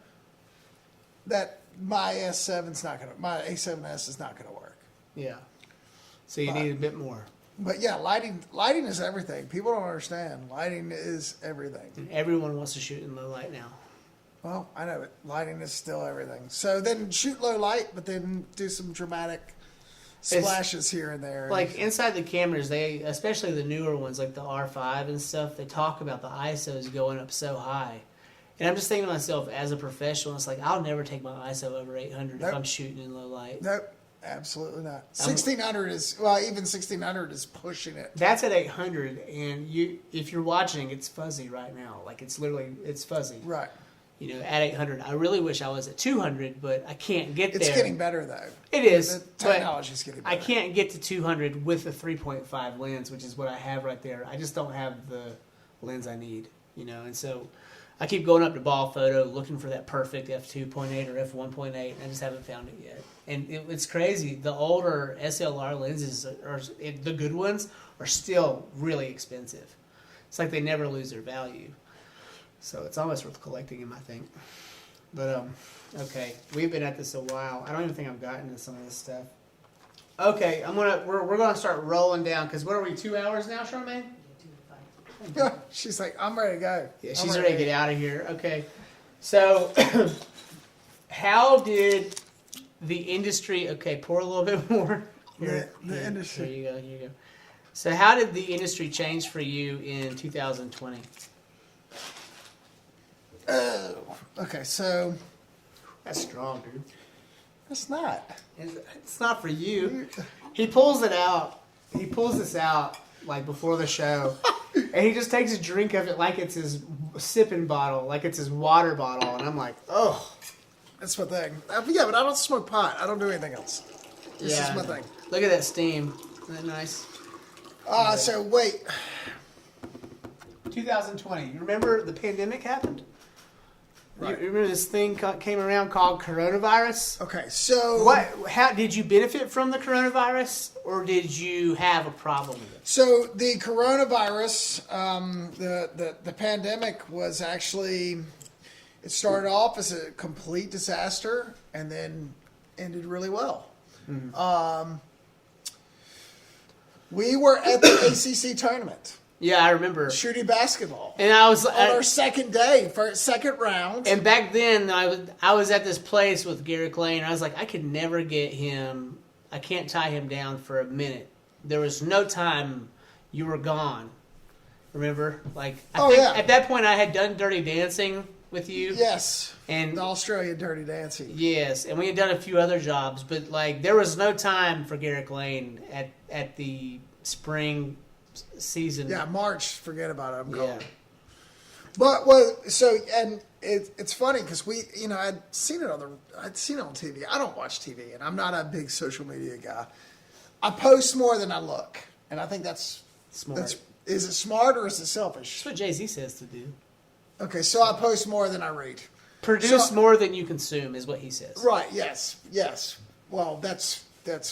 that my A7S is not going to work. Yeah. So you need a bit more. But yeah, lighting is everything. People don't understand. Lighting is everything. And everyone wants to shoot in low light now. Well, I know it. Lighting is still everything. So then shoot low light, but then do some dramatic splashes here and there. Like inside the cameras, especially the newer ones like the R5 and stuff, they talk about the ISOs going up so high. And I'm just thinking to myself, as a professional, it's like, I'll never take my ISO over 800 if I'm shooting in low light. Nope, absolutely not. 1600 even 1600 is pushing it. That's at 800, and if you're watching, it's fuzzy right now. Like, it's fuzzy. Right. You know, at 800. I really wish I was at 200, but I can't get there. It's getting better, though. It is. The technology's getting better. I can't get to 200 with a 3.5 lens, which is what I have right there. I just don't have the lens I need, you know, and so I keep going up to Ball Photo looking for that perfect f2.8 or f1.8, and I just haven't found it yet. And it's crazy. The older SLR lenses, the good ones, are still really expensive. It's like they never lose their value. So it's almost worth collecting them, I think. But, okay, we've been at this a while. I don't even think I've gotten to some of this stuff. Okay, we're gonna start rolling down, because what are we, 2 hours now, Charmaine? She's like, I'm ready to go. Yeah, she's ready to get out of here. Okay. So, how did the industry... Okay, pour a little bit more. The industry. Here you go. So how did the industry change for you in 2020? Okay, so... That's strong, dude. It's not. It's not for you. He pulls it out. He pulls this out, like, before the show. And he just takes a drink of it like it's his sipping bottle, like it's his water bottle. And I'm like, oh. That's my thing. Yeah, but I don't smoke pot. I don't do anything else. This is my thing. Look at that steam. Isn't that nice? So, wait. 2020. You remember the pandemic happened? Right. You remember this thing came around called coronavirus? Okay, so... How did you benefit from the coronavirus, or did you have a problem with it? So, the coronavirus, the pandemic was actually... It started off as a complete disaster and then ended really well. Mm-hmm. We were at the ACC tournament. Yeah, I remember. Shooting basketball. And I was... on our second day, for second round. And back then, I was at this place with Garrick Lane, and I was like, I could never get him... I can't tie him down for a minute. There was no time you were gone. Remember? Like, I think at that point, I had done Dirty Dancing with you. Yes. And the Australian Dirty Dancing. Yes, and we had done a few other jobs, but like there was no time for Garrick Lane at the spring season. Yeah, March. Forget about it. I'm gone. Yeah. But it's funny because I'd seen it on TV. I don't watch TV, and I'm not a big social media guy. I post more than I look, and I think that's smart. Is it smart or is it selfish? That's what Jay-Z says to do. Okay, so I post more than I read. Produce more than you consume is what he says. Right, yes. Well, that's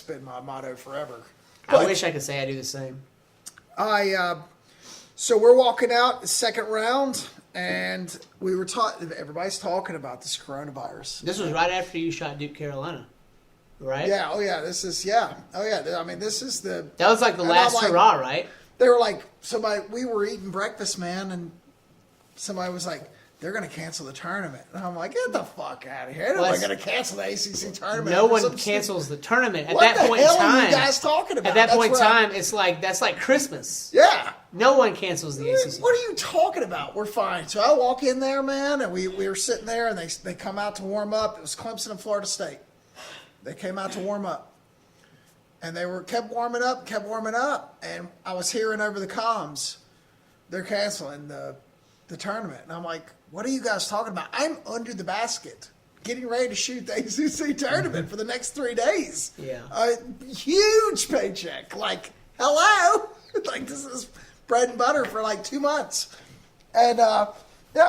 been my motto forever. I wish I could say I do the same. So we're walking out the second round, and we were everybody's talking about this coronavirus. This was right after you shot Duke, Carolina, right? Yeah, oh yeah, this is, yeah. Oh yeah, I mean, this is the... That was like the last hurrah, right? They were like, we were eating breakfast, man, and somebody was like, they're going to cancel the tournament. And I'm like, get the fuck out of here. Nobody's going to cancel the ACC tournament. No one cancels the tournament. At that point in time, what the hell are you guys talking about? At that point in time, it's like, that's like Christmas. Yeah. No one cancels the ACC. What are you talking about? We're fine. So I walk in there, man, and we were sitting there, and they come out to warm up. It was Clemson and Florida State. They came out to warm up. And they kept warming up, and I was hearing over the comms, they're canceling the tournament. And I'm like, what are you guys talking about? I'm under the basket, getting ready to shoot the ACC tournament for the next 3 days. Yeah. A huge paycheck. Like, hello? Like, this is bread and butter for like 2 months. And, they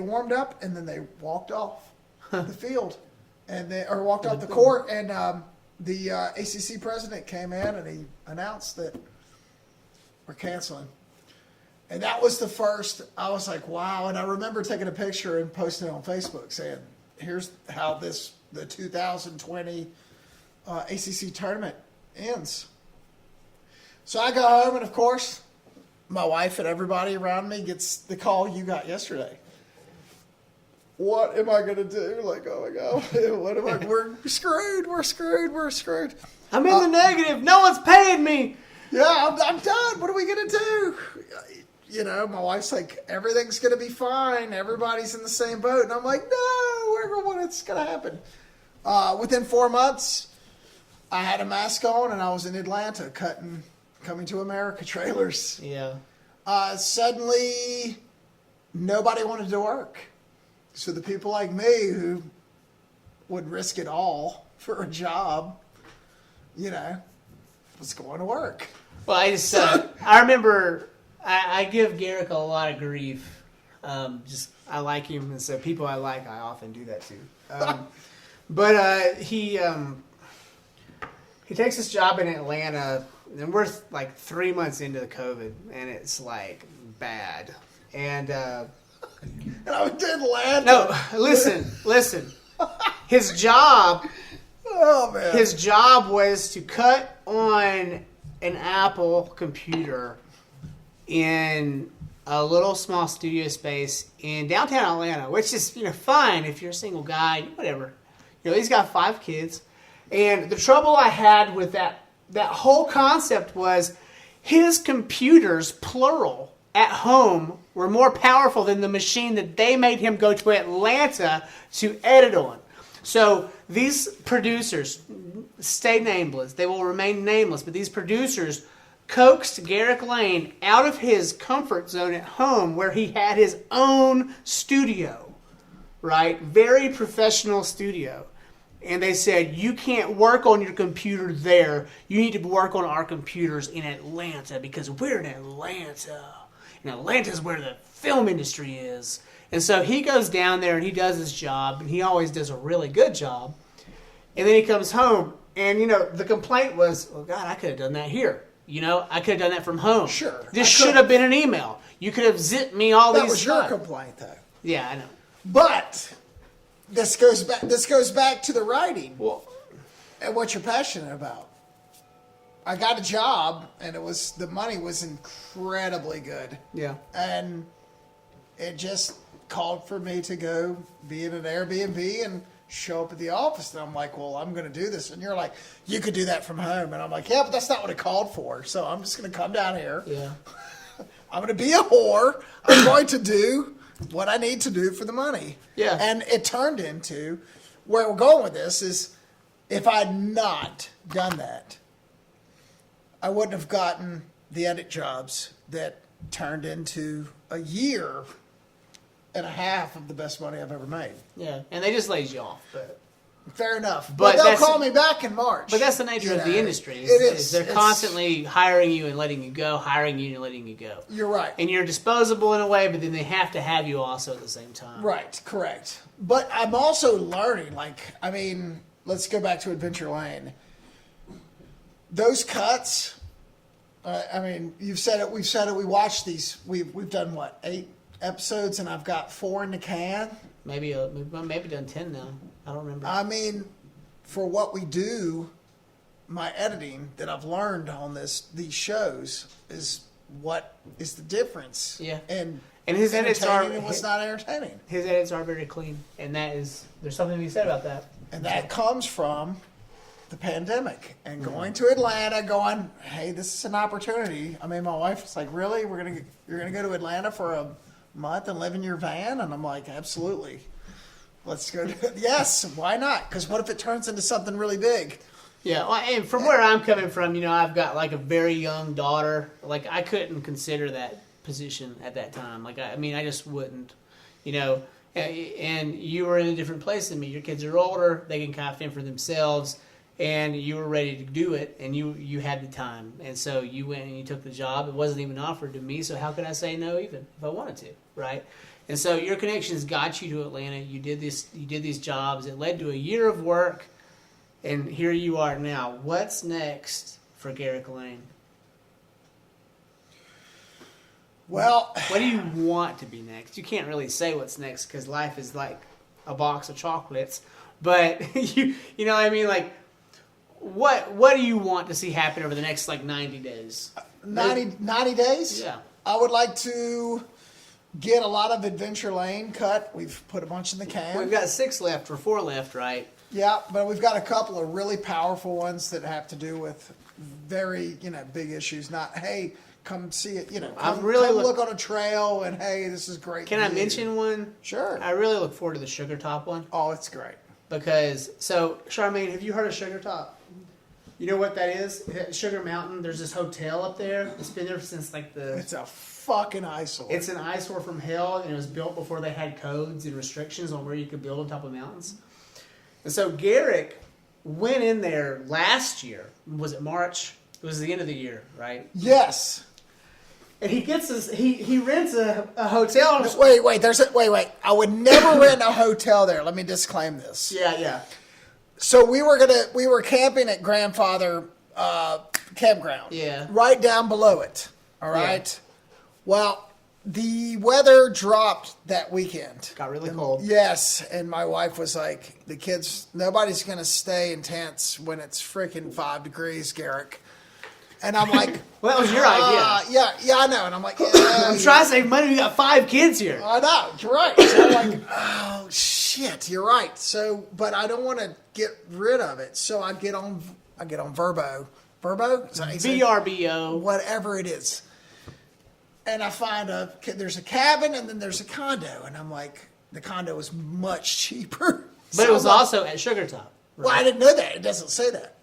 warmed up, and then they walked off the field. Or walked off the court, and the ACC president came in, and he announced that we're canceling. And that was the first, I was like, wow. And I remember taking a picture and posting it on Facebook saying, here's how the 2020 ACC tournament ends. So I go home, and of course, my wife and everybody around me gets the call you got yesterday. What am I going to do? Like, oh my God, what am I, we're screwed. I'm in the negative. No one's paying me. Yeah, I'm done. What are we going to do? My wife's like, everything's going to be fine. Everybody's in the same boat. And I'm like, no, what's going to happen? Within 4 months, I had a mask on, and I was in Atlanta Coming to America trailers. Yeah. Suddenly, nobody wanted to work. So the people like me who would risk it all for a job, was going to work. Well, I remember I give Garrick a lot of grief. I like him, and so people I like, I often do that too. But he takes this job in Atlanta, and we're like 3 months into the COVID, and it's like bad. And I did Atlanta. No, listen. His job. Oh man. His job was to cut on an Apple computer in a little small studio space in downtown Atlanta, which is, fine if you're a single guy, whatever. He's got 5 kids. And the trouble I had with that whole concept was his computers, plural, at home were more powerful than the machine that they made him go to Atlanta to edit on. So these producers, stay nameless, they will remain nameless, but these producers coaxed Garrick Lane out of his comfort zone at home where he had his own studio, right? Very professional studio. And they said, you can't work on your computer there. You need to work on our computers in Atlanta because we're in Atlanta. And Atlanta's where the film industry is. And so he goes down there and he does his job. And he always does a really good job. And then he comes home. And, the complaint was, oh, God, I could have done that here. I could have done that from home. Sure. This should have been an email. You could have zipped me all these That was your complaint, though. Yeah, I know. But this goes back to the writing. Well, and what you're passionate about. I got a job, and the money was incredibly good. Yeah. And it just called for me to go be in an Airbnb and show up at the office. And I'm like, well, I'm going to do this. And you're like, you could do that from home. And I'm like, yeah, but that's not what it called for. So I'm just going to come down here. Yeah. I'm going to be a whore. I'm going to do what I need to do for the money. Yeah. And it turned into, where we're going with this is, if I'd not done that, I wouldn't have gotten the edit jobs that turned into a year and a half of the best money I've ever made. Yeah, and they just laid you off. But fair enough. But they'll call me back in March. But that's the nature of the industry. It is. They're constantly hiring you and letting you go, hiring you and letting you go. You're right. And you're disposable in a way, but then they have to have you also at the same time. Right, correct. But I'm also learning, let's go back to Adventure Lane. Those cuts, you've said it, we've said it, we watched these, we've done 8 episodes, and I've got 4 in the can. Maybe done 10 now. I don't remember. For what we do, my editing that I've learned on these shows is what is the difference. Yeah. And his edits are, and what's not entertaining. His edits are very clean, and there's something to be said about that. And that comes from the pandemic and going to Atlanta, going, hey, this is an opportunity. My wife was like, really? You're gonna go to Atlanta for a month and live in your van? And I'm like, absolutely. Let's go. Yes, why not? Because what if it turns into something really big? Yeah, well, and from where I'm coming from, I've got a very young daughter. I couldn't consider that position at that time. I just wouldn't. And you were in a different place than me. Your kids are older; they can kind of fend for themselves. And you were ready to do it, and you had the time, and so you went and you took the job. It wasn't even offered to me, so how could I say no, even if I wanted to, right? And so your connections got you to Atlanta. You did these jobs. It led to a year of work, and here you are now. What's next for Garrick Lane? Well, what do you want to be next? You can't really say what's next because life is like a box of chocolates, but What do you want to see happen over the next 90 days? 90 days? Yeah. I would like to get a lot of Adventure Lane cut. We've put a bunch in the can. We've got 6 left or 4 left, right? Yeah, but we've got a couple of really powerful ones that have to do with very, big issues. Not, hey, come see it, come look on a trail and, hey, this is great. Can I mention one? Sure. I really look forward to the Sugar Top one. Oh, it's great. Because, Charmaine, have you heard of Sugar Top? You know what that is? Sugar Mountain. There's this hotel up there. It's been there since It's a fucking eyesore. It's an eyesore from hell, and it was built before they had codes and restrictions on where you could build on top of mountains. And so Garrick went in there last year. Was it March? It was the end of the year, right? Yes. And he gets this. He rents a hotel. Wait. I would never rent a hotel there. Let me disclaim this. Yeah. So we were camping at Grandfather Campground. Yeah. Right down below it. All right. Yeah. Well, the weather dropped that weekend. Got really cold. Yes, and my wife was like, "The kids, nobody's going to stay in tents when it's freaking 5 degrees, Garrick." And I'm like, well, that was your idea. Yeah, I know. And I'm like, I'm trying to save money. We got 5 kids here. I know, you're right. So I'm like, oh shit, you're right. So, but I don't want to get rid of it. So I get on Verbo. Verbo? Is that how you say it? VRBO. Whatever it is. And I find there's a cabin and then there's a condo. And I'm like, the condo is much cheaper. But it was also at Sugar Top. Right? Well, I didn't know that. It doesn't say that.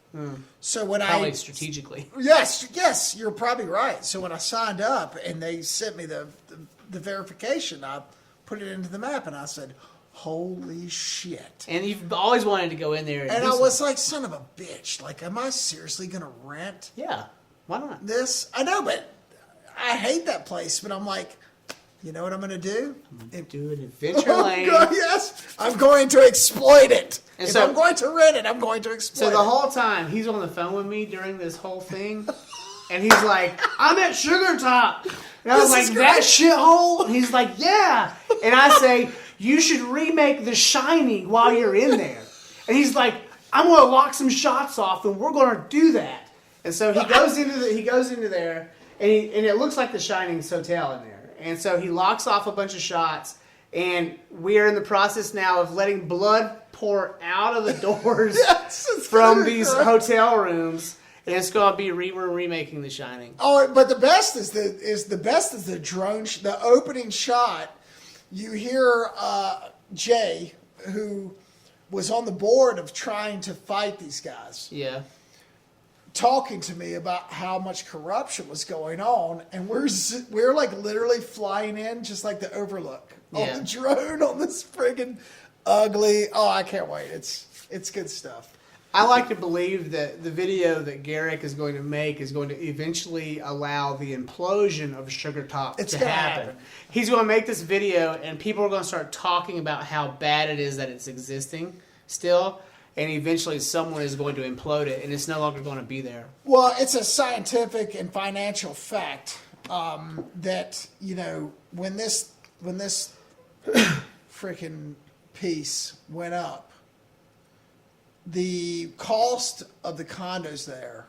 So when Probably strategically. Yes, you're probably right. So when I signed up and they sent me the verification, I put it into the map and I said, holy shit. And you've always wanted to go in there. And I was like, son of a bitch. Like, am I seriously going to rent Yeah, why not? this? I know, but I hate that place. But I'm like, you know what I'm going to do? Do an adventure lane. Yes, I'm going to exploit it. And if so- I'm going to rent it, I'm going to exploit So it. the whole time, he's on the phone with me during this whole thing. And he's like, I'm at Sugar Top. And I was This is like, that great. shithole? And he's like, yeah. And I say, you should remake The Shining while you're in there. And he's like, I'm going to lock some shots off and we're going to do that. And so he goes into there and it looks like The Shining's hotel in there. And so he locks off a bunch of shots and we're in the process now of letting blood pour out of the doors Yes, it's from gonna be these great. hotel rooms. And it's going to be we're remaking The Shining. Oh, but the best is the drone. The opening shot. You hear Jay, who was on the board of trying to fight these guys, Yeah. talking to me about how much corruption was going on, and we're like literally flying in just like the Overlook on Yeah. the drone on this friggin' ugly. Oh, I can't wait. It's good stuff. I like to believe that the video that Garrick is going to make is going to eventually allow the implosion of Sugar Top It's to gonna happen. happen. He's going to make this video, and people are going to start talking about how bad it is that it's existing still, and eventually someone is going to implode it, and it's no longer going to be there. Well, it's a scientific and financial fact that, you know, when this freaking piece went up, the cost of the condos there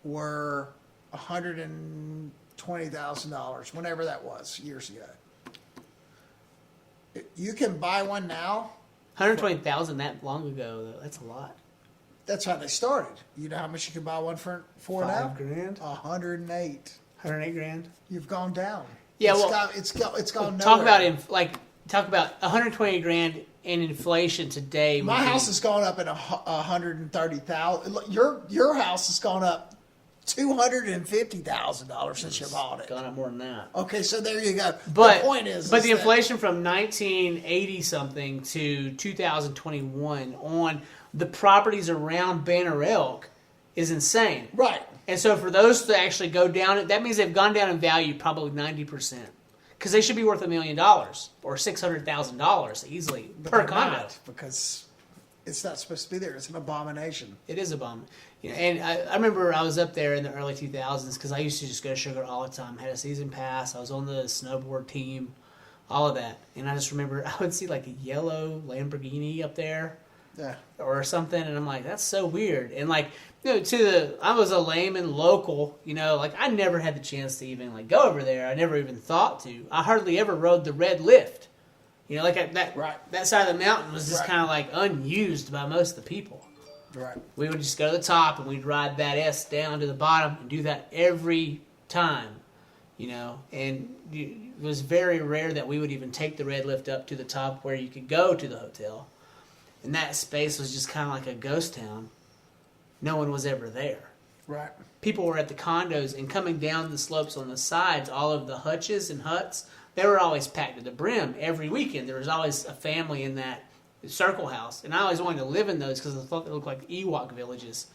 were $120,000, whenever that was, years ago. You can buy one now. 120,000 that long ago, though. That's a lot. That's how they started. You know how much you can buy one for now? $5,000. 108. 108 grand. You've gone down. Yeah, it's gone nowhere. Talk about 120 grand in inflation today. My house has gone up at 130,000. Your house has gone up $250,000 since you bought it. gone up more than that. Okay, so there you go. But the point is the that inflation from 1980 something to 2021 on the properties around Banner Elk is insane. right. And so for those to actually go down, that means they've gone down in value probably 90%. Because they should be worth $1 million or $600,000 easily But per they're condo. not, because it's not supposed to be there. It's an abomination. It is a bum. You know, and I remember I was up there in the early 2000s because I used to just go to Sugar all the time. Had a season pass. I was on the snowboard team, all of that. And I just remember I would see like a yellow Lamborghini up there Yeah. or something, and I'm like, that's so weird. And like, you know, I was a layman local, you know, like I never had the chance to even like go over there. I never even thought to. I hardly ever rode the red lift. You know, like that side of the mountain was just Right. kind of like unused by most of the people. Right. We would just go to the top and we'd ride that S down to the bottom and do that every time, you know. And it was very rare that we would even take the red lift up to the top where you could go to the hotel. And that space was just kind of like a ghost town. No one was ever there. Right. People were at the condos and coming down the slopes on the sides, all of the hutches and huts, they were always packed to the brim every weekend. There was always a family in that circle house. And I always wanted to live in those because I thought they looked like Ewok villages,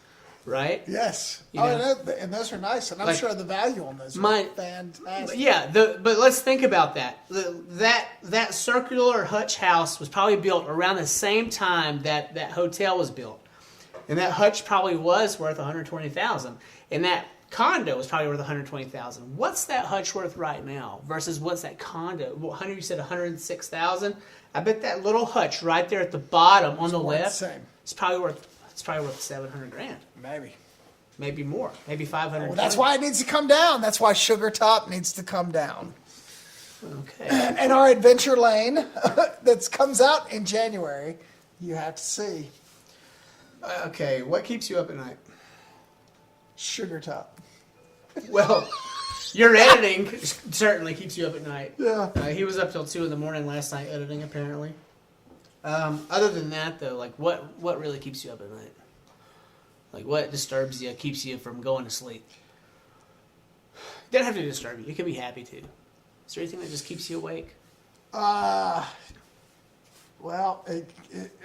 right? Yes. You Oh, know? and those are nice, and I'm Like, sure the value on those my- are fantastic. Yeah, but let's think about that. That circular hutch house was probably built around the same time that hotel was built. And that hutch probably was worth $120,000. And that condo was probably worth $120,000. What's that hutch worth right now versus what's that condo? You said $106,000. I bet that little hutch right there at the bottom on the worth the left, same. it's probably worth $700,000. Maybe. maybe more, maybe 500. Well, that's why it needs to come down. That's why Sugar Top needs to come down. Okay. And our Adventure Lane that comes out in January, you have to see. Okay, what keeps you up at night? Sugar Top. Well, your editing certainly keeps you up at night. Yeah. He was up till 2 in the morning last night editing, apparently. Other than that, though, like what really keeps you up at night? Like what disturbs you, keeps you from going to sleep? It doesn't have to disturb you. It can be happy too. Is there anything that just keeps you awake? Well, it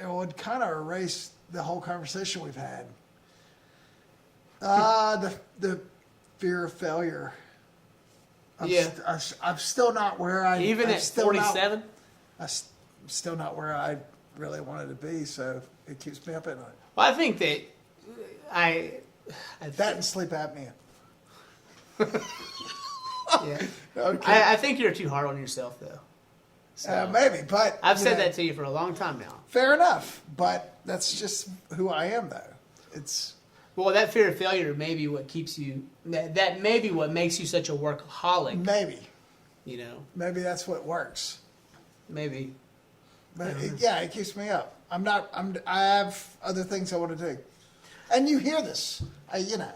would kind of erase the whole conversation we've had. The fear of failure. I'm still not where I... Even at 47? I'm still not where I really wanted to be, so it keeps me up at night. Well, I think that that and sleep apnea. Yeah. Okay. I think you're too hard on yourself, though. So, Maybe, but... I've said that to you for a long time now. Fair enough, but that's just who I am, though. It's... Well, that fear of failure may be what keeps you... That may be what makes you such a workaholic. Maybe. You know? Maybe that's what works. Maybe. But it keeps me up. I have other things I want to do. And you hear this. We're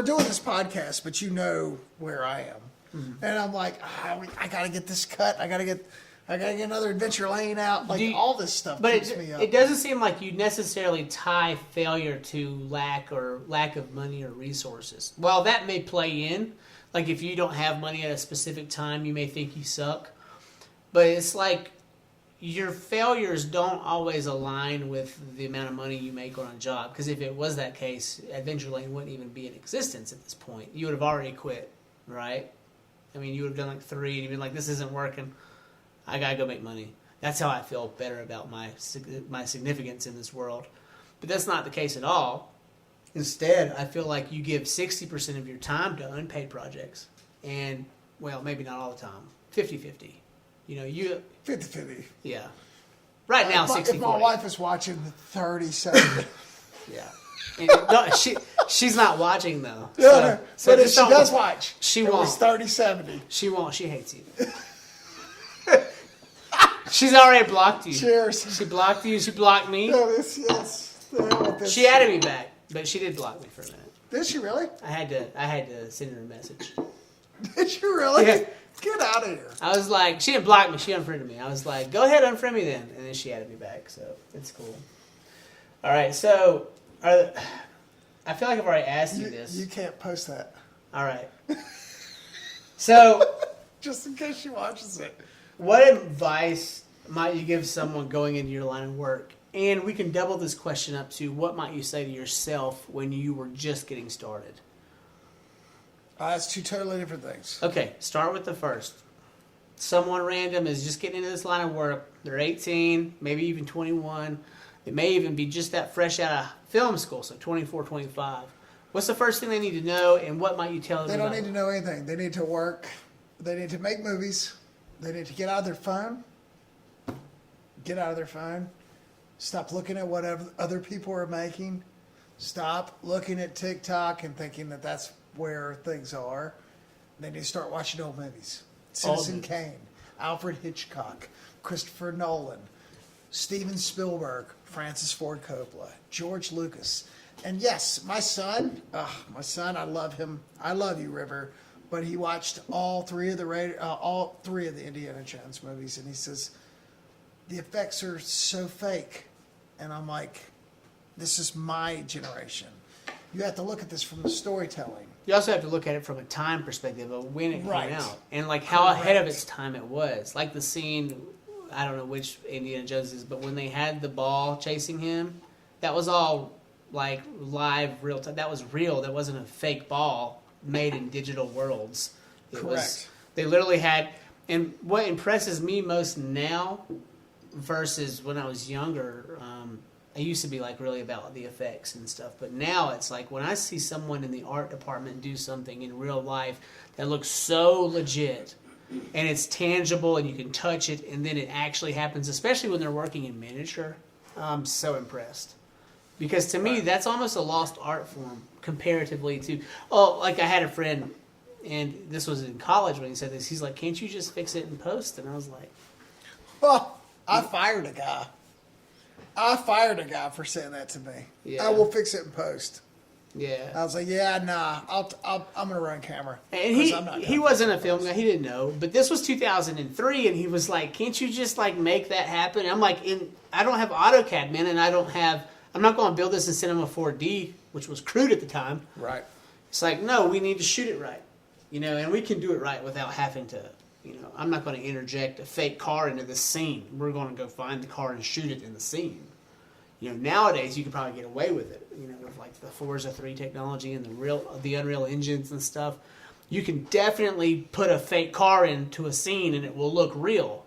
doing this podcast, but you know where I am. Mm-hmm. And I'm like, I got to get this cut. I got to get another Adventure Lane out. All this stuff keeps me up. It doesn't seem like you necessarily tie failure to lack of money or resources. Well, that may play in. Like if you don't have money at a specific time, you may think you suck. But it's like your failures don't always align with the amount of money you make on a job. Because if it was that case, Adventure Lane wouldn't even be in existence at this point. You would have already quit, right? I mean, you would have done like 3 and you'd been like, this isn't working. I gotta go make money. That's how I feel better about my significance in this world. But that's not the case at all. Instead, I feel like you give 60% of your time to unpaid projects. And, well, maybe not all the time. 50-50. You know, 50-50. Yeah. Right now, 60-40. If my wife is watching, 30-70. Yeah. And, no, she's not watching, though. No, but if she does watch, she won't. It's 30-70. She won't. She hates you. She's already blocked you. Cheers. She blocked you. She blocked me. Yes. She added me back, but she did block me for a minute. Did she really? I had to send her a message. Did you really? Yeah. Get out of here. I was like, she didn't block me. She unfriended me. I was like, go ahead, unfriend me then. And then she added me back, so it's cool. All right, so I feel like I've already asked you this. You can't post that. All right. So, just in case she watches it. What advice might you give someone going into your line of work? And we can double this question up to what might you say to yourself when you were just getting started? That's 2 totally different things. Okay, start with the first. Someone random is just getting into this line of work. They're 18, maybe even 21. They may even be just that fresh out of film school, so 24, 25. What's the first thing they need to know, and what might you tell them They don't about need to know anything. They need to work. They need to make movies. They need to get out of their phone. Get out of their phone. Stop looking at what other people are making. Stop looking at TikTok and thinking that that's where things are. They need to start watching old movies. Citizen Kane, Alfred Hitchcock, Christopher Nolan, Steven Spielberg, Francis Ford Coppola, George Lucas. And yes, my son, I love him. I love you, River. But he watched all three of the Indiana Jones movies, and he says, the effects are so fake. And I'm like, this is my generation. You have to look at this from the storytelling. You also have to look at it from a time perspective of when it came out. And like how Correct. ahead of its time it was. Like the scene, I don't know which Indiana Jones is, but when they had the ball chasing him, that was all like live, real time. That was real. That wasn't a fake ball made in digital worlds. They literally had, and what impresses me most now versus when I was younger, I used to be like really about the effects and stuff, but now it's like when I see someone in the art department do something in real life that looks so legit and it's tangible and you can touch it and then it actually happens, especially when they're working in miniature, I'm so impressed Because to me, that's almost a lost art form comparatively to. Oh, like I had a friend, and this was in college when he said this. He's like, "Can't you just fix it in post?" And I was like, Well, I fired a guy. For saying that to me. Yeah. I will fix it in post. "Yeah." I was like, yeah, nah, I'm gonna run camera. And he wasn't a film guy. He didn't know. But this was 2003, and he was like, "Can't you just like make that happen?" I'm like, I don't have AutoCAD, man, and I'm not going to build this in Cinema 4D, which was crude at the time. Right. It's like, no, we need to shoot it right, and we can do it right without having to, I'm not going to interject a fake car into the scene. We're going to go find the car and shoot it in the scene. Nowadays you could probably get away with it, with like the Forza 3 technology and the Unreal engines and stuff. You can definitely put a fake car into a scene and it will look real,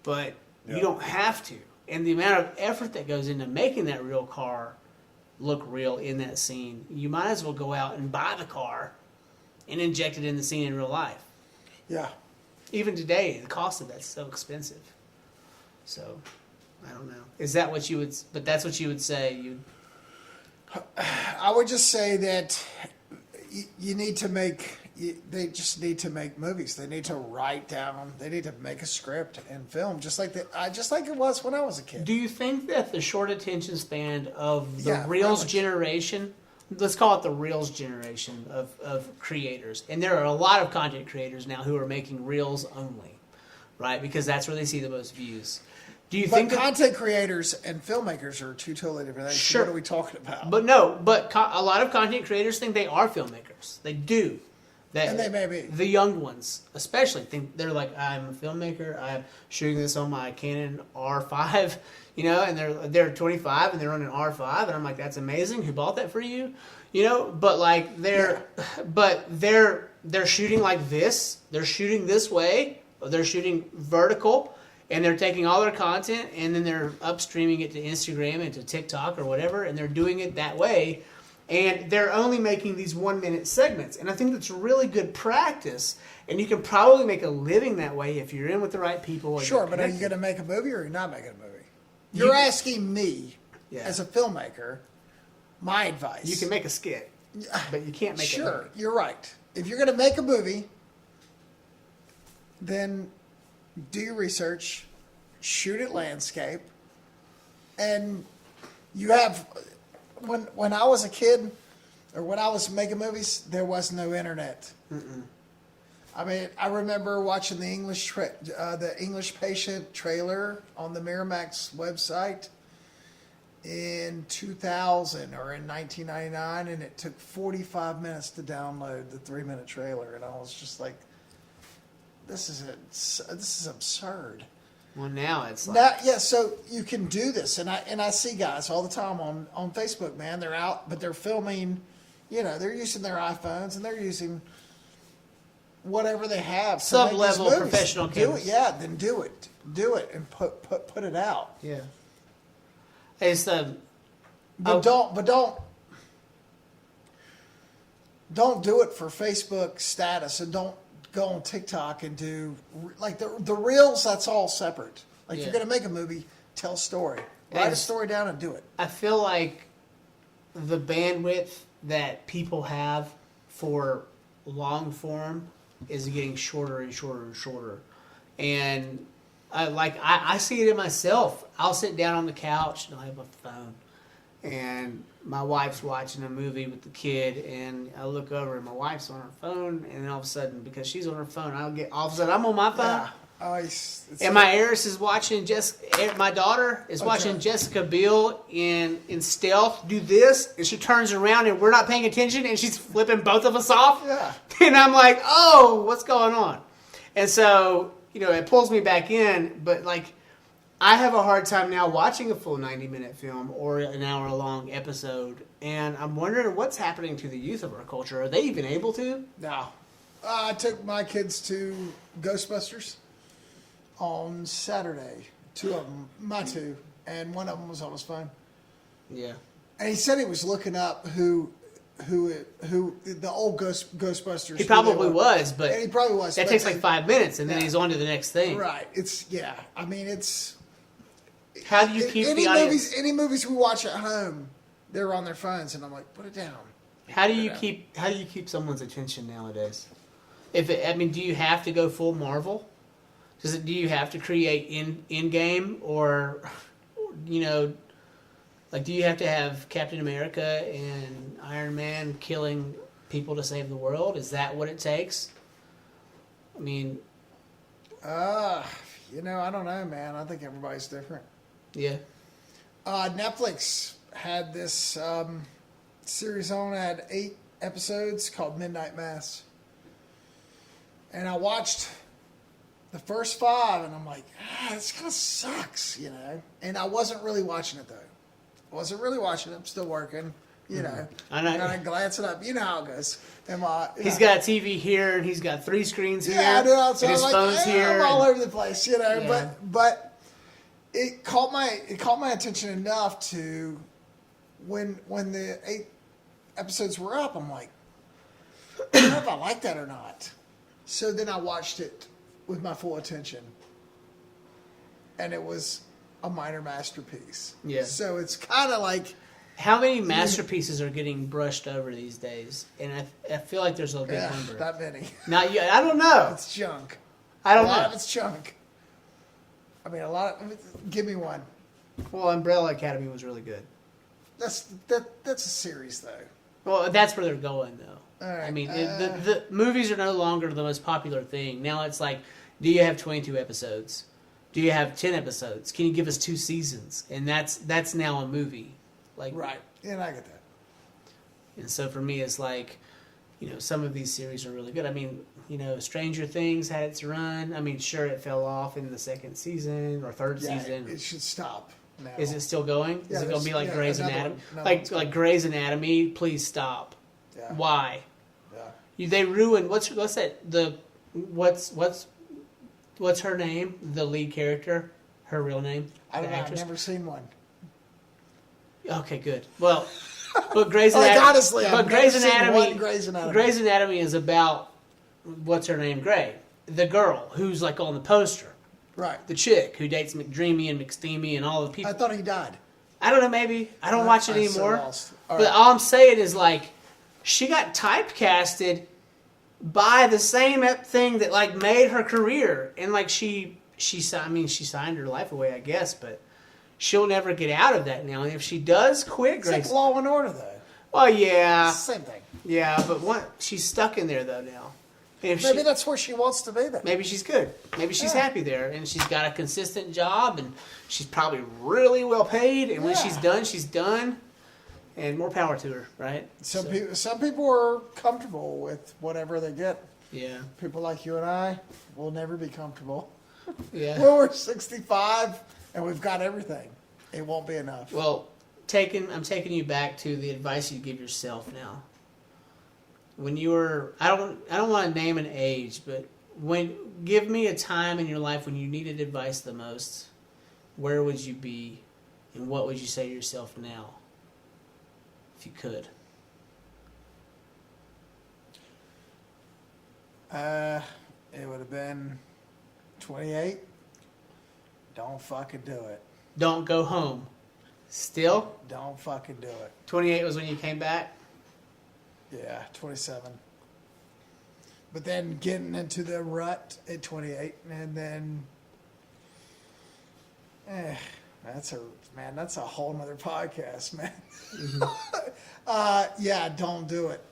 but you don't have to. And the amount of effort that goes into making that real car look real in that scene, you might as well go out and buy the car and inject it in the scene in real life. Yeah. Even today, the cost of that's so expensive. So, I don't know. Is that what you would? But that's what you would say. I would just say that you need to make. They just need to make movies. They need to write down. They need to make a script and film, just like it was when I was a kid. Do you think that the short attention span of the Yeah, Reels generation, let's call it the Reels generation of creators, and there are a lot of content creators now who are making Reels only, right? Because that's where they see the most views. Do you think content creators and filmmakers are two totally different things? Sure. What are we talking about? But no, a lot of content creators think they are filmmakers. They do. And they may be. The young ones, especially, think they're like, I'm a filmmaker. I'm shooting this on my Canon R5, and they're 25 and they're on an R5, and I'm like, that's amazing. Who bought that for you? But like they're shooting like this. They're shooting this way. They're shooting vertical. And they're taking all their content and then they're upstreaming it to Instagram and to TikTok or whatever, and they're doing it that way. And they're only making these 1-minute segments. And I think that's really good practice. And you can probably make a living that way if you're in with the right people. Sure, but are you going to make a movie or are you not making a movie? You're asking me, as a filmmaker, my advice. You can make a skit, but you can't make a movie. Sure, you're right. If you're going to make a movie, then do your research, shoot it landscape, and you have. When I was a kid, or when I was making movies, there was no internet. Mm-mm. I mean, I remember watching the English Patient trailer on the Miramax website in 2000 or in 1999, and it took 45 minutes to download the 3-minute trailer, and I was just like, "This is absurd." Well, now it's like... so you can do this, and I see guys all the time on Facebook, man. They're out, but they're filming, they're using their iPhones, and they're using whatever they have. Sub-level professional cameras. Then do it, and put it out. Yeah. It's But don't do it for Facebook status, and don't go on TikTok and do like the reels. That's all separate. Like if you're gonna make a movie, tell a story, write a story down, and do it. I feel like the bandwidth that people have for long form is getting shorter and shorter and shorter, and I see it in myself. I'll sit down on the couch and I'll have my phone, and my wife's watching a movie with the kid, and I look over and my wife's on her phone, and then all of a sudden, because she's on her phone, I'm on my phone. Yeah. And my heiress is watching my daughter is watching Jessica Biel in Stealth do this, and she turns around and we're not paying attention, and she's flipping both of us off. Yeah. And I'm like, oh, what's going on? And so, it pulls me back in, but like, I have a hard time now watching a full 90-minute film or an hour-long episode, and I'm wondering what's happening to the youth of our culture. Are they even able to? No. I took my kids to Ghostbusters on Saturday. 2 of them, my 2, and one of them was on his phone. Yeah. And he said he was looking up who the old Ghostbusters. He probably was, but he probably was. That takes like 5 minutes, and then he's on to the next thing. Right. I mean, it's. How do you keep the audience? Any movies we watch at home, they're on their phones, and I'm like, put it down. How do you keep someone's attention nowadays? Do you have to go full Marvel? Do you have to create in game, or do you have to have Captain America and Iron Man killing people to save the world? Is that what it takes? I mean, I don't know, man. I think everybody's different. yeah. Netflix had this series on, had 8 episodes called Midnight Mass. And I watched the first 5, and I'm like, this kind of sucks, And I wasn't really watching it, though. I wasn't really watching it. I'm still working, I know. Kind of glancing up. You know how it goes. He's got a TV here, and he's got 3 screens here. Yeah, I do. So and his phone's here. I'm all over the place, Yeah. But it caught my attention enough to when the 8 episodes were up, I'm like, I don't know if I like that or not. So then I watched it with my full attention, and it was a minor masterpiece. Yeah. So it's kind of like, how many masterpieces are getting brushed over these days? And I feel like there's a big number. Not many. Not yet. I don't know. It's junk. I don't A lot know. of it's junk. Give me one. Well, Umbrella Academy was really good. That's a series, though. Well, that's where they're going, though. All right. I mean, the movies are no longer the most popular thing. Now it's like, do you have 22 episodes? Do you have 10 episodes? Can you give us 2 seasons? And that's now a movie. Like, Right. And I get that. And so for me, it's like, some of these series are really good. I mean, Stranger Things had its run. I mean, sure, it fell off in the 2nd season or 3rd season. It should stop now. Is it still going? Yeah, Is it going to be like Grey's Anatomy? One. Like Grey's Anatomy, please stop. Yeah. Why? Yeah. They ruined what's that? What's her name? The lead character, her real name. I don't the know. actress? I've never seen one. Okay, good. Well, but Grey's Like, Anatomy. honestly, but I've Grey's never seen Anatomy. one Grey's Anatomy. Grey's Anatomy is about what's her name? Grey, the girl who's like on the poster, Right. the chick who dates McDreamy and McSteamy and all the people. I thought he died. I don't know. Maybe I don't watch it I'm so anymore. lost. But all I'm saying is like, she got typecasted by the same thing that like made her career, and like she signed her life away, I guess, but she'll never get out of that now. And if she does quit, It's like Grace. Law and Order, though. Well, yeah, It's the same thing. yeah, but she's stuck in there though now. And if Maybe that's where she wants to be, then. maybe she's good. Maybe she's happy there, and she's got a consistent job, and she's probably really well paid. And when she's done, she's done. And more power to her, right? Some people are comfortable with whatever they get. Yeah. People like you and I will never be comfortable. Yeah. When we're 65 and we've got everything, it won't be enough. Well, I'm taking you back to the advice you give yourself now. When you were, I don't want to name an age, but give me a time in your life when you needed advice the most. Where would you be, and what would you say to yourself now, if you could? It would have been 28. Don't fucking do it. Don't go home. Still? Don't fucking do it. 28 was when you came back? Yeah, 27. But then getting into the rut at 28, and then, that's a whole nother podcast, man. Mm-hmm. Yeah, don't do it.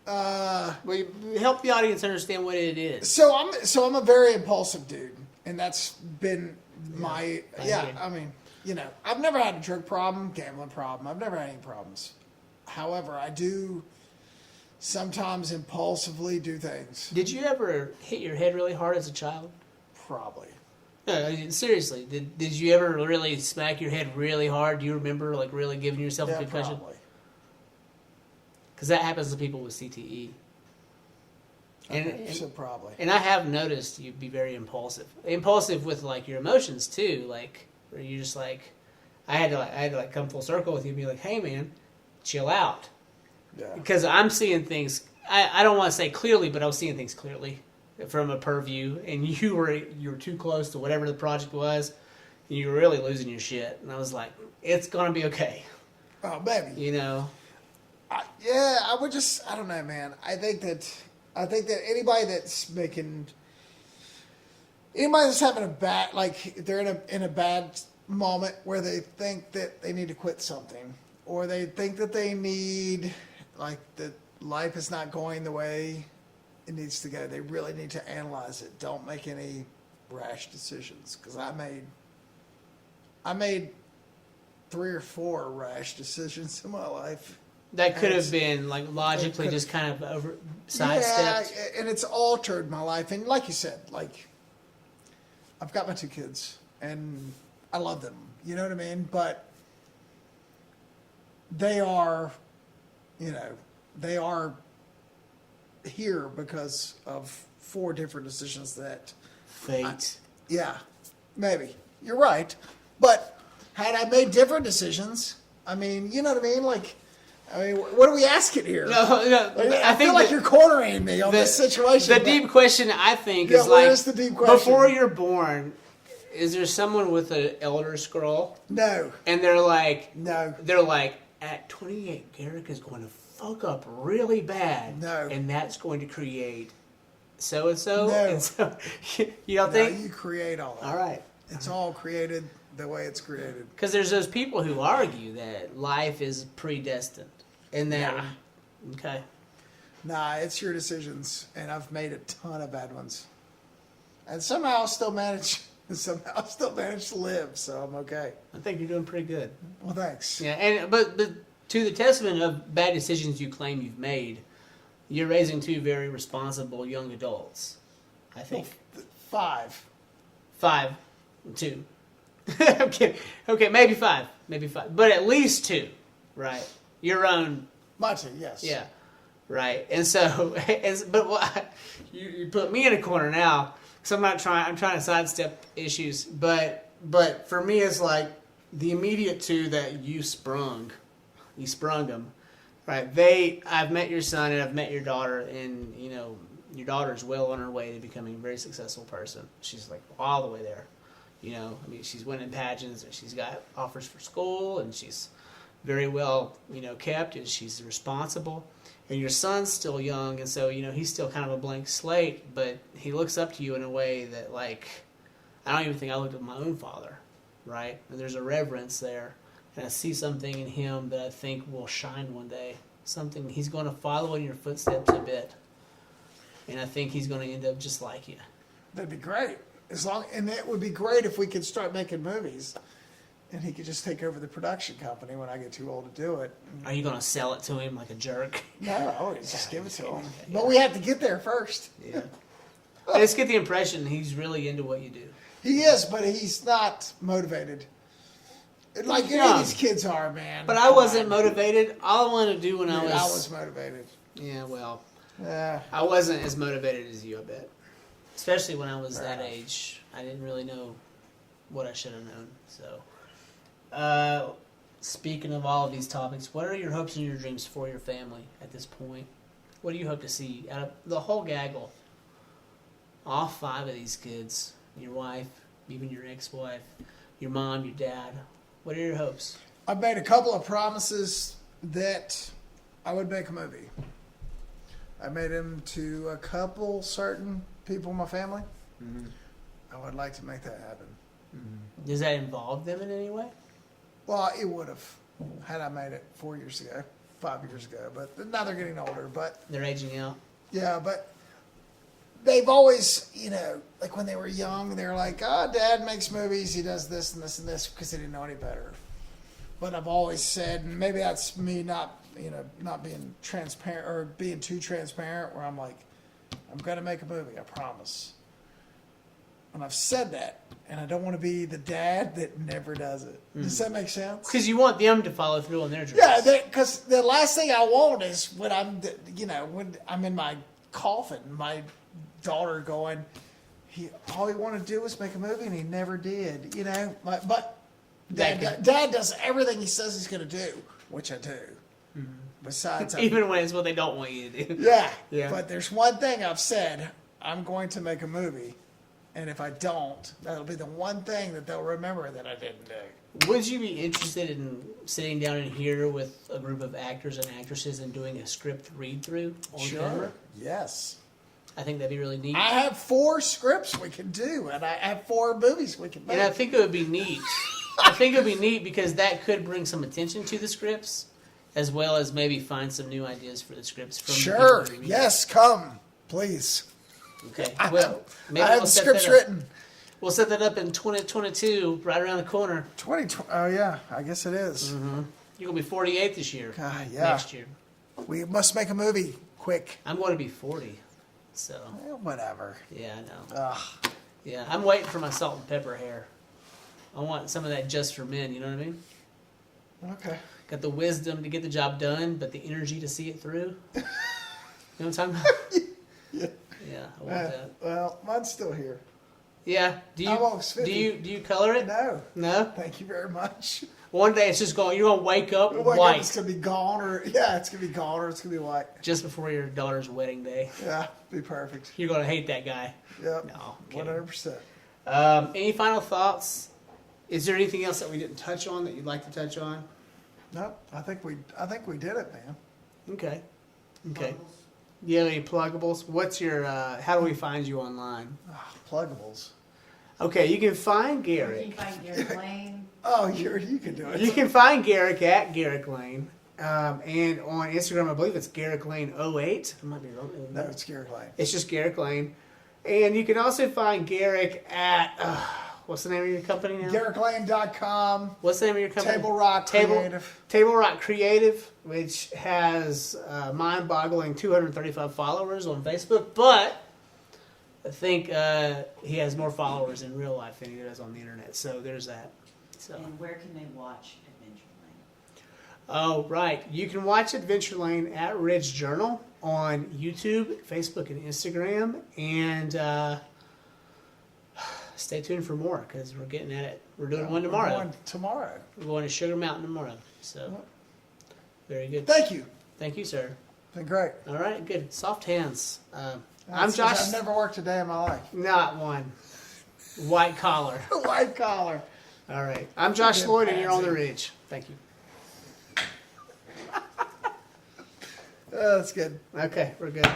Well, you help the audience understand what it is. So I'm a very impulsive dude, and that's been my I mean, I've never had a drug problem, gambling problem. I've never had any problems. However, I do sometimes impulsively do things. Did you ever hit your head really hard as a child? Probably. No, I mean, seriously. Did you ever really smack your head really hard? Do you remember like really giving yourself a concussion? Probably. Because that happens to people with CTE. So probably. And I have noticed you be very impulsive. Impulsive with like your emotions too, like where you just like I had to come full circle with you and be like, "Hey man, chill out." Yeah. Because I'm seeing things I don't want to say clearly, but I was seeing things clearly from a purview, and you were too close to whatever the project was, and you were really losing your shit. And I was like, "It's going to be okay." Oh, maybe. You know. I would just. I don't know, man. I think that anybody that's having a bad, like they're in a bad moment where they think that they need to quit something, or they think that they need, like, that life is not going the way it needs to go. They really need to analyze it. Don't make any rash decisions, because I made 3 or 4 rash decisions in my life. That could have been, like, logically just kind of sidestepped. Yeah, and it's altered my life. And like you said, like, I've got my 2 kids, and I love them. You know what I mean? But they are here because of 4 different decisions that... Fate. Yeah, maybe. You're right. But had I made different decisions, I mean, you know what I mean? Like... what are we asking here? No. I feel like you're cornering me on this situation. The deep question, I think, is like, where's the deep question? Before you're born, is there someone with an elder scroll? No. And they're like, no. They're like, at 28, Garrick is going to fuck up really bad. No. And that's going to create so-and-so. No. And so, you don't think? No, you create all that. All right. It's all created the way it's created. Because there's those people who argue that life is predestined. And that, okay. Nah, it's your decisions, and I've made a ton of bad ones, and somehow I still manage to live, so I'm okay. I think you're doing pretty good. Well, thanks. Yeah, but to the testament of bad decisions you claim you've made, you're raising 2 very responsible young adults. I think 5. 2. I'm kidding. Okay, maybe 5, but at least 2, right? Your own. My 2, yes. Yeah, right. And so, you put me in a corner now because I'm trying to sidestep issues, but for me it's like the immediate 2 that you sprung them, right? I've met your son and I've met your daughter, and you know your daughter's well on her way to becoming a very successful person. She's like all the way there. You know, I mean, she's winning pageants and she's got offers for school and she's very well, kept, and she's responsible. And your son's still young, and so, he's still kind of a blank slate, but he looks up to you in a way that, like, I don't even think I looked at my own father, right? And there's a reverence there, and I see something in him that I think will shine one day. Something, he's going to follow in your footsteps a bit, and I think he's going to end up just like you. That'd be great. And it would be great if we could start making movies. And he could just take over the production company when I get too old to do it. Are you going to sell it to him like a jerk? No, I would just give it to him. But we have to get there first. Yeah. I just get the impression he's really into what you do. He is, but he's not motivated. Like any of these kids are, man. But I wasn't motivated. All I wanted to do when I was motivated. Yeah, well. Yeah. I wasn't as motivated as you, I bet. Especially when I was that age. I didn't really know what I should have known, so... Speaking of all of these topics, what are your hopes and your dreams for your family at this point? What do you hope to see out of the whole gaggle? All 5 of these kids, your wife, even your ex-wife, your mom, your dad. What are your hopes? I've made a couple of promises that I would make a movie. I made them to a couple certain people in my family. Mm-hmm. I would like to make that happen. Mm-hmm. Does that involve them in any way? Well, it would have had I made it 4 years ago, 5 years ago. But now they're getting older. But they're aging out. Yeah, but they've always, like when they were young, they were like, Dad makes movies. He does this and this and this because they didn't know any better. But I've always said, and maybe that's me not being transparent or being too transparent, where I'm like, I'm going to make a movie, I promise. And I've said that, and I don't want to be the dad that never does it. Does that make sense? Because you want them to follow through on their dreams. Yeah, because the last thing I want is when when I'm in my coffin, my daughter going, all he wanted to do was make a movie, and he never did. But Dad does everything he says he's going to do, which I do. Mm-hmm. Besides, even when it's what they don't want you to do. Yeah. But there's one thing I've said: I'm going to make a movie. And if I don't, that'll be the one thing that they'll remember that I didn't do. Would you be interested in sitting down in here with a group of actors and actresses and doing a script read-through on camera? Yes. I think that'd be really neat. I have 4 scripts we can do, and I have 4 movies we can make. And I think it would be neat. I think it would be neat because that could bring some attention to the scripts, as well as maybe find some new ideas for the scripts. From Sure. the people Yes, come, please. Okay. Well, maybe I have we'll the set scripts that up. written. We'll set that up in 2022, right around the corner. 2020. Oh, yeah, I guess it is. You're gonna be 48 this year. Yeah. Next year. We must make a movie quick. I'm going to be 40. So. Well, whatever. Yeah, I know. Ugh. Yeah, I'm waiting for my salt and pepper hair. I want some of that just for men. You know what I mean? Okay. Got the wisdom to get the job done, but the energy to see it through. You know what I'm talking about? Yeah. Yeah, I want that. Well, mine's still here. Yeah. Do I'm almost 50. you color it? No. No. Thank you very much. One day it's just going. You're gonna wake up Like white it's gonna be gone, or yeah, it's gonna be gone, or it's gonna be white. just before your daughter's wedding day. Yeah, be perfect. You're gonna hate that guy. Yep. No, I'm kidding. 100%. Any final thoughts? Is there anything else that we didn't touch on that you'd like to touch on? Nope. I think we did it, man. Okay. Okay. Do you have any pluggables? What's your? How do we find you online? Pluggables. Okay, you can find You Garrick. can find Garrick Lane. Oh, you can do it. You can find Garrick at Garrick Lane, and on Instagram, I believe it's Garrick Lane 08. I might be wrong. No, it's Garrick Lane. It's just Garrick Lane, and you can also find Garrick at what's the name of your company now? GarrickLane.com. What's the name of your company? Table Rock Creative. Table Rock Creative, which has mind-boggling 235 followers on Facebook, but I think he has more followers in real life than he does on the internet. So there's that. So. And where can they watch Adventure Lane? Oh, right. You can watch Adventure Lane at Ridge Journal on YouTube, Facebook, and Instagram. And stay tuned for more because we're getting at it. We're doing one tomorrow. We're going tomorrow. We're going to Sugar Mountain tomorrow. So, very good. Thank you. Thank you, sir. Been great. All right, good. Soft hands. I'm That's 'cause Josh. I've never worked a day in my life. Not one. White collar. White collar. All right. I'm Josh Good Lloyd, and you're on pansy. the Ridge. Thank you. That's good. Okay, we're good.